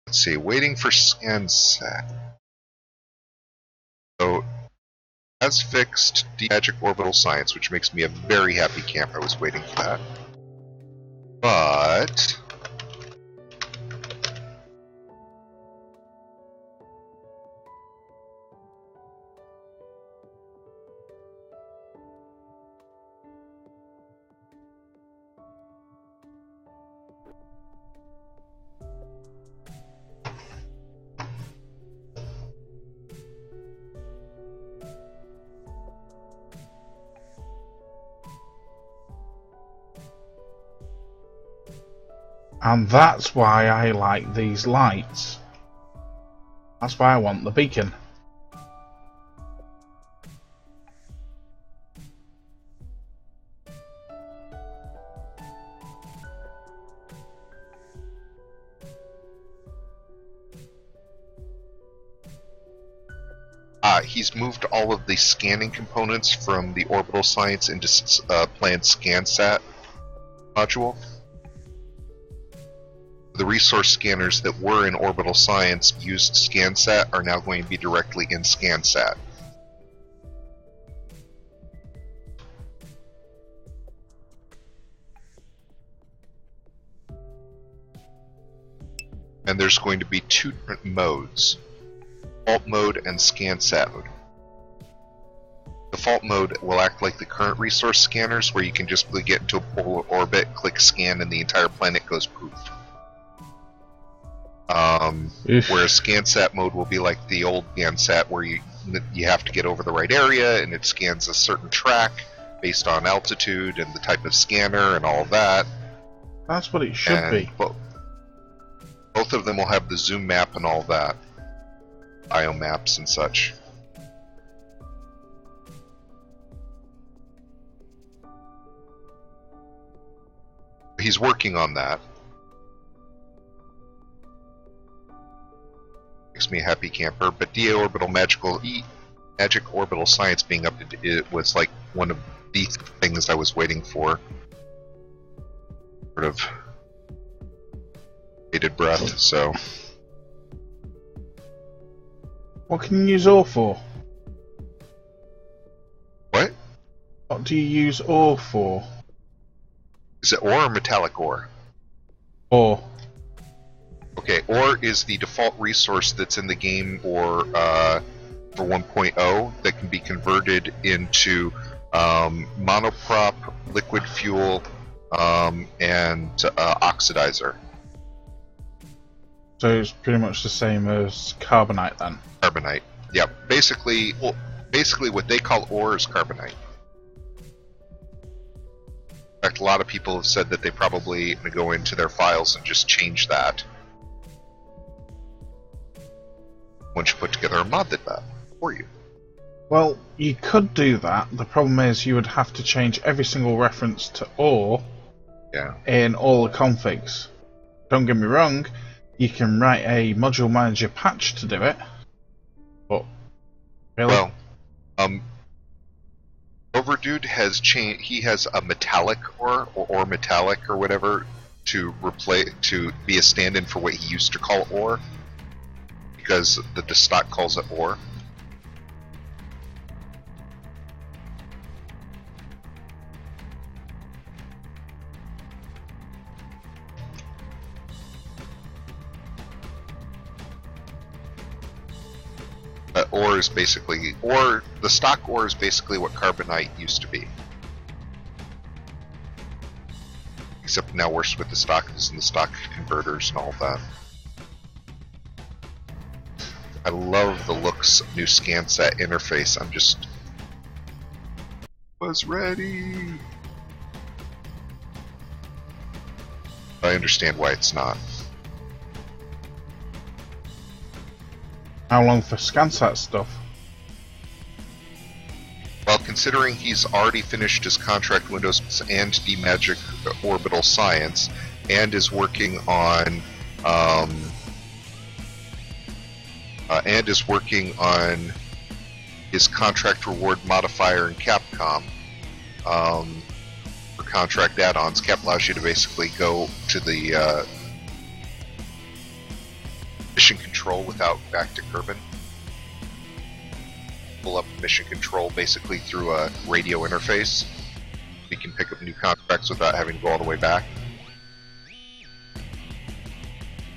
Let's see, waiting for ScanSat. So, as fixed, Magic Orbital Science, which makes me a very happy camper. I was waiting for that. But... And that's why I like these lights. That's why I want the beacon. He's moved all of the scanning components from the Orbital Science into planned ScanSat module. The resource scanners that were in Orbital Science used ScanSat are now going to be directly in ScanSat. And there's going to be two different modes. Default mode and ScanSat mode. Default mode will act like the current resource scanners, where you can just get into a polar orbit, click scan, and the entire planet goes poof. Oof. Whereas ScanSat mode will be like the old ScanSat where you have to get over the right area and it scans a certain track based on altitude and the type of scanner and all of that. That's what it should be. Both of them will have the zoom map and all that. Biomaps and such. He's working on that. Makes me a happy camper, but DA Orbital Magic Orbital Science being updated, it was like one of the things I was waiting for. Sort of bated breath, so. What can you use ore for? What? What do you use ore for? Is it ore or metallic ore? Ore. Okay, ore is the default resource that's in the game or for 1.0 that can be converted into monoprop, liquid fuel, and oxidizer. So it's pretty much the same as carbonite then? Carbonite. Yep. Basically what they call ore is carbonite. In fact, a lot of people have said that they probably go into their files and just change that. Once you put together a mod that for you. Well, you could do that. The problem is you would have to change every single reference to ore in all the configs. Don't get me wrong, you can write a module manager patch to do it. But really? Well, Overdude has changed. He has a metallic or metallic or whatever to be a stand-in for what he used to call ore, because the stock calls it ore. Ore is basically the stock ore is basically what carbonite used to be, except now worse with the stock and the stock converters and all of that. I love the looks of new ScanSat interface. I'm just was ready. I understand why it's not. How long for ScanSat stuff? Well, considering he's already finished his contract Windows and D-Magic Orbital Science, and is working on his contract reward modifier in Capcom for contract add-ons. Cap allows you to basically go to the mission control without back to Kerbin. Pull up mission control basically through a radio interface. You can pick up new contracts without having to go all the way back.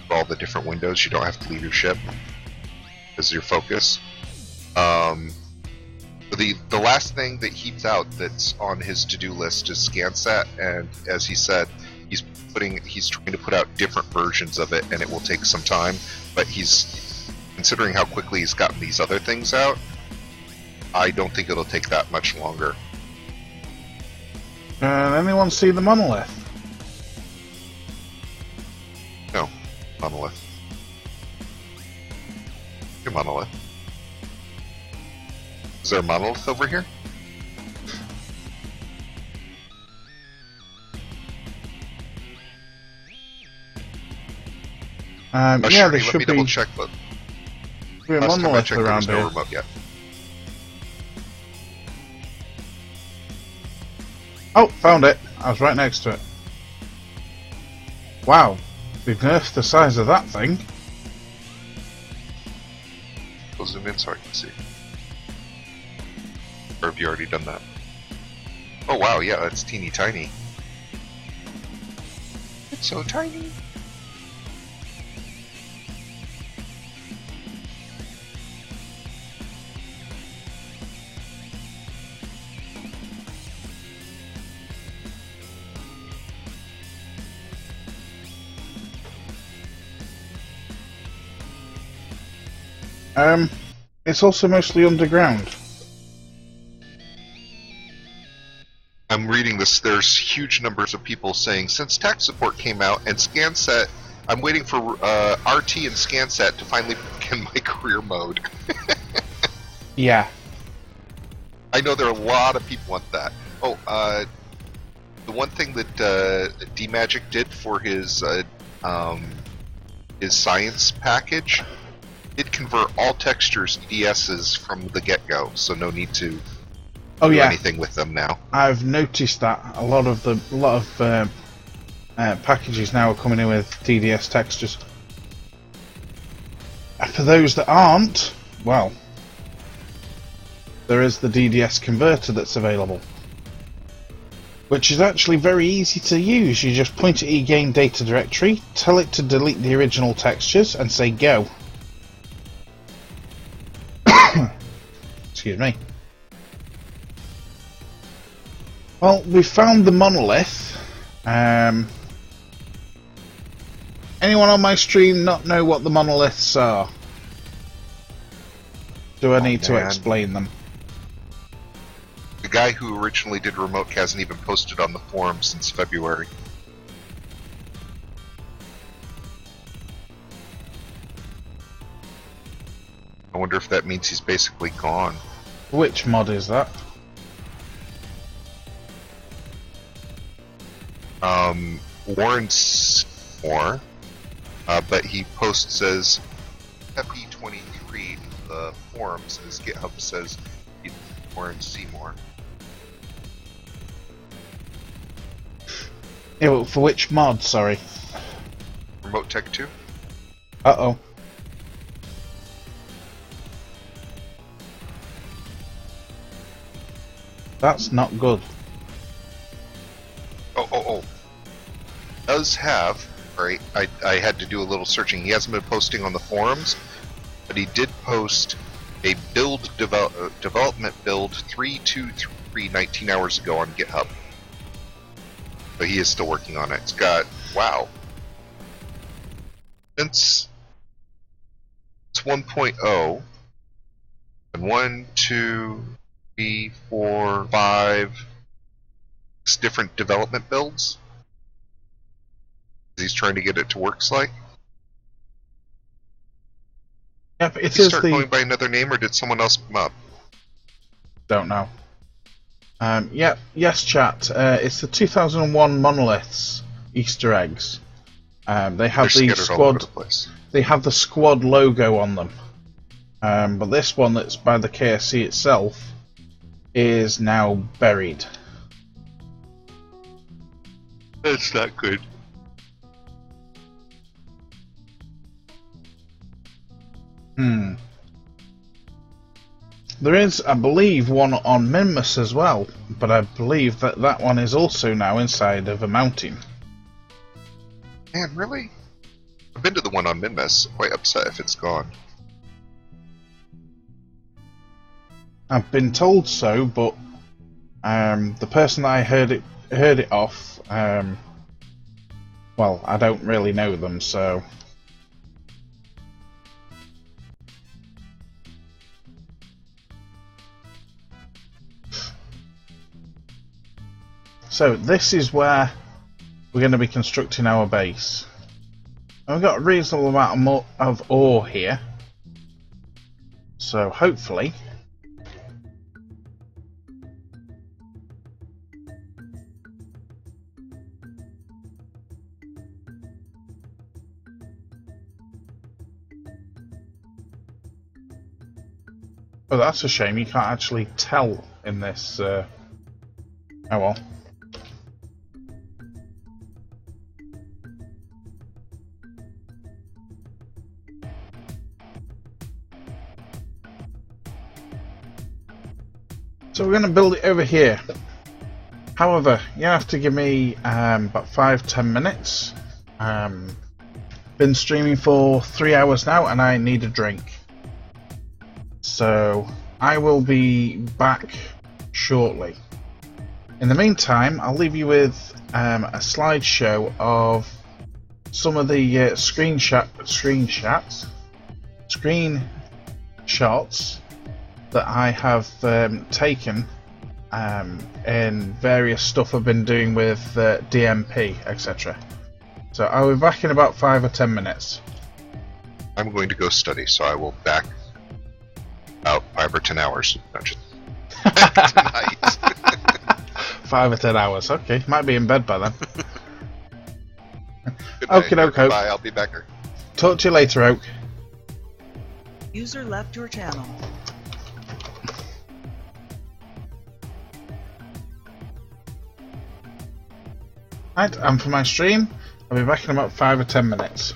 For all the different windows, you don't have to leave your ship as your focus. The last thing that he's out that's on his to-do list is ScanSat, and as he said, he's trying to put out different versions of it, and it will take some time. But he's considering how quickly he's gotten these other things out. I don't think it'll take that much longer. Can anyone see the monolith? No, monolith. Your monolith. Is there a monolith over here? Yeah, sure, there let should me be double check, but a last time I monolith checked, there around was no here. remote yet. Oh, found it. I was right next to it. Wow, they've nerfed the size of that thing. I'll zoom in so I can see. Or have you already done that? Oh wow, yeah, that's teeny tiny. It's so tiny. It's also mostly underground. I'm reading this. There's huge numbers of people saying, since tech support came out and ScanSet, I'm waiting for RT and ScanSet to finally begin my career mode. Yeah. I know there are a lot of people want that. Oh, the one thing that D-Magic did for his science package, it convert all textures to DSs from the get-go, so no need to do anything with them now. I've noticed that a lot of packages now are coming in with DDS textures. For those that aren't, well, there is the DDS converter that's available, which is actually very easy to use. You just point at your game data directory, tell it to delete the original textures, and say go. Excuse me. Well, we found the monolith. Anyone on my stream not know what the monoliths are? Do I need to explain them? The guy who originally did Remote hasn't even posted on the forum since February. I wonder if that means he's basically gone. Which mod is that? Warren Seymour, but he posts as Peppy23 in the forums, and his GitHub says Warren Seymour. Yeah, well, for which mod, sorry? Remote Tech 2? Uh-oh. That's not good. Oh. Does have, right, I had to do a little searching. He hasn't been posting on the forums, but he did post a development build 323 19 hours ago on GitHub. But he is still working on it. It's got, wow. Since it's 1.0, and 1, 2, 3, 4, 5, 6 different development builds. He's trying to get it to work like. Yep, it Did is he start the... going by another name, or did someone else come up? Don't know. Yep, yes, chat. It's the 2001 monoliths Easter eggs. They have the squad. They have the squad logo on them. But this one that's by the KSC itself is now buried. That's not good. There is, I believe, one on Minmus as well, but I believe that that one is also now inside of a mountain. Man, really? I've been to the one on Minmus. Quite upset if it's gone. I've been told so, but the person that I heard it off, well, I don't really know them, so... So this is where we're going to be constructing our base. And we've got a reasonable amount of ore here, so hopefully oh, that's a shame, you can't actually tell in this oh well. So we're going to build it over here. However, you have to give me about 5-10 minutes. Been streaming for 3 hours now and I need a drink. So I will be back shortly. In the meantime, I'll leave you with a slideshow of some of the screen shots that I have taken in various stuff I've been doing with DMP, etc. So I'll be back in about 5 or 10 minutes. I'm going to go study, so I will back out 5 or 10 hours. No, just tonight. 5 or 10 hours, okay. Might be in bed by then. Good night. Okie doke. Goodbye, I'll be back here. Talk to you later, Oak. User left your channel. Right, and for my stream, I'll be back in about 5 or 10 minutes.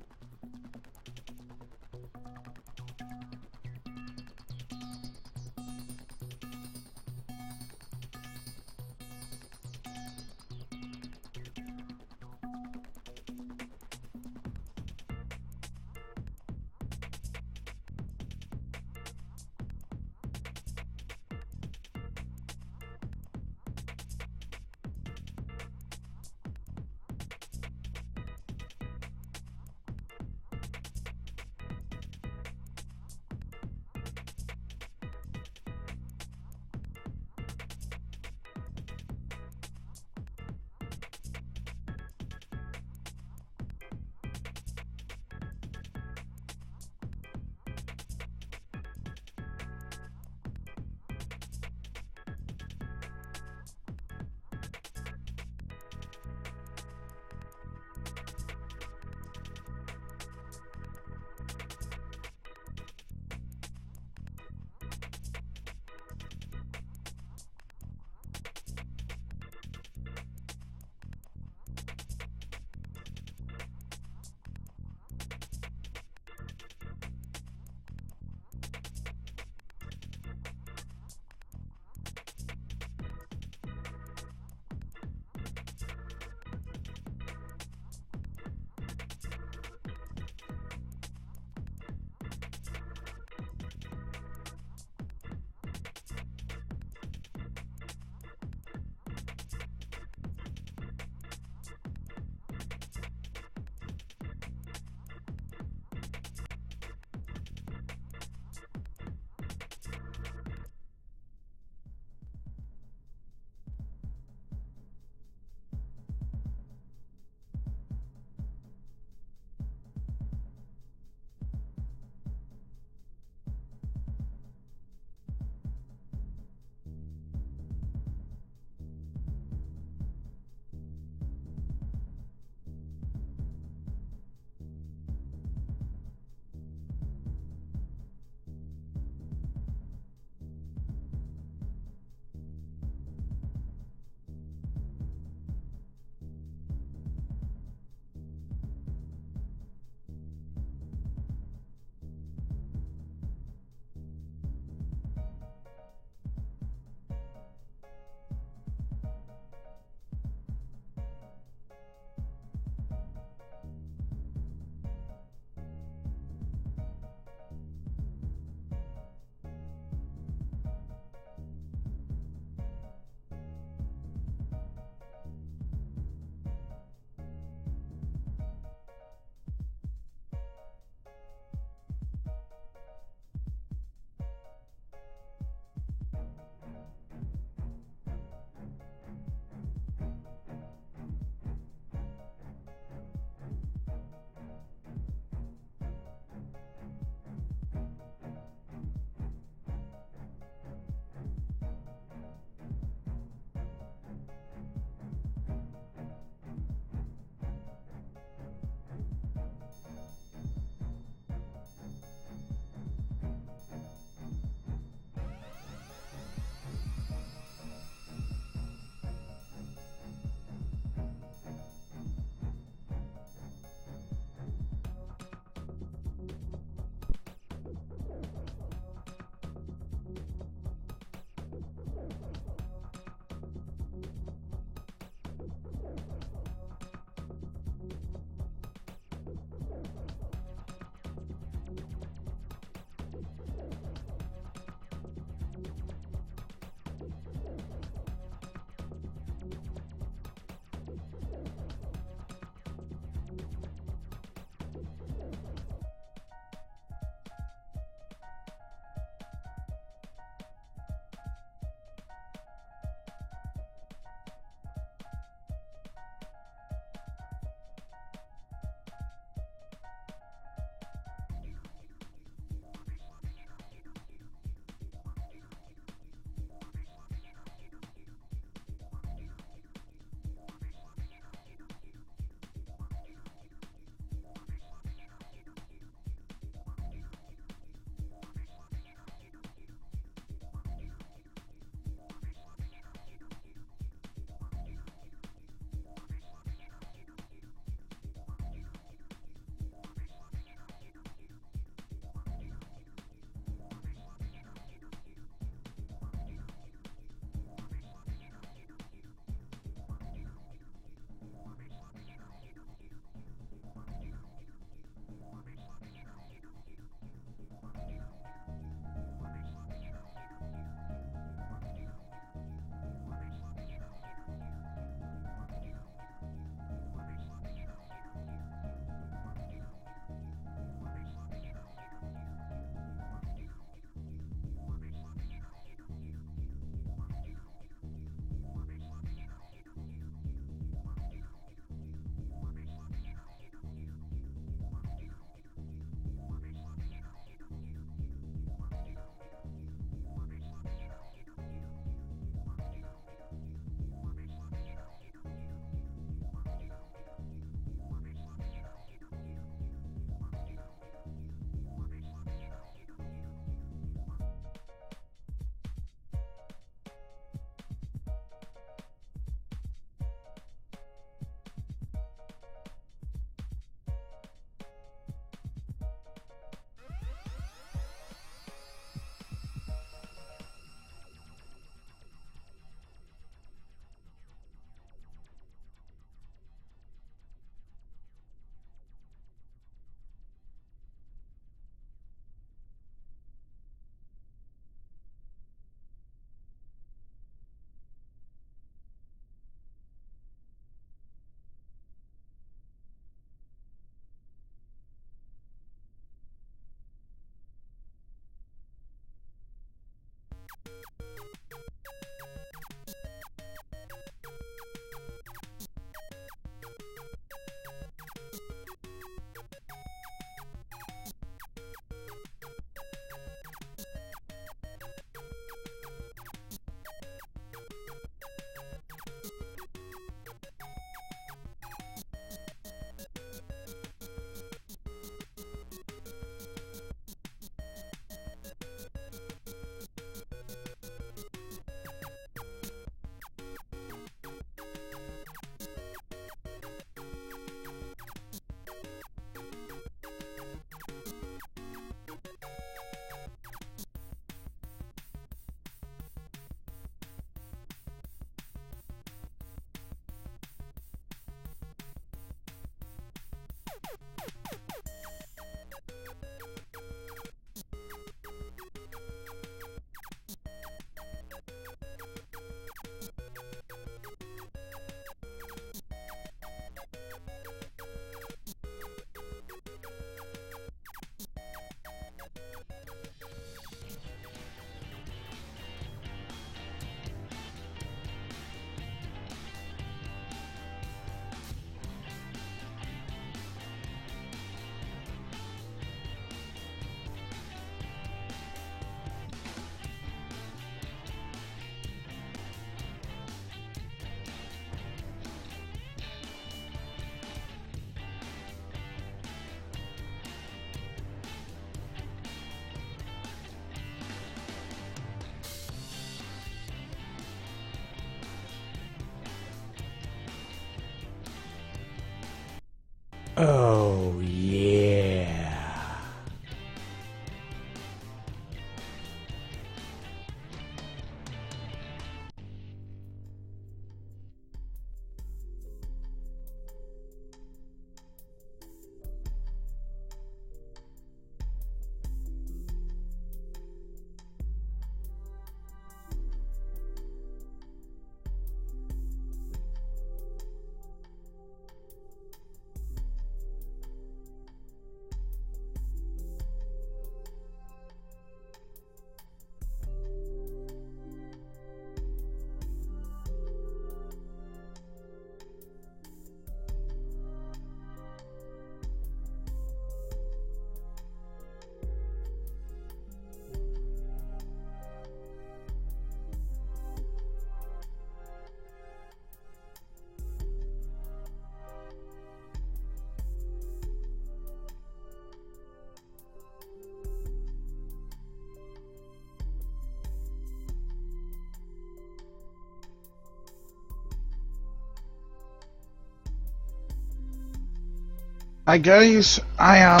Hi guys, I am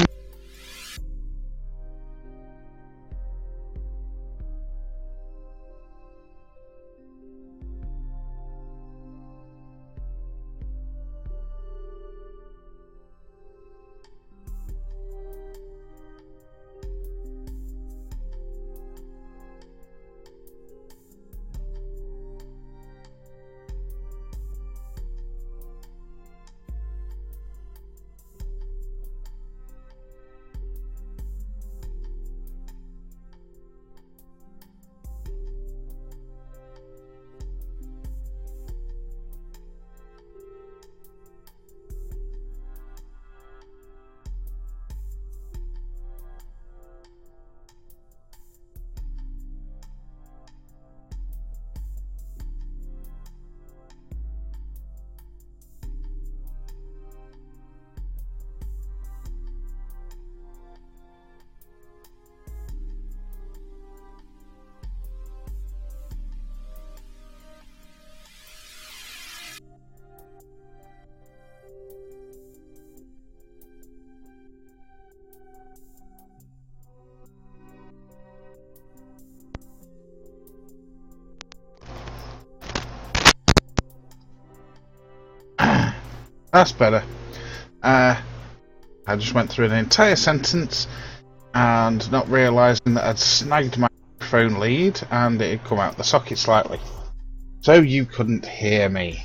that's better. I just went through an entire sentence and not realising that I'd snagged my phone lead and it had come out the socket slightly. So you couldn't hear me.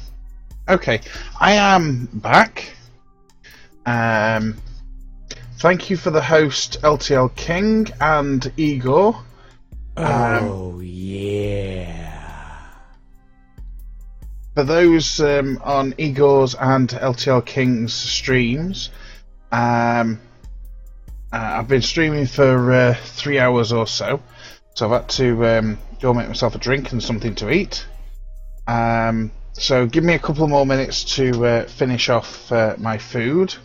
Okay, I am back. Thank you for the host, LTL King and Igor. Oh, yeah. For those on Igor's and LTL King's streams, I've been streaming for 3 hours or so, so I've had to go make myself a drink and something to eat. So give me a couple more minutes to finish off my food,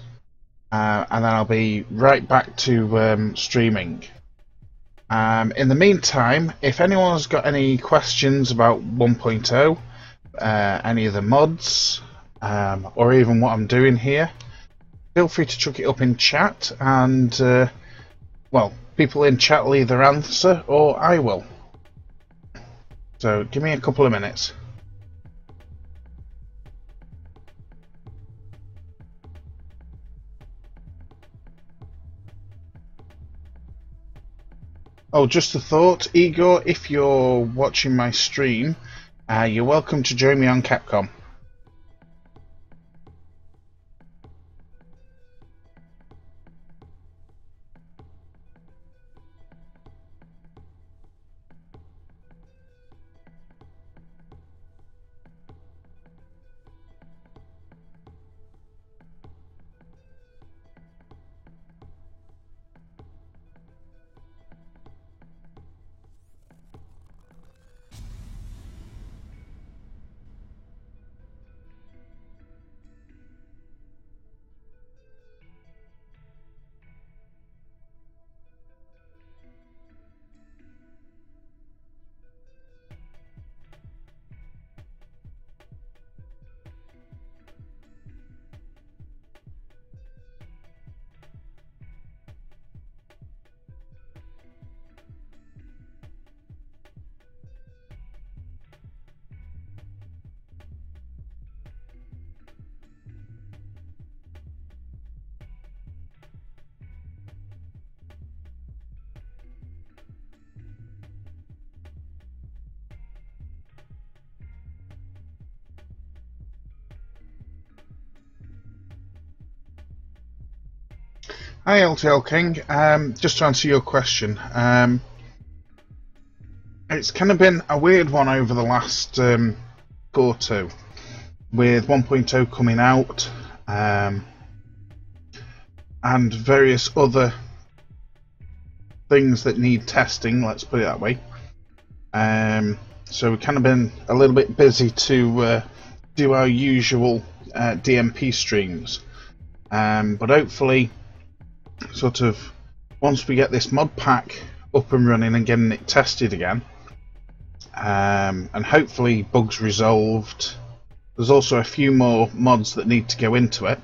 and then I'll be right back to streaming. In the meantime, if anyone's got any questions about 1.0, any of the mods, or even what I'm doing here, feel free to chuck it up in chat, and well, people in chat will either answer or I will. So give me a couple of minutes. Oh, just a thought, Igor, if you're watching my stream, you're welcome to join me on Capcom. Hi LTL King, just to answer your question, it's kind of been a weird one over the last or two, with 1.0 coming out, and various other things that need testing, let's put it that way. So we've kind of been a little bit busy to do our usual DMP streams, but hopefully, sort of, once we get this mod pack up and running and getting it tested again, and hopefully bugs resolved, there's also a few more mods that need to go into it.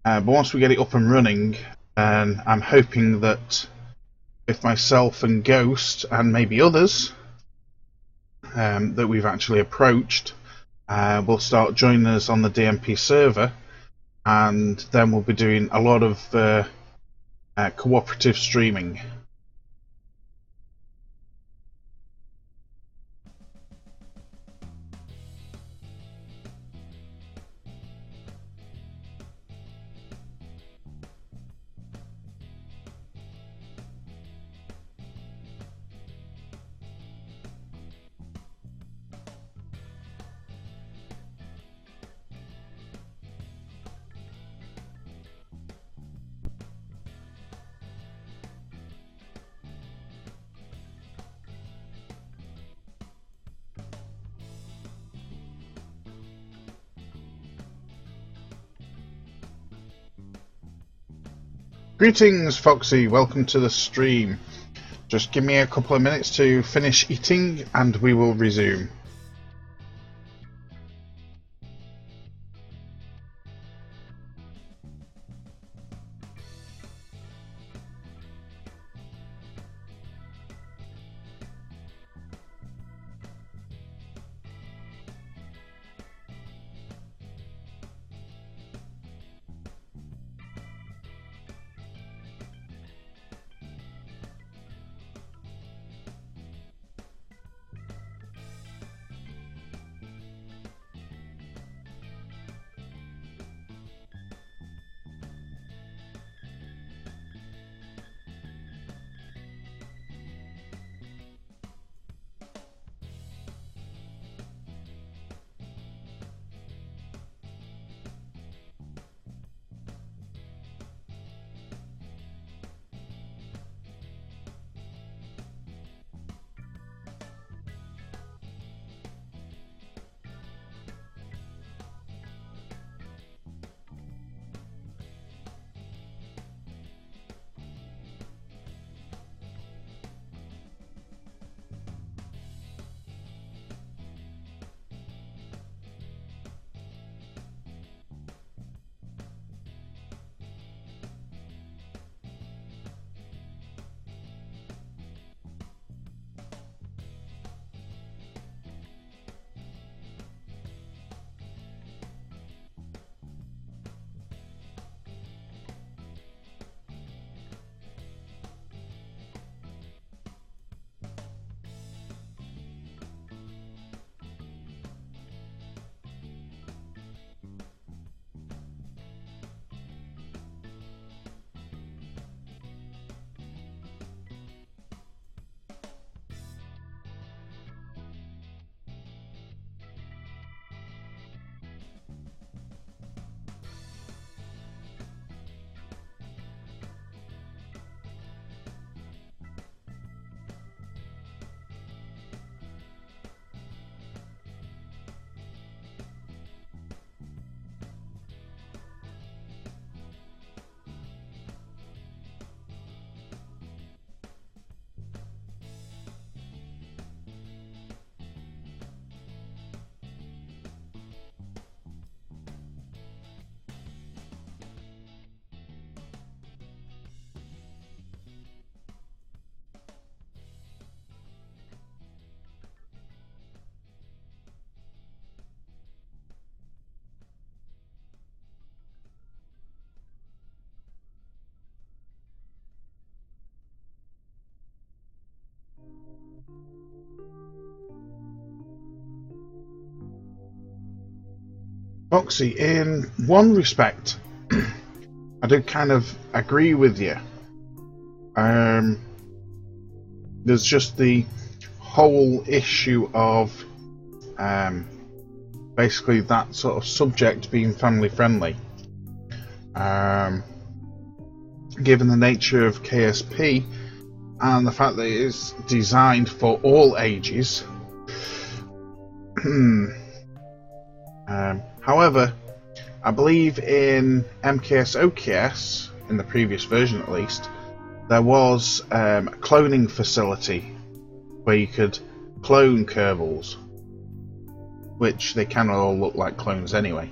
But once we get it up and running, then I'm hoping that with myself and Ghost and maybe others that we've actually approached will start joining us on the DMP server, and then we'll be doing a lot of cooperative streaming. Greetings, Foxy, welcome to the stream. Just give me a couple of minutes to finish eating and we will resume. Foxy, in one respect, I do kind of agree with you. There's just the whole issue of basically that sort of subject being family friendly. Given the nature of KSP and the fact that it is designed for all ages. However, I believe in MKS OKS, in the previous version at least, there was a cloning facility where you could clone Kerbals, which they can all look like clones anyway.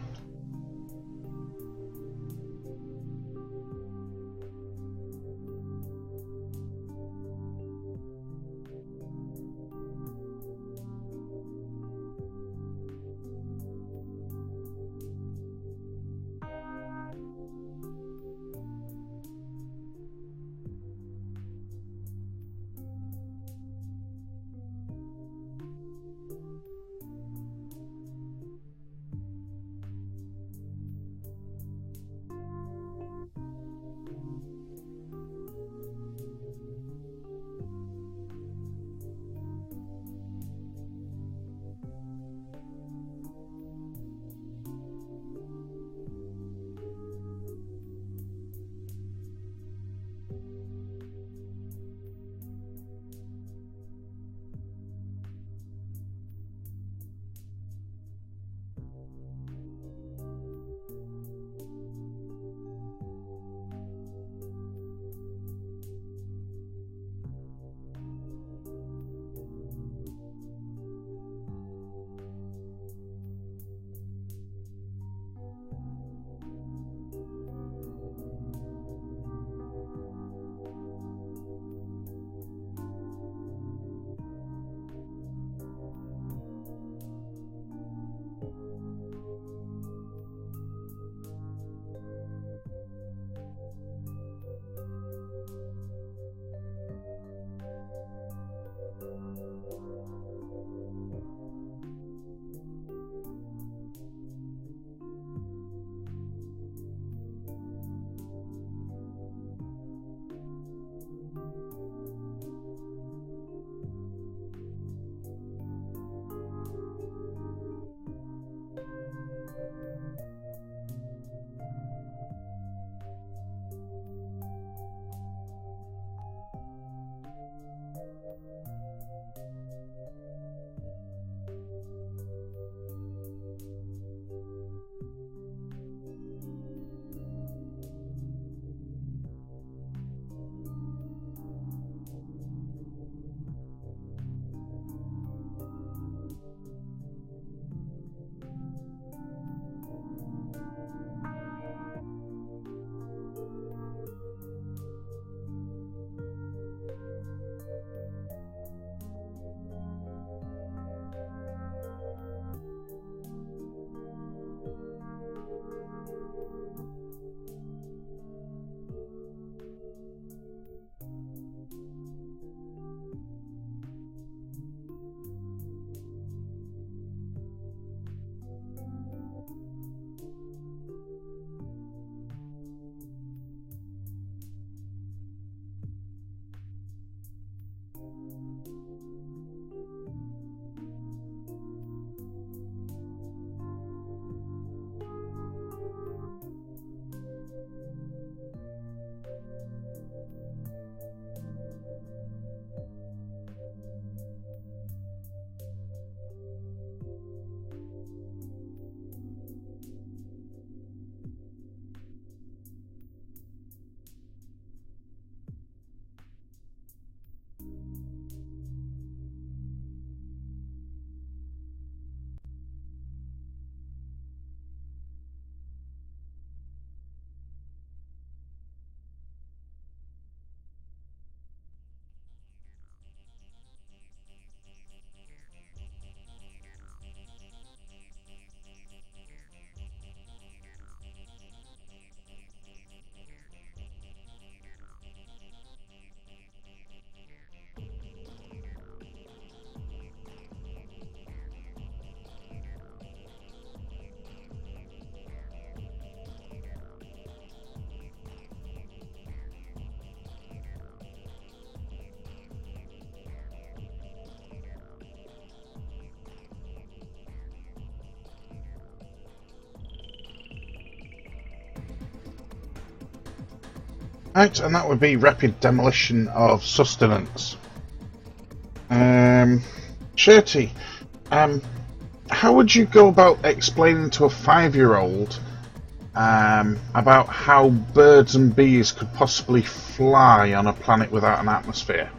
Right, and that would be rapid demolition of sustenance. Shirty, how would you go about explaining to a 5-year-old about how birds and bees could possibly fly on a planet without an atmosphere?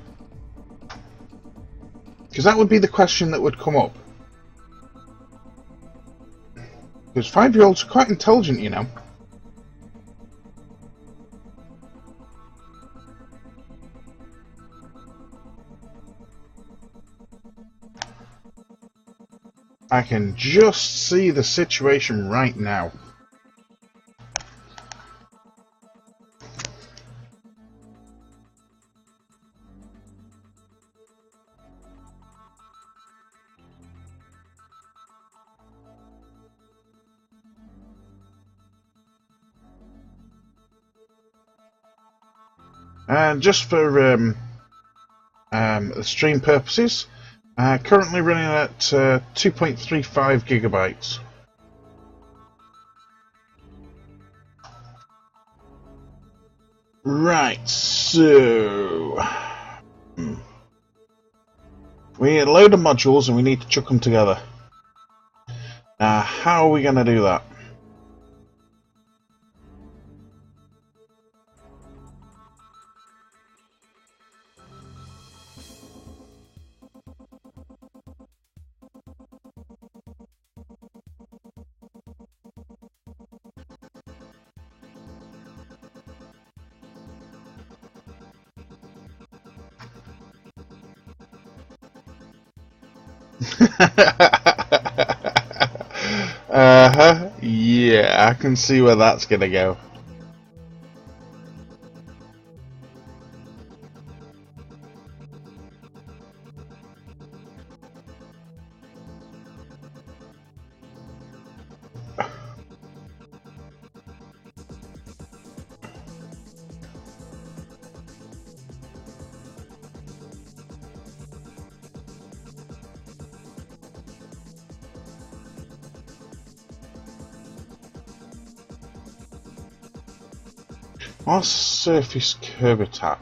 Because that would be the question that would come up. Because 5-year-olds are quite intelligent, you know. I can just see the situation right now. And just for the stream purposes, currently running at 2.35 gigabytes. Right, so we need a load of modules and we need to chuck them together. Now, how are we going to do that? Yeah, I can see where that's gonna go. What's surface curvature?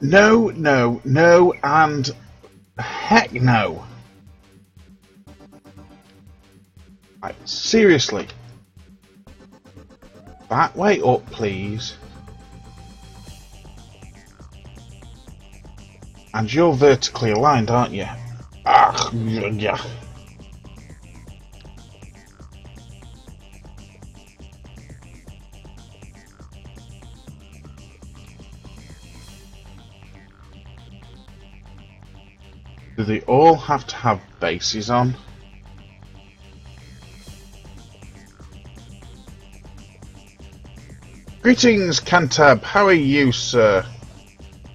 No, no, no, and heck no. Like, seriously. That way up, please. And you're vertically aligned, aren't you? Ah, yeah. Do they all have to have bases on? Greetings, Cantab. How are you, sir?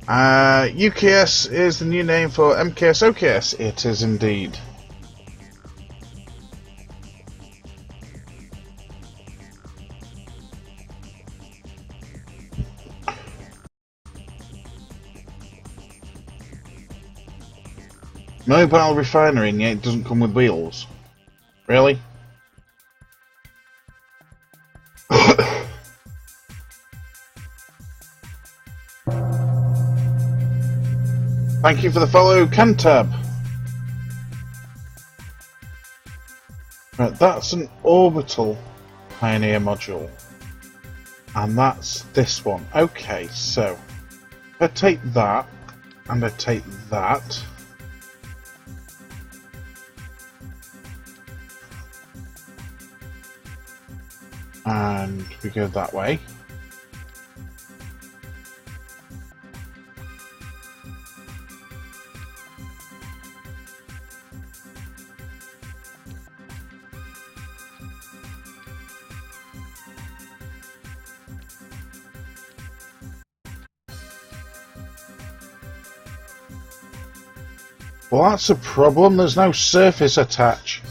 UKS is the new name for MKS OKS. It is indeed. Mobile refinery, and yet it doesn't come with wheels. Really? Thank you for the follow, Cantab. Right, that's an orbital Pioneer module. And that's this one. Okay, so I take that, and I take that. And we go that way. Well, that's a problem. There's no surface attach.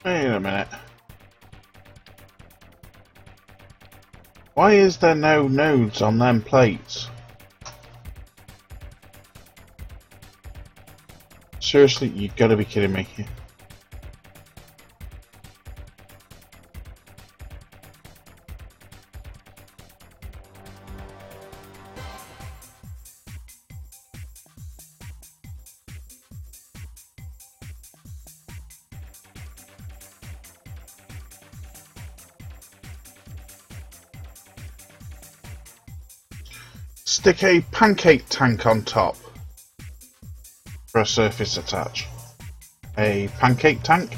Wait a minute. Why is there no nodes on them plates? Seriously, you gotta be kidding me. Stick a pancake tank on top for a surface attach. A pancake tank?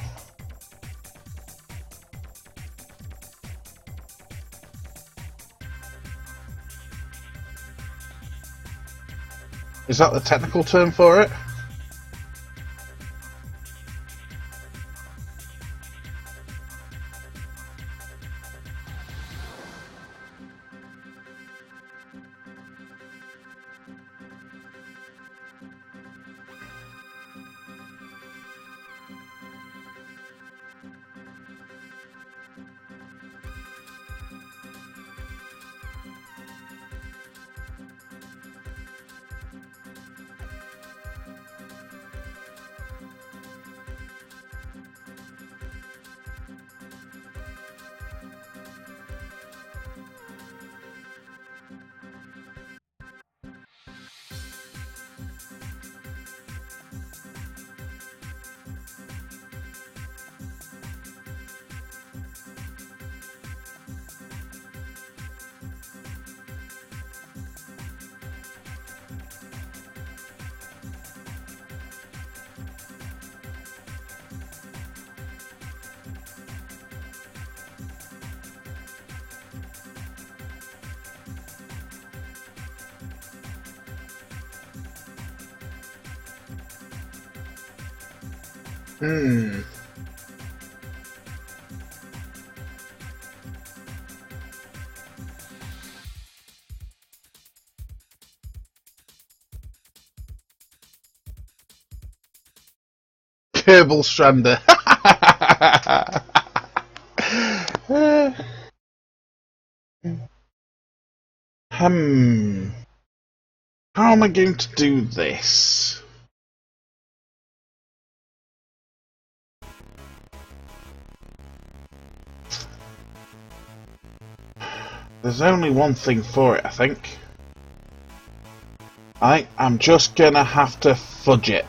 Is that the technical term for it? Hmm. Kerbal Strander. How am I going to do this? There's only one thing for it, I think. I'm just gonna have to fudge it.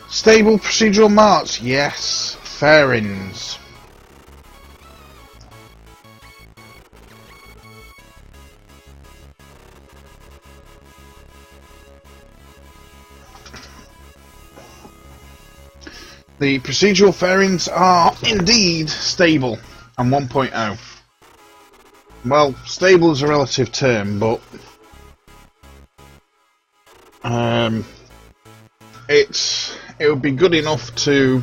Stable procedural marks, yes. Fairings. The procedural fairings are indeed stable and 1.0. Well, stable is a relative term, but it would be good enough to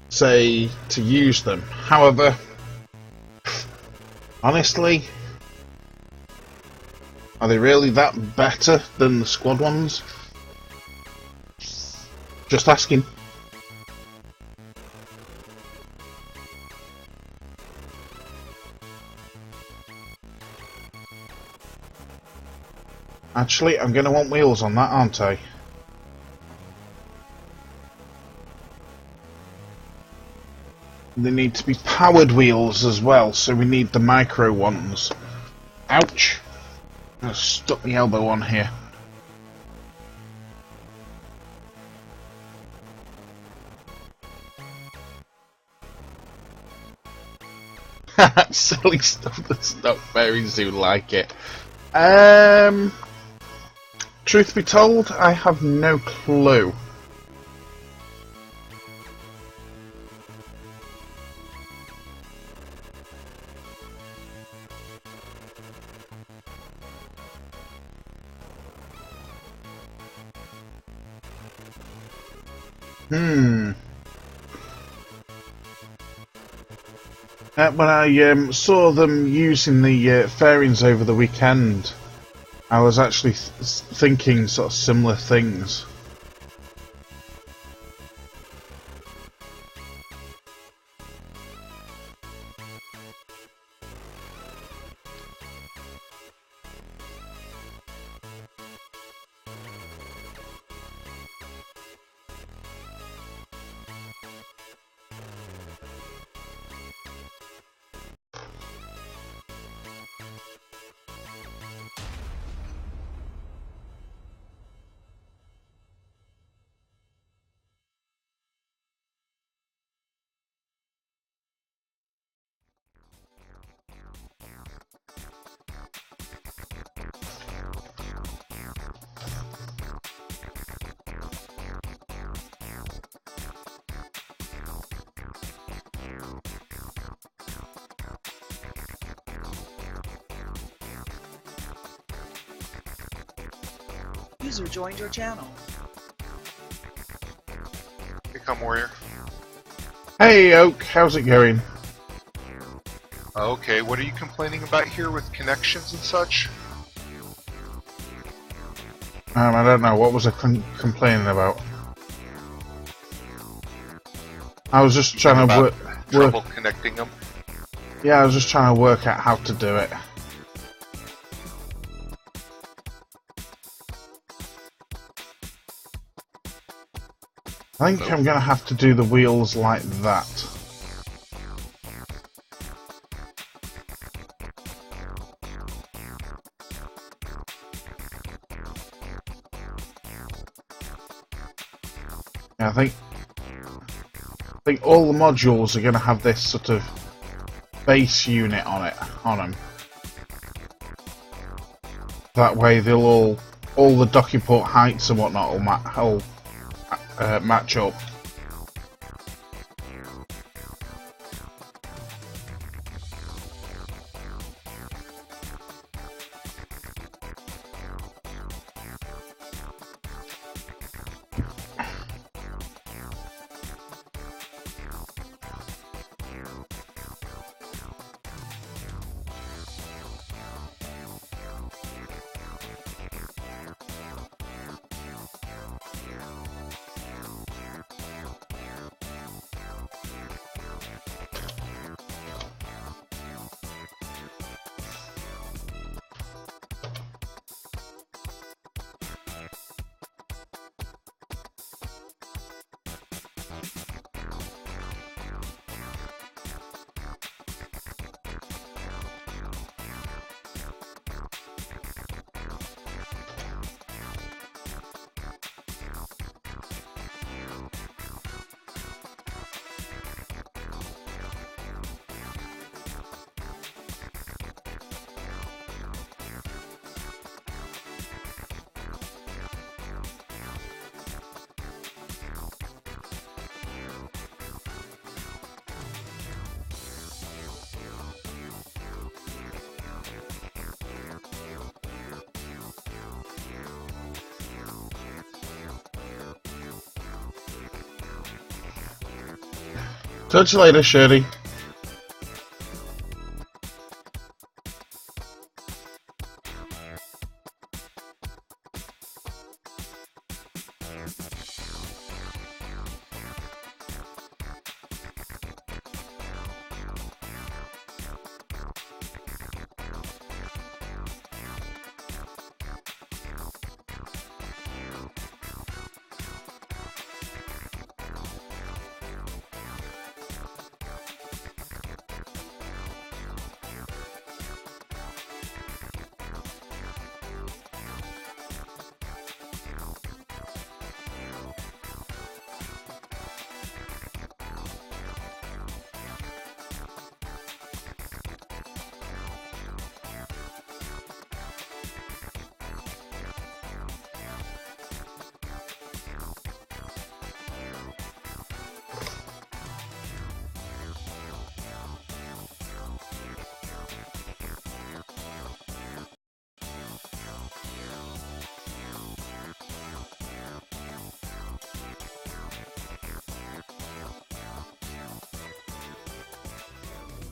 say to use them. However, honestly, are they really that better than the squad ones? Just asking. Actually, I'm going to want wheels on that, aren't I? They need to be powered wheels as well, so we need the micro ones. Ouch! I stuck my elbow on here. Silly stuff that's not fairies who like it. Truth be told, I have no clue. When I saw them using the fairings over the weekend, I was actually thinking sort of similar things. User joined your channel. Hey, come warrior. Hey Oak, how's it going? Okay, what are you complaining about here with connections and such? I don't know, what was I complaining about? I was just trying to work. Trouble connecting them? Yeah, I was just trying to work out how to do it. I think I'm going to have to do the wheels like that. Yeah, I think all the modules are going to have this sort of base unit on them. That way, they'll all the docking port heights and whatnot will match up. Talk to you later, Shirley.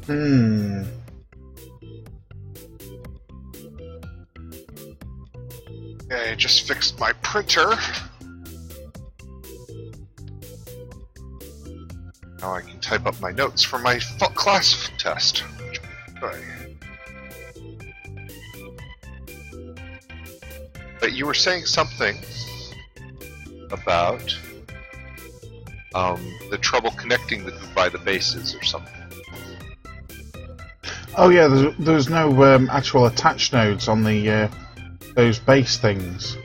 Okay, I just fixed my printer. Now I can type up my notes for my class test. Okay. But you were saying something about the trouble connecting by the bases or something. Oh yeah, there's no actual attach nodes on the those base things.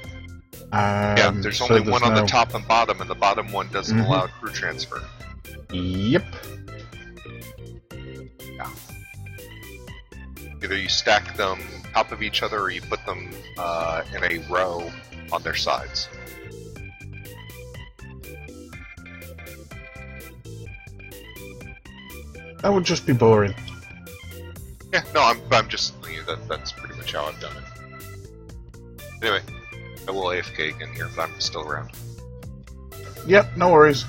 Yeah, there's only one on the top and bottom, and the bottom one doesn't allow crew transfer. Yep. Yeah. Either you stack them top of each other, or you put them in a row on their sides. That would just be boring. Yeah, no, I'm just telling you that's pretty much how I've done it. Anyway, I will AFK again here, but I'm still around. Yep, no worries.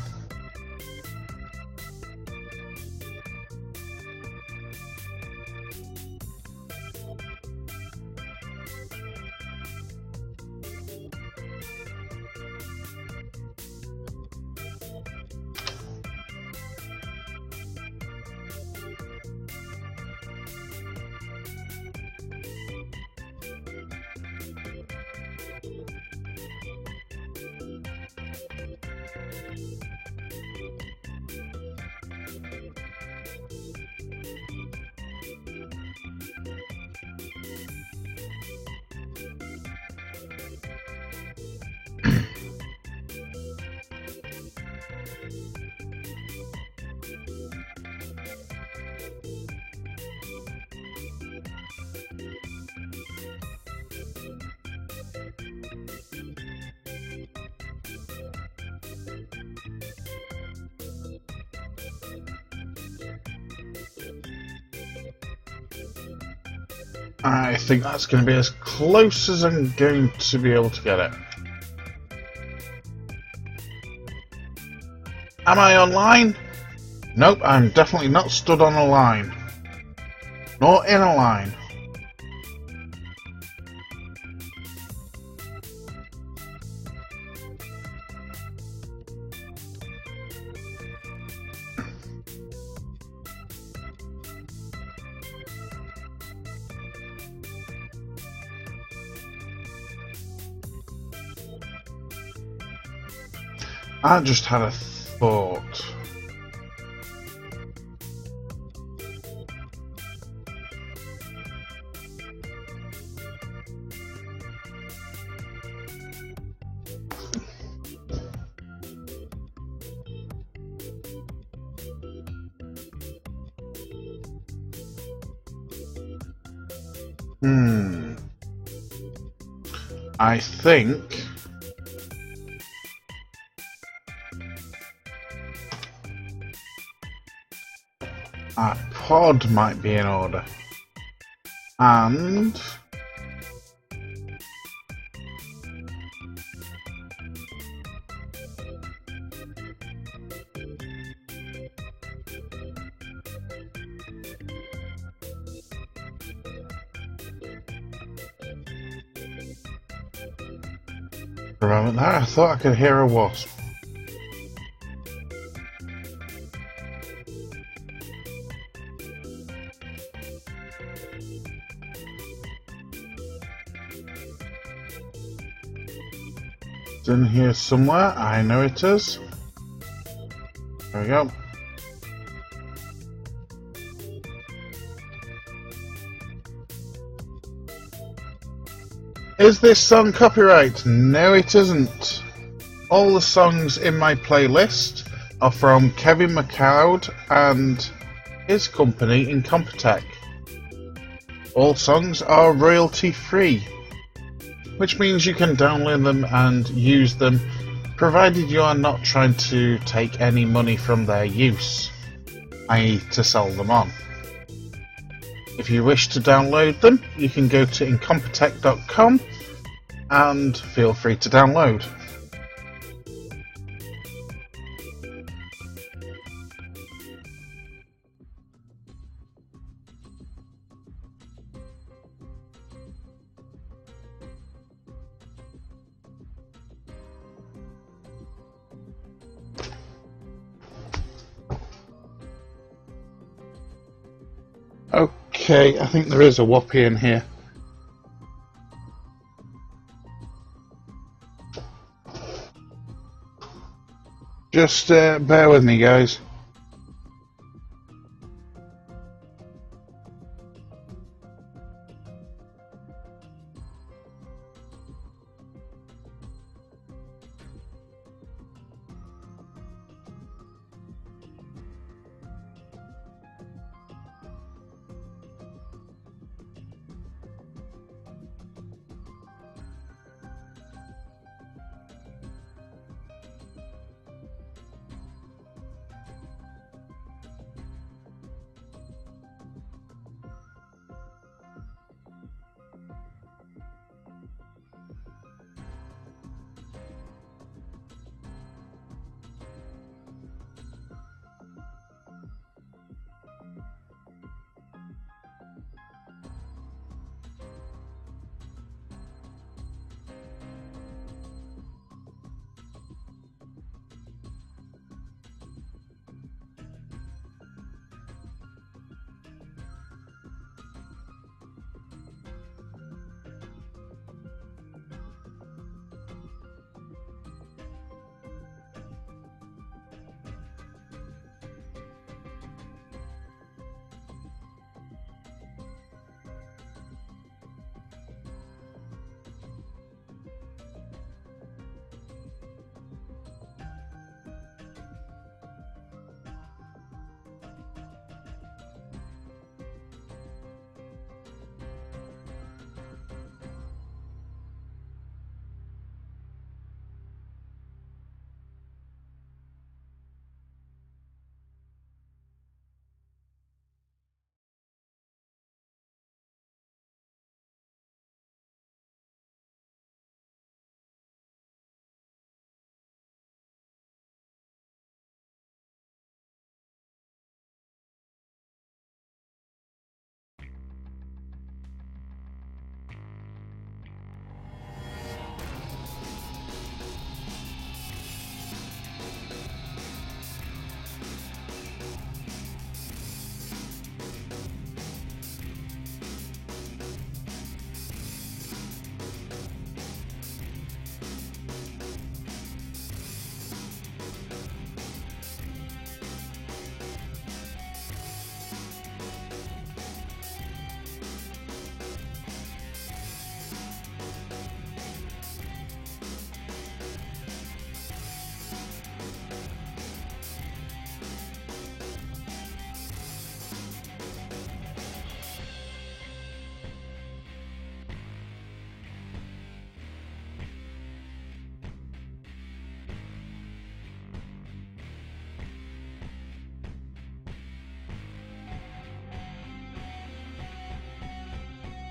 I think that's going to be as close as I'm going to be able to get it. Am I online? Nope, I'm definitely not stood on a line. Nor in a line. I just had a thought. I think a pod might be in order. And for a moment there, I thought I could hear a wasp. It's in here somewhere. I know it is. There we go. Is this song copyright? No, it isn't. All the songs in my playlist are from Kevin MacLeod and his company Incompetech. All songs are royalty free, which means you can download them and use them, provided you are not trying to take any money from their use, i.e. to sell them on. If you wish to download them, you can go to incompetech.com and feel free to download. Okay, I think there is a whoppy in here. Just bear with me, guys.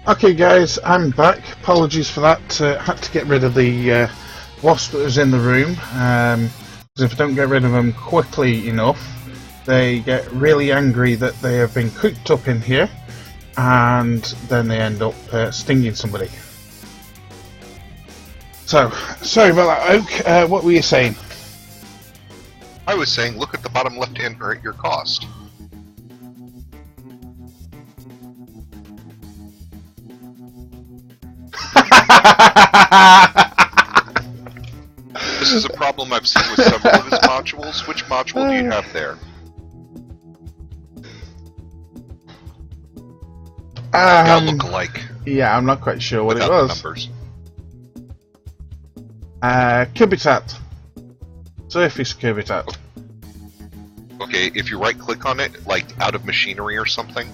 Okay guys, I'm back. Apologies for that. Had to get rid of the wasp that was in the room. Because if I don't get rid of them quickly enough, they get really angry that they have been cooked up in here, and then they end up stinging somebody. So, sorry about that, Oak. What were you saying? I was saying, look at the bottom left-hand or at your cost. This is a problem I've seen with several of his modules. Which module do you have there? They all look alike. Yeah, I'm not quite sure what it without was. the numbers. Cubitat. Surface Cubitat. Okay, if you right-click on it, like out of machinery or something.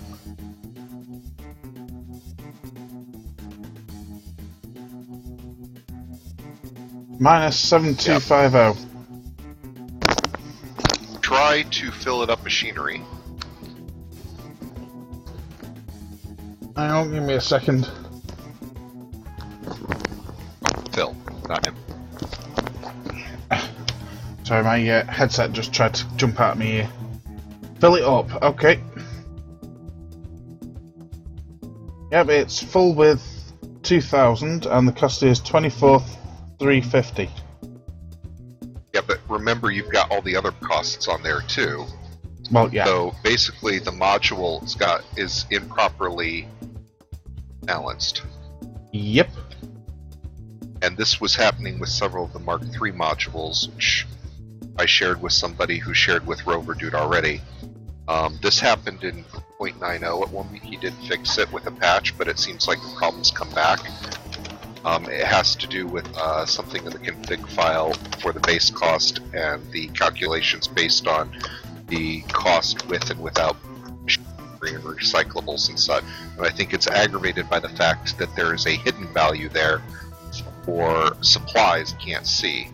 Minus 7250. Try to fill it up machinery. Hang on, give me a second. Phil, not him. Sorry, my headset just tried to jump out of my ear. Fill it up, okay. Yep, it's full with 2,000 and the cost is 24,350. Yeah, but remember you've got all the other costs on there too. Well, yeah. So basically, the module is improperly balanced, Yep. and this was happening with several of the Mark III modules, which I shared with somebody who shared with Rover Dude already. This happened in 0.90 at 1 week. He did fix it with a patch, but it seems like the problems come back. It has to do with something in the config file for the base cost and the calculations based on the cost with and without and recyclables and such. And I think it's aggravated by the fact that there is a hidden value there for supplies you can't see.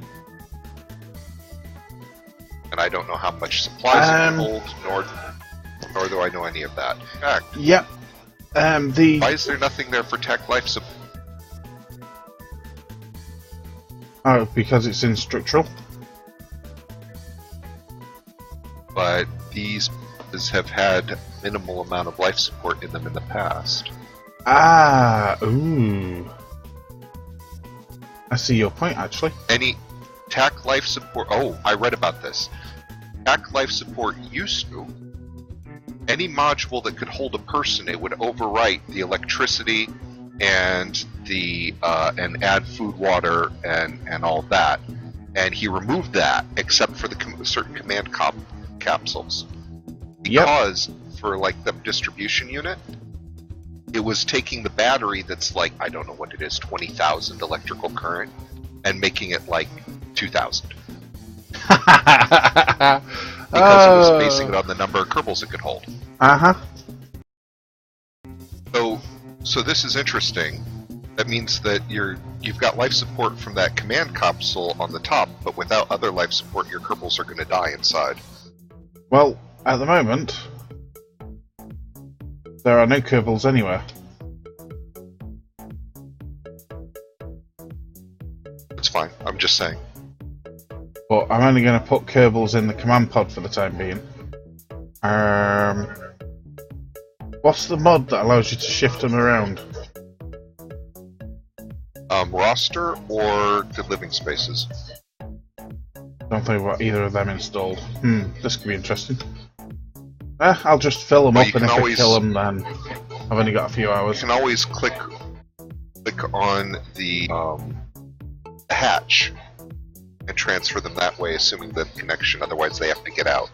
And I don't know how much supplies it can hold, nor do I know any of that. In fact, Yep. why is there nothing there for tech life support? Oh, because it's in structural. But these have had minimal amount of life support in them in the past. Ooh. I see your point, actually. Any TAC life support... Oh, I read about this. TAC life support used to... Any module that could hold a person, it would overwrite the electricity and the and add food, water, and all that. And he removed that, except for the certain command capsules. Because for like the distribution unit, it was taking the battery that's like, I don't know what it is, 20,000 electrical current, and making it like 2,000. Because it was basing it on the number of kerbals it could hold. Uh-huh. So this is interesting. That means that you've got life support from that command capsule on the top, but without other life support, your kerbals are going to die inside. Well, at the moment, there are no kerbals anywhere. It's fine. I'm just saying. But I'm only going to put kerbals in the command pod for the time being. What's the mod that allows you to shift them around? Roster or the living spaces? Don't think about either of them installed. This could be interesting. I'll just fill them up, and if I kill them, then I've only got a few hours. You can always click on the hatch and transfer them that way, assuming the connection. Otherwise, they have to get out.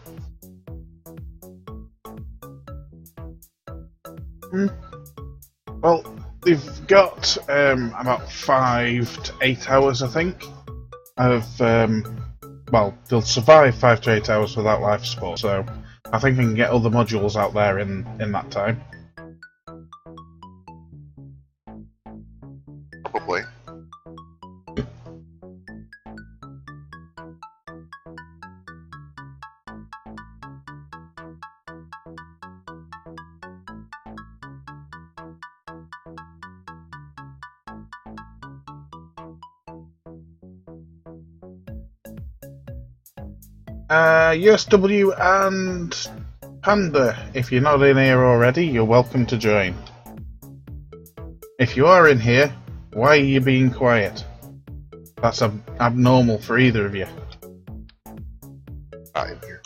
Well, they've got about 5 to 8 hours, I think, of well, they'll survive 5 to 8 hours without life support, so I think I can get other modules out there in that time. Probably. USW and Panda, if you're not in here already, you're welcome to join. If you are in here, why are you being quiet? That's abnormal for either of you. I'm here.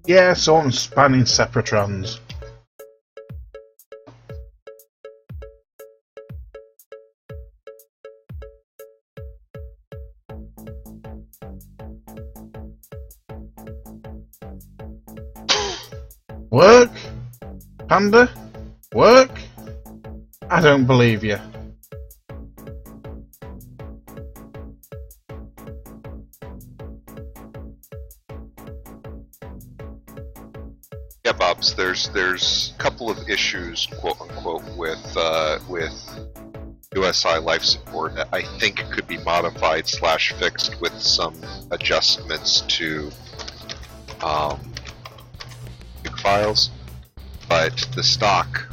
Yeah, so I'm spanning Separatrons. Work? Panda? Work? I don't believe you. Yeah, Bobs. There's a couple of issues, quote unquote, with USI life support that I think could be modified / fixed with some adjustments to files, but the stock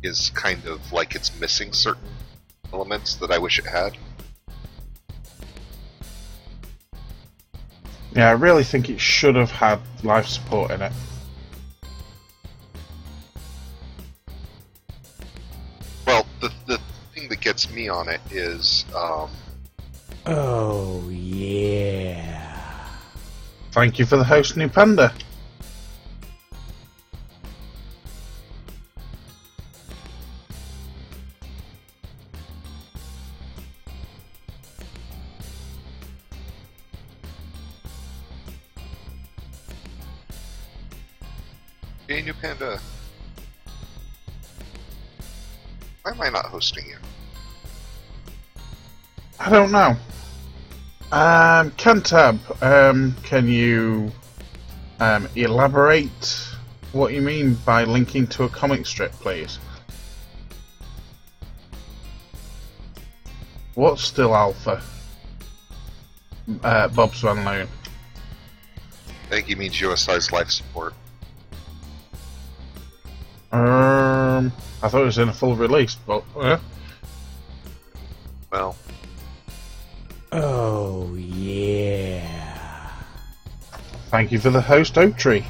is kind of like it's missing certain elements that I wish it had. Yeah, I really think it should have had life support in it. me on it is Oh, yeah. Thank you for the host, New Panda. Hey, New Panda. Why am I not hosting you? I don't know. Cantab, can you elaborate what you mean by linking to a comic strip, please? What's still alpha? Bob's Van Loon. I think he means USI's life support. I thought it was in a full release, but Well, Oh, yeah. thank you for the host, Oak Tree.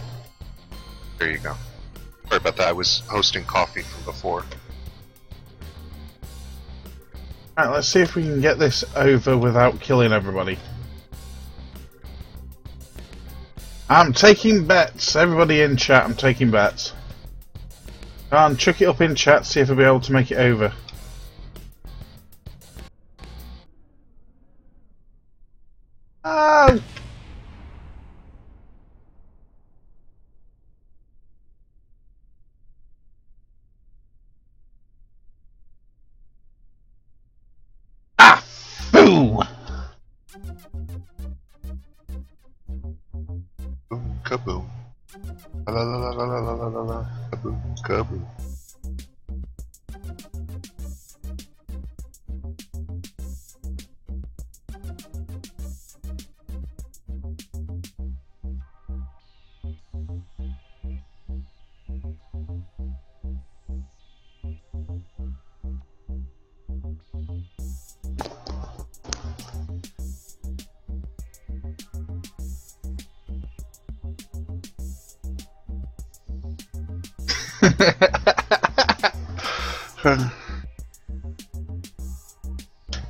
there you go. Sorry about that. I was hosting coffee from before. Right, let's see if we can get this over without killing everybody. I'm taking bets. Everybody in chat, I'm taking bets. Go on, chuck it up in chat, see if I'll be able to make it over. Oh! Ah! Boo! Boom, kaboom. La la la la la la la la la. Kaboom, kaboom.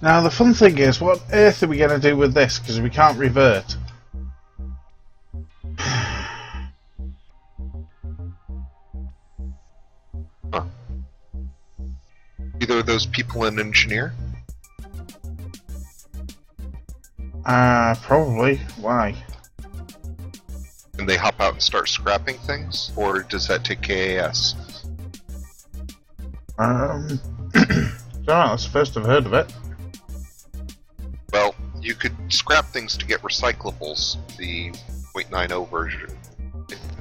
Now the fun thing is, what on earth are we going to do with this? Because we can't revert. Huh. Either of those people an engineer? Probably. Why? And they hop out and start scrapping things? Or does that take KAS? Alright, that's the first I've heard of it. Well, you could scrap things to get recyclables, the 0.90 version.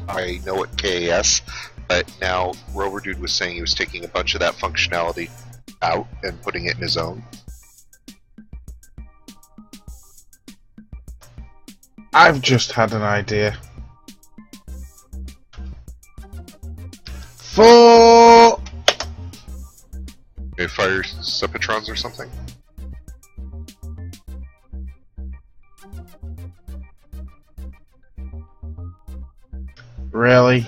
I know it KAS, but now Rover Dude was saying he was taking a bunch of that functionality out and putting it in his own. I've just had an idea. For Maybe fire Sepatrons or something? Really?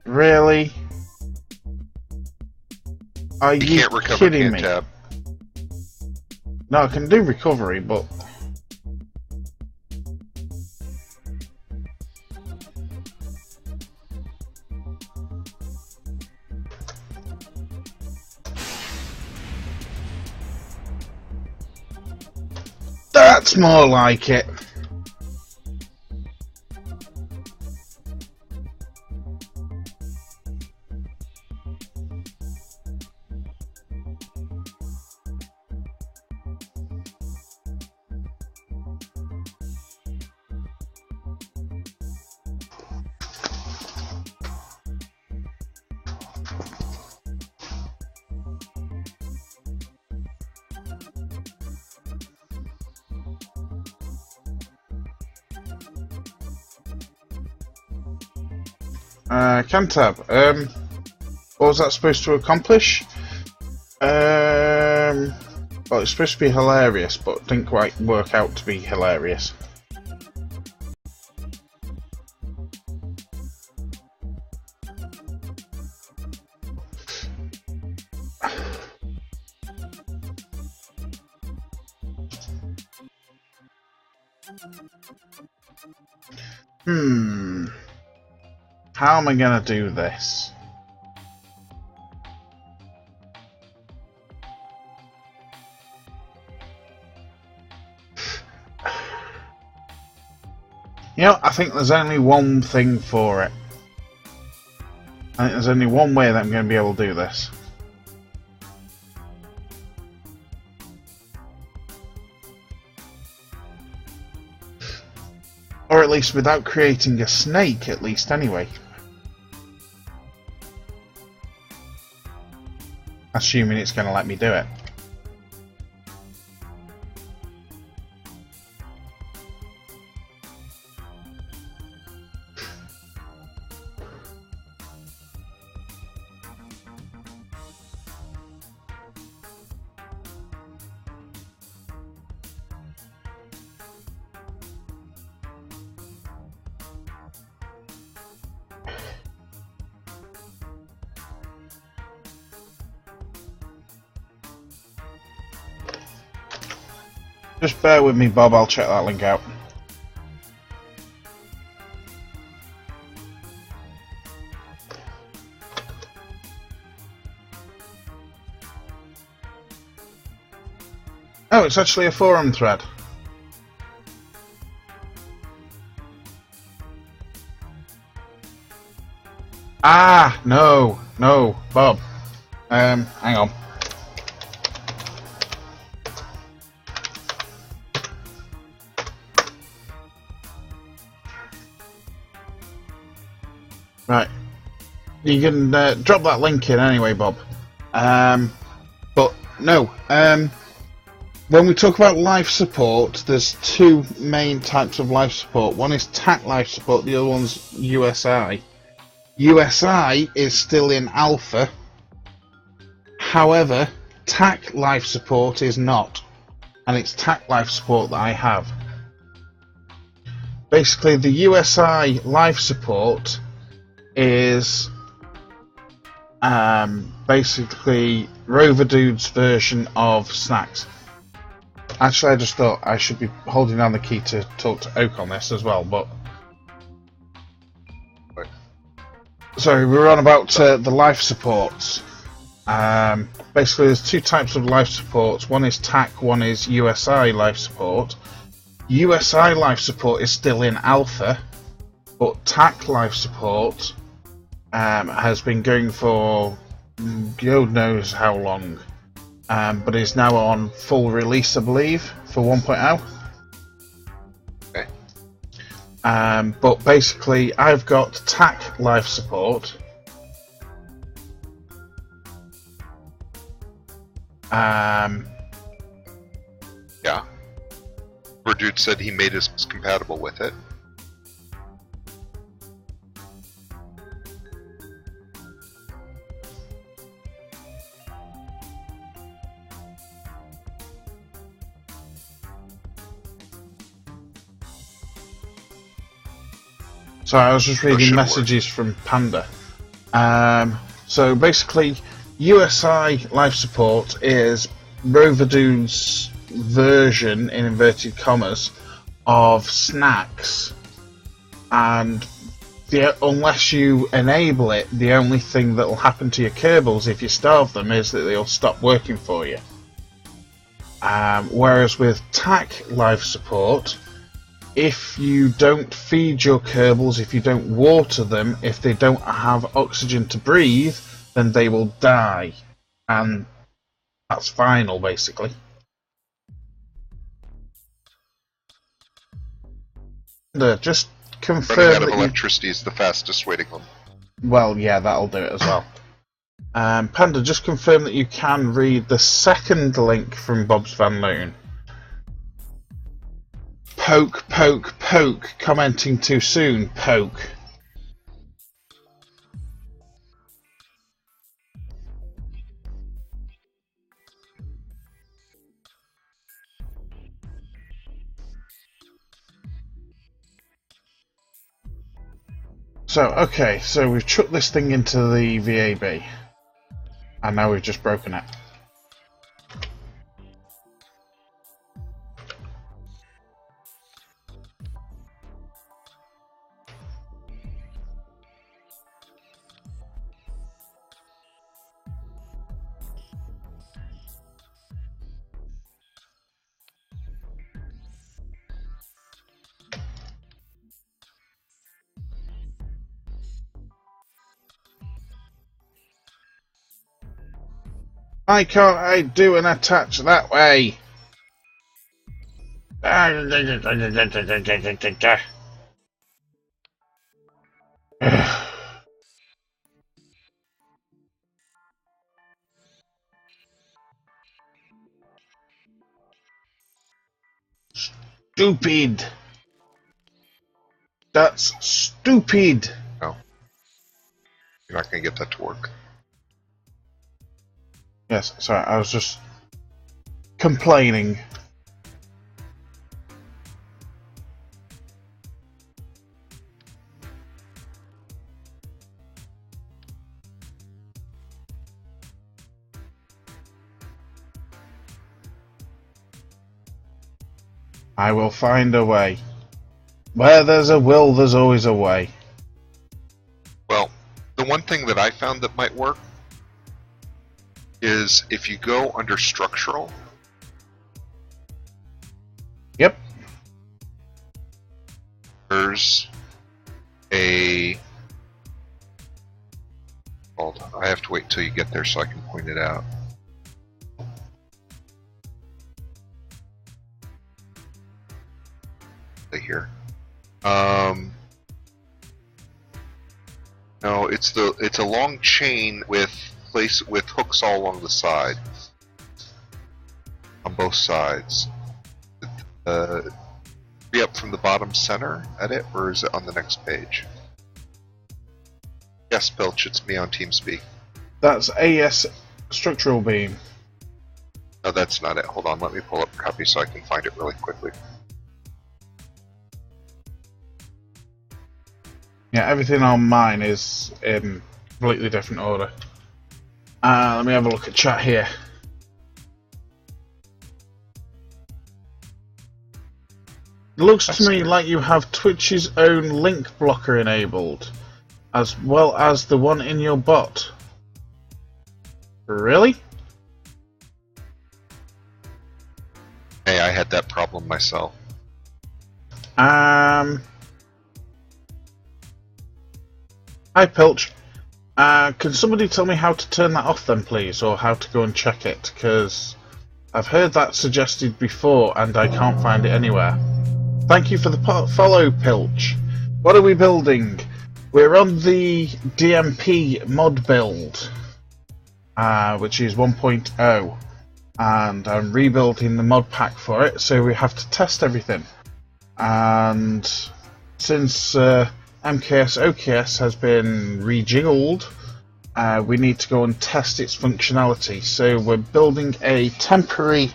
Really? Are You you can't recover kidding me? tab. No, I can do recovery, but that's more like it. Cantab, what was that supposed to accomplish? Well, it's supposed to be hilarious, but didn't quite work out to be hilarious. How am I gonna do this? You know, I think there's only one thing for it. I think there's only one way that I'm going to be able to do this. Or at least without creating a snake, at least, anyway. Assuming it's going to let me do it. Just bear with me, Bob, I'll check that link out. Oh, it's actually a forum thread. Ah, no, Bob. Hang on. Right. You can drop that link in anyway, Bob. But no, when we talk about life support, there's two main types of life support. One is TAC life support, the other one's USI. USI is still in alpha. However, TAC life support is not. And it's TAC life support that I have. Basically, the USI life support is basically Rover Dude's version of Snacks. Actually, I just thought I should be holding down the key to talk to Oak on this as well, but... Sorry, we were on about the life supports. Basically, there's two types of life supports. One is TAC, one is USI life support. USI life support is still in alpha, but TAC life support has been going for God knows how long, but is now on full release, I believe, for 1.0. Okay. But basically, I've got TAC life support. Yeah. Dude said he made us compatible with it. So I was just reading messages from Panda. So basically, USI life support is Rover Dude's version, in inverted commas, of Snacks, and unless you enable it, the only thing that will happen to your Kerbals if you starve them is that they'll stop working for you. Whereas with TAC life support, if you don't feed your Kerbals, if you don't water them, if they don't have oxygen to breathe, then they will die, and that's final, basically. Just confirm Running out of that electricity is the fastest way to go. Well, yeah, that'll do it as well. Panda, just confirm that you can read the second link from Bob's Van Loon. Poke, commenting too soon, poke. So, okay, so we've chucked this thing into the VAB, and now we've just broken it. Why can't I do an attach that way? Stupid. That's stupid. No. You're not going to get that to work. Yes, sorry, I was just complaining. I will find a way. Where there's a will, there's always a way. Well, the one thing that I found that might work is if you go under structural. Yep. There's a... Hold on, I have to wait till you get there so I can point it out. Here. No, it's a long chain with hooks all along the side, on both sides. Be up from the bottom center at it, or is it on the next page? Yes, Pilch, it's me on TeamSpeak. That's AS structural beam. No, that's not it. Hold on, let me pull up a copy so I can find it really quickly. Yeah, everything on mine is in completely different order. Let me have a look at chat here. It looks to me like you have Twitch's own link blocker enabled, as well as the one in your bot. Really? Hey, I had that problem myself. Hi Pilch. Can somebody tell me how to turn that off then, please, or how to go and check it? Because I've heard that suggested before and I can't find it anywhere. Thank you for the follow, Pilch. What are we building? We're on the DMP mod build, which is 1.0, and I'm rebuilding the mod pack for it, so we have to test everything. And since MKS OKS has been rejiggled, we need to go and test its functionality. So we're building a temporary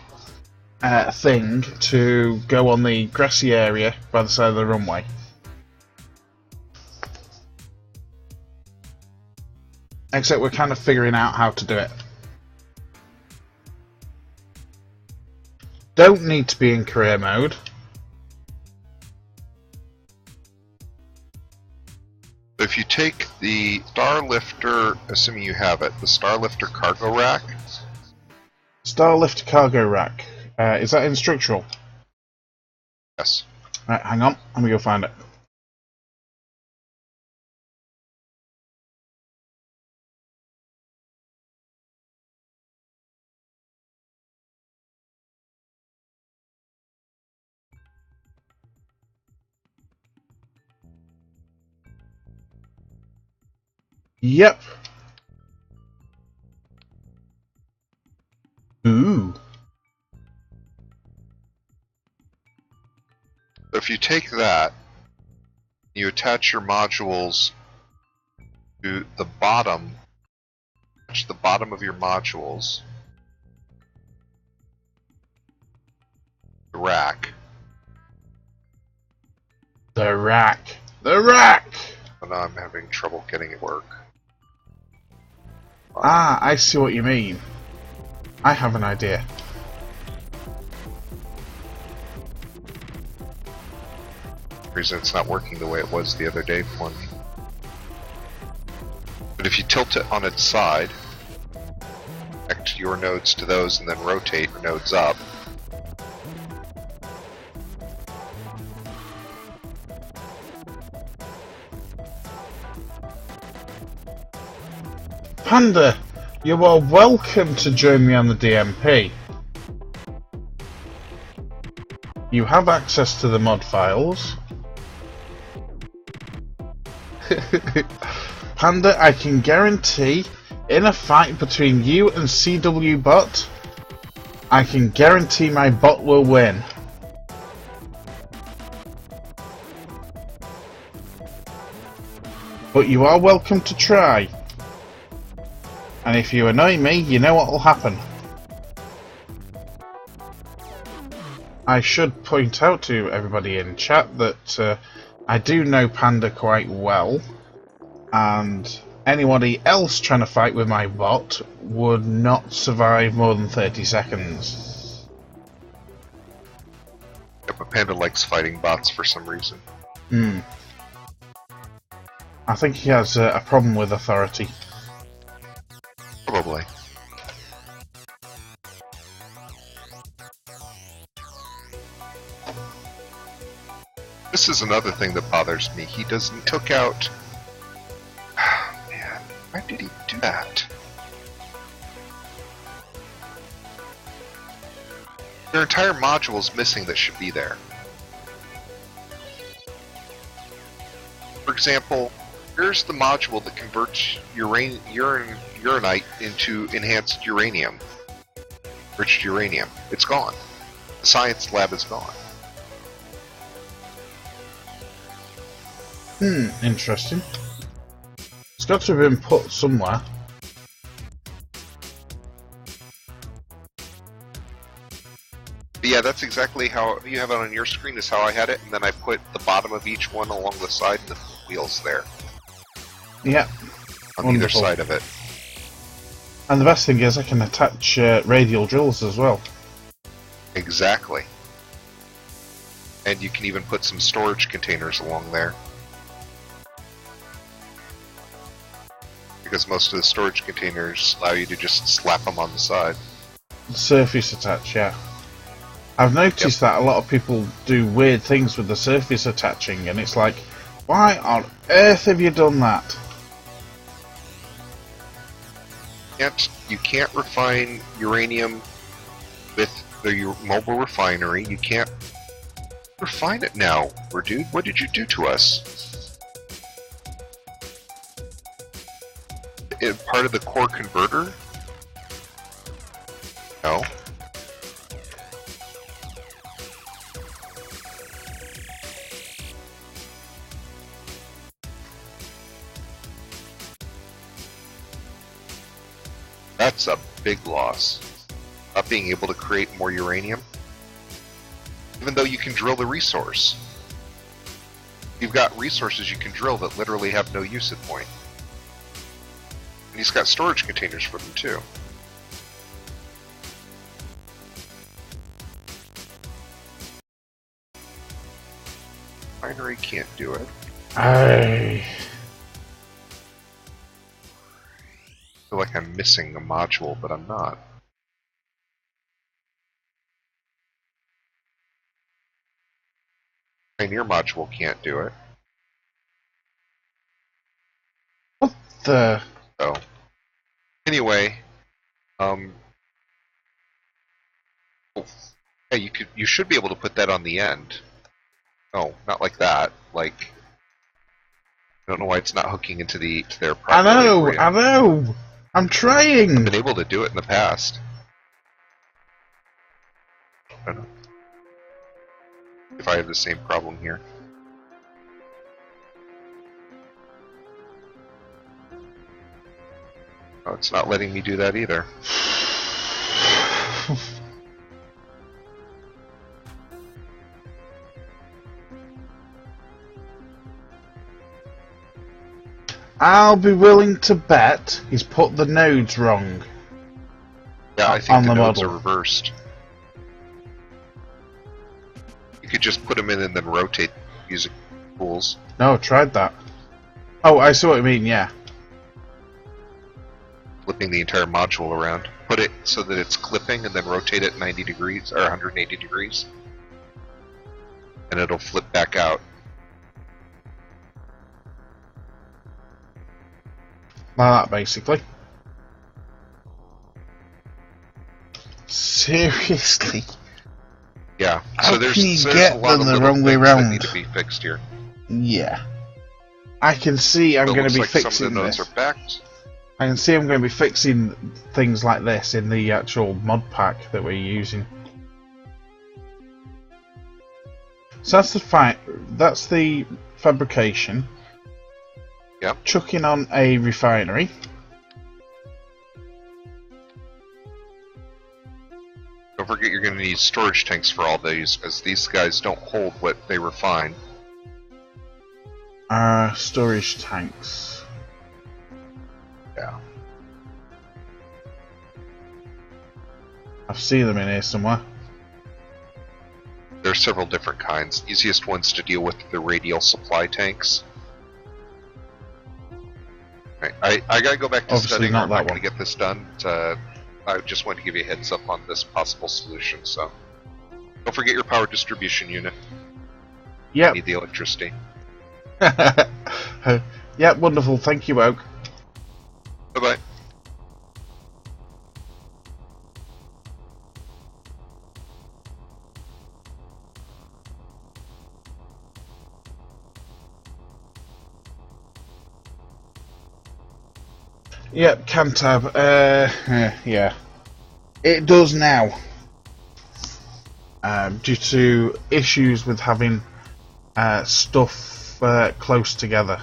thing to go on the grassy area by the side of the runway. Except we're kind of figuring out how to do it. Don't need to be in career mode. If you take the Starlifter, assuming you have it, the Starlifter cargo rack. Starlift cargo rack. Is that in structural? Yes. Right, hang on. I'm going to go find it. Yep. Ooh. If you take that, you attach your modules to the bottom, touch the bottom of your modules, the rack. The rack. The rack! Oh, no, I'm having trouble getting it work. Ah, I see what you mean. I have an idea. Reason it's not working the way it was the other day for me. But if you tilt it on its side, connect your nodes to those and then rotate your nodes up. Panda! You are welcome to join me on the DMP. You have access to the mod files. Panda, I can guarantee in a fight between you and CW Bot, I can guarantee my bot will win. But you are welcome to try. And if you annoy me, you know what will happen. I should point out to everybody in chat that I do know Panda quite well, and anybody else trying to fight with my bot would not survive more than 30 seconds. Yeah, but Panda likes fighting bots for some reason. I think he has a problem with authority. Probably. This is another thing that bothers me. He took out... Man, why did he do that? Their entire module is missing that should be there. For example, here's the module that converts uranite into enhanced uranium. Enriched uranium. It's gone. The science lab is gone. Interesting. It's got to have been put somewhere. But yeah, that's exactly how you have it on your screen is how I had it, and then I put the bottom of each one along the side and the wheels there. Yeah. On Wonderful. either side of it. And the best thing is I can attach radial drills as well. Exactly. And you can even put some storage containers along there. Because most of the storage containers allow you to just slap them on the side. Surface attach, yeah. I've noticed that a lot of people do weird things with the surface attaching, and it's like, why on earth have you done that? You can't refine uranium with the mobile refinery. You can't refine it now, dude. What did you do to us? Part of the core converter? No. That's a big loss. Not being able to create more uranium. Even though you can drill the resource. You've got resources you can drill that literally have no usage point. And he's got storage containers for them too. Refinery can't do it. I feel like I'm missing a module, but I'm not. Pioneer module can't do it. What the? So, anyway, oh, yeah, you should be able to put that on the end. No, not like that. Like, I don't know why it's not hooking into their properly. I know. I'm trying. I've been able to do it in the past. I don't know if I have the same problem here. Oh, it's not letting me do that either. I'll be willing to bet he's put the nodes wrong. Yeah, I think on the the nodes model. are reversed. You could just put them in and then rotate using tools. No, I tried that. Oh, I see what you mean, yeah. Flipping the entire module around. Put it so that it's clipping and then rotate it 90 degrees or 180 degrees. And it'll flip back out. Like that, basically. Seriously? Yeah. How So there's can you there's get a lot them of the little wrong way things that round? need to be fixed here. Yeah. I can see I'm But it going to looks be like some of fixing the nodes this. are backed. I can see I'm going to be fixing things like this in the actual mod pack that we're using. So that's the fabrication. Yep. Chucking on a refinery. Don't forget you're going to need storage tanks for all these, as these guys don't hold what they refine. Storage tanks. Yeah. I've seen them in here somewhere. There are several different kinds. Easiest ones to deal with are the radial supply tanks. I gotta go back to Obviously studying, or not I'm that not going one. to get this done. I just wanted to give you a heads up on this possible solution, so... Don't forget your power distribution unit. You Yep. need the electricity. Yep, wonderful. Thank you, Oak. Bye-bye. Yep, Cantab. Yeah. It does now. Due to issues with having stuff close together.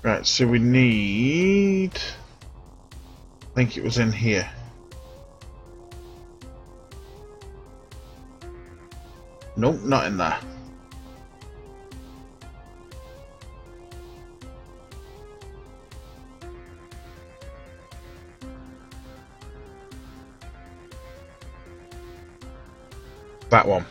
Right, so we need... I think it was in here. Nope, not in there. That one.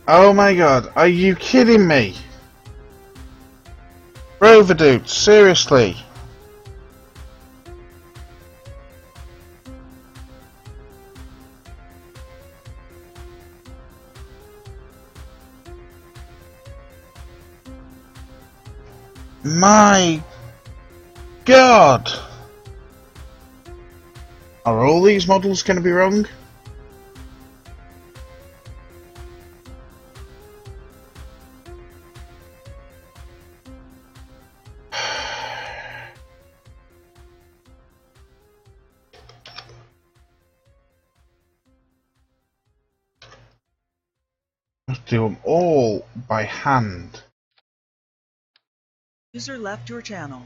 Oh my god, are you kidding me? Rover dude, seriously? My god! Are all these models going to be wrong? Must do them all by hand. User left your channel.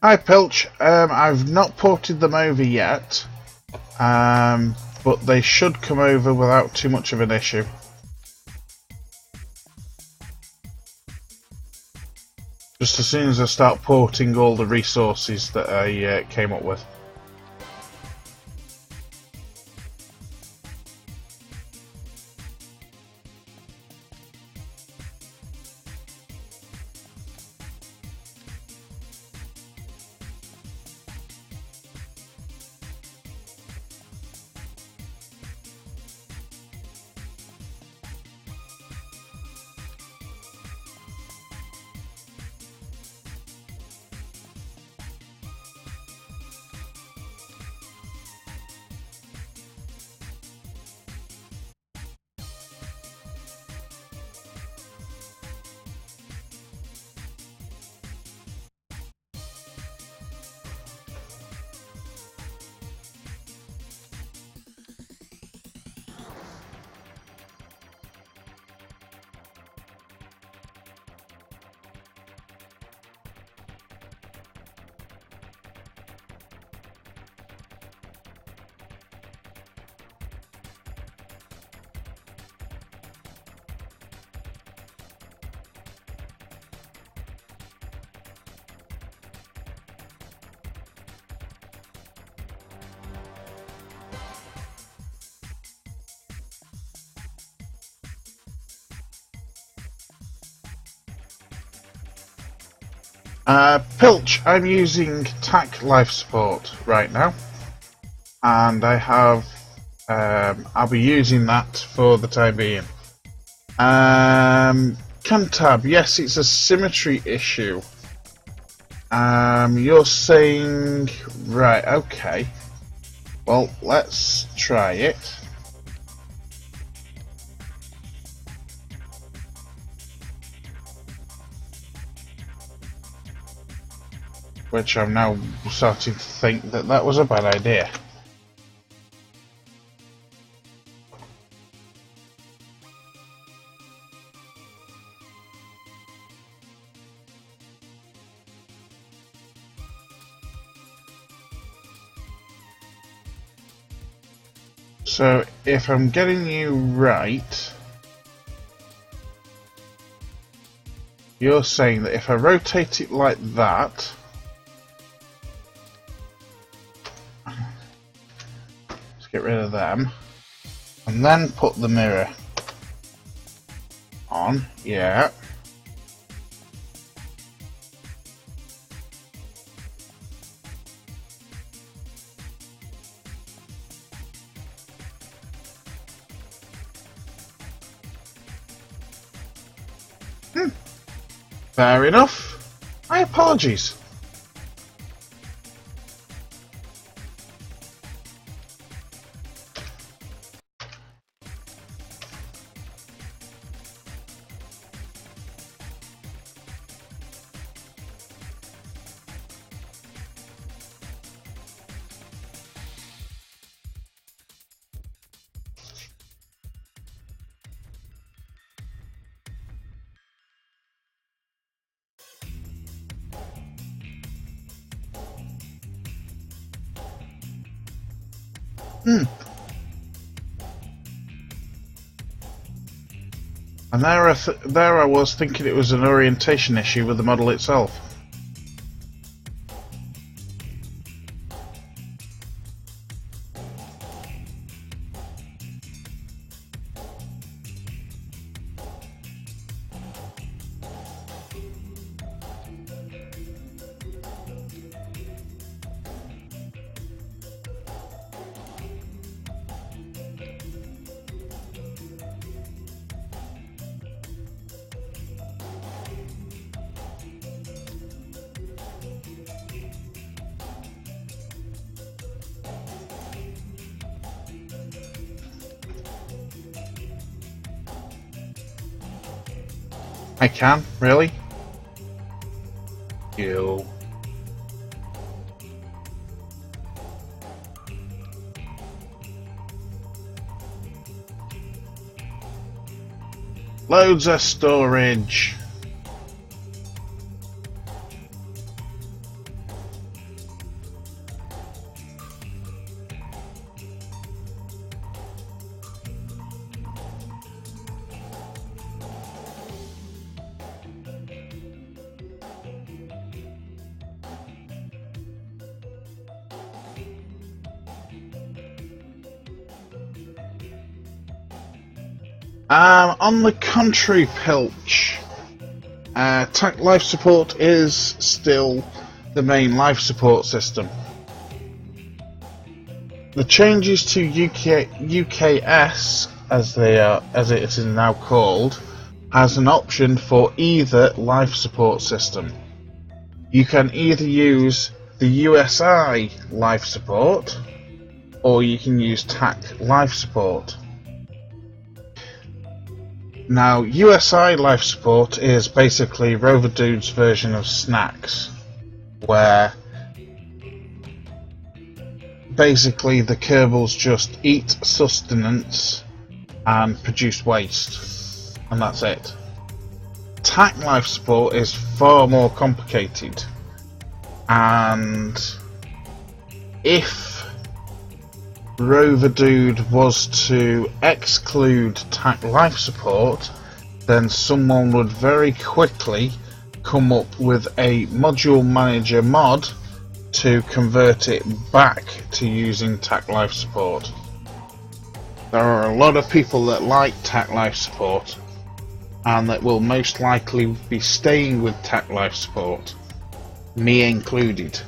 Hi Pilch, I've not ported them over yet, but they should come over without too much of an issue. Just as soon as I start porting all the resources that I came up with. Pilch, I'm using TAC life support right now, and I have. I'll be using that for the time being. Cantab, yes, it's a symmetry issue. You're saying right, okay. Well, let's try it. Which I'm now starting to think that that was a bad idea. So, if I'm getting you right, you're saying that if I rotate it like that, let's get rid of them, and then put the mirror on, yeah. Fair enough. My apologies. And there I was thinking it was an orientation issue with the model itself. I can, really? You. Loads of storage. On the contrary, Pilch, TAC life support is still the main life support system. The changes to UKS, as it is now called, has an option for either life support system. You can either use the USI life support, or you can use TAC life support. Now, USI life support is basically Rover Dude's version of snacks, where basically the Kerbals just eat sustenance and produce waste, and that's it. TAC life support is far more complicated, and if Rover Dude was to exclude TAC life support, then someone would very quickly come up with a module manager mod to convert it back to using TAC life support. There are a lot of people that like TAC life support and that will most likely be staying with TAC life support. Me included.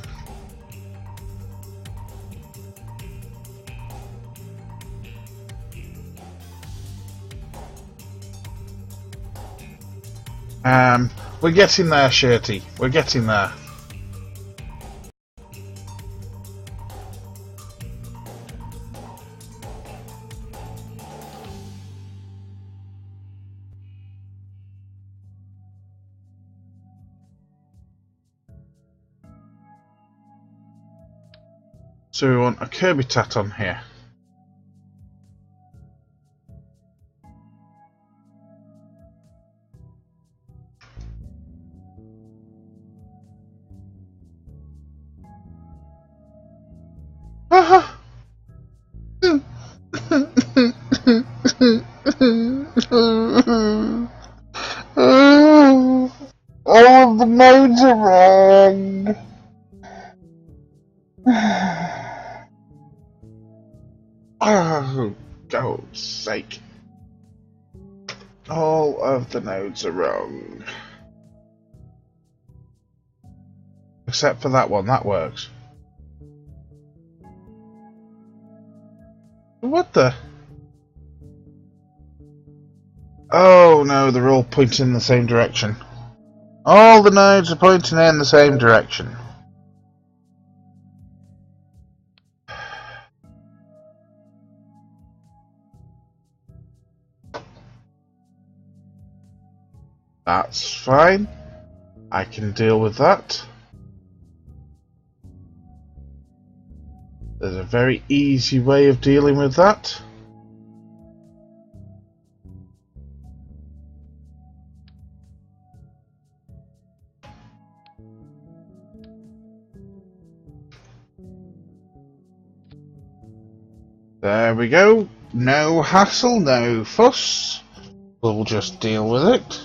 We're getting there, Shirty. We're getting there. So we want a Kirby tat on here. All of the modes are wrong. Oh, God's sake. All of the nodes are wrong. Except for that one, that works. What the? Oh no, they're all pointing in the same direction. All the nodes are pointing in the same direction. That's fine. I can deal with that. There's a very easy way of dealing with that. There we go. No hassle, no fuss. We'll just deal with it.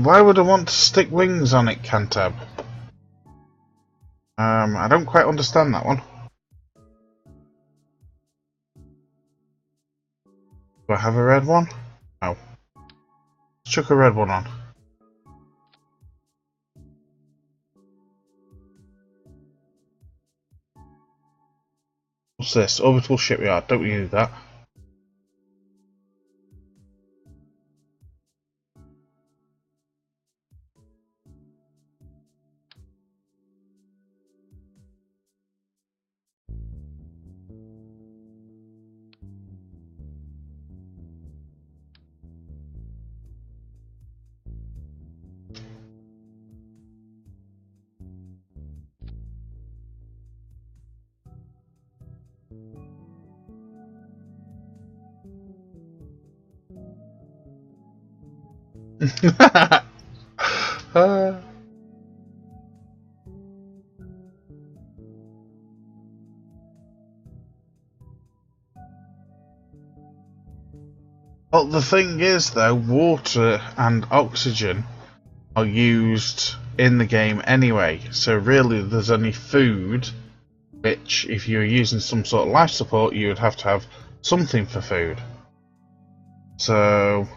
Why would I want to stick wings on it, Cantab? I don't quite understand that one. Do I have a red one? No. Let's chuck a red one on. What's this? Orbital shipyard. Don't use that. Well, the thing is, though, water and oxygen are used in the game anyway, so really there's only food, which, if you're using some sort of life support, you would have to have something for food. So...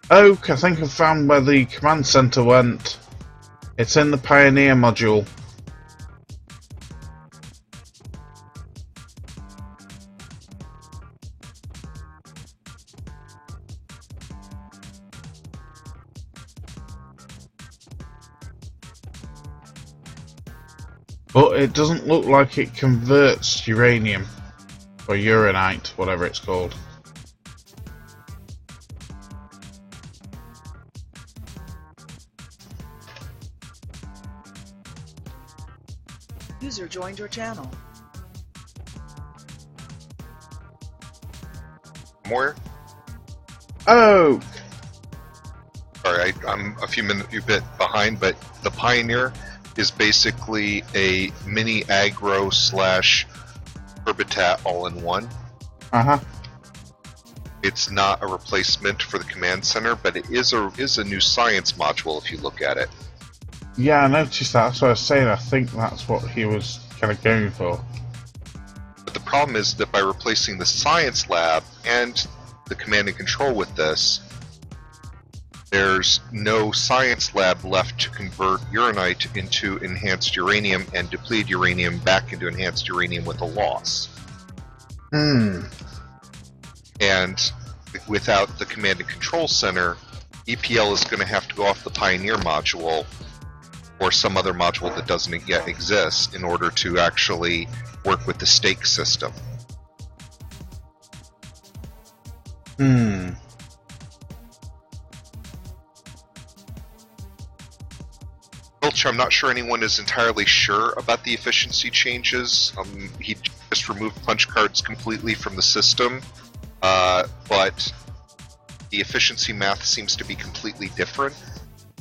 Oak, I think I've found where the command center went. It's in the Pioneer module. But it doesn't look like it converts uranium, or uranite, whatever it's called. User joined your channel. More? Oh, Sorry, I'm a bit behind, but the Pioneer is basically a mini aggro / herbitat all in one. uh-huh. It's not a replacement for the command center, but it is a new science module if you look at it. Yeah, I noticed that. That's what I was saying. I think that's what he was kind of going for. But the problem is that by replacing the science lab and the command and control with this, there's no science lab left to convert uranite into enhanced uranium and deplete uranium back into enhanced uranium with a loss. And without the command and control center, EPL is going to have to go off the Pioneer module or some other module that doesn't yet exist in order to actually work with the stake system. I'm not sure anyone is entirely sure about the efficiency changes. He just removed punch cards completely from the system, but the efficiency math seems to be completely different,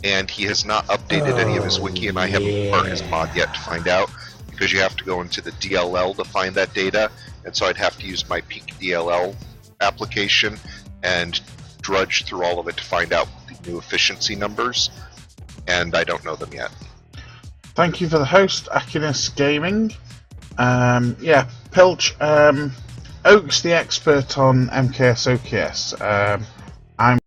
and he has not updated any of his wiki, and I haven't part his mod yet to find out, because you have to go into the DLL to find that data, and so I'd have to use my Peak DLL application and drudge through all of it to find out the new efficiency numbers, and I don't know them yet. Thank you for the host, Akinus Gaming. Yeah, Pilch, Oak's the expert on MKS OKS.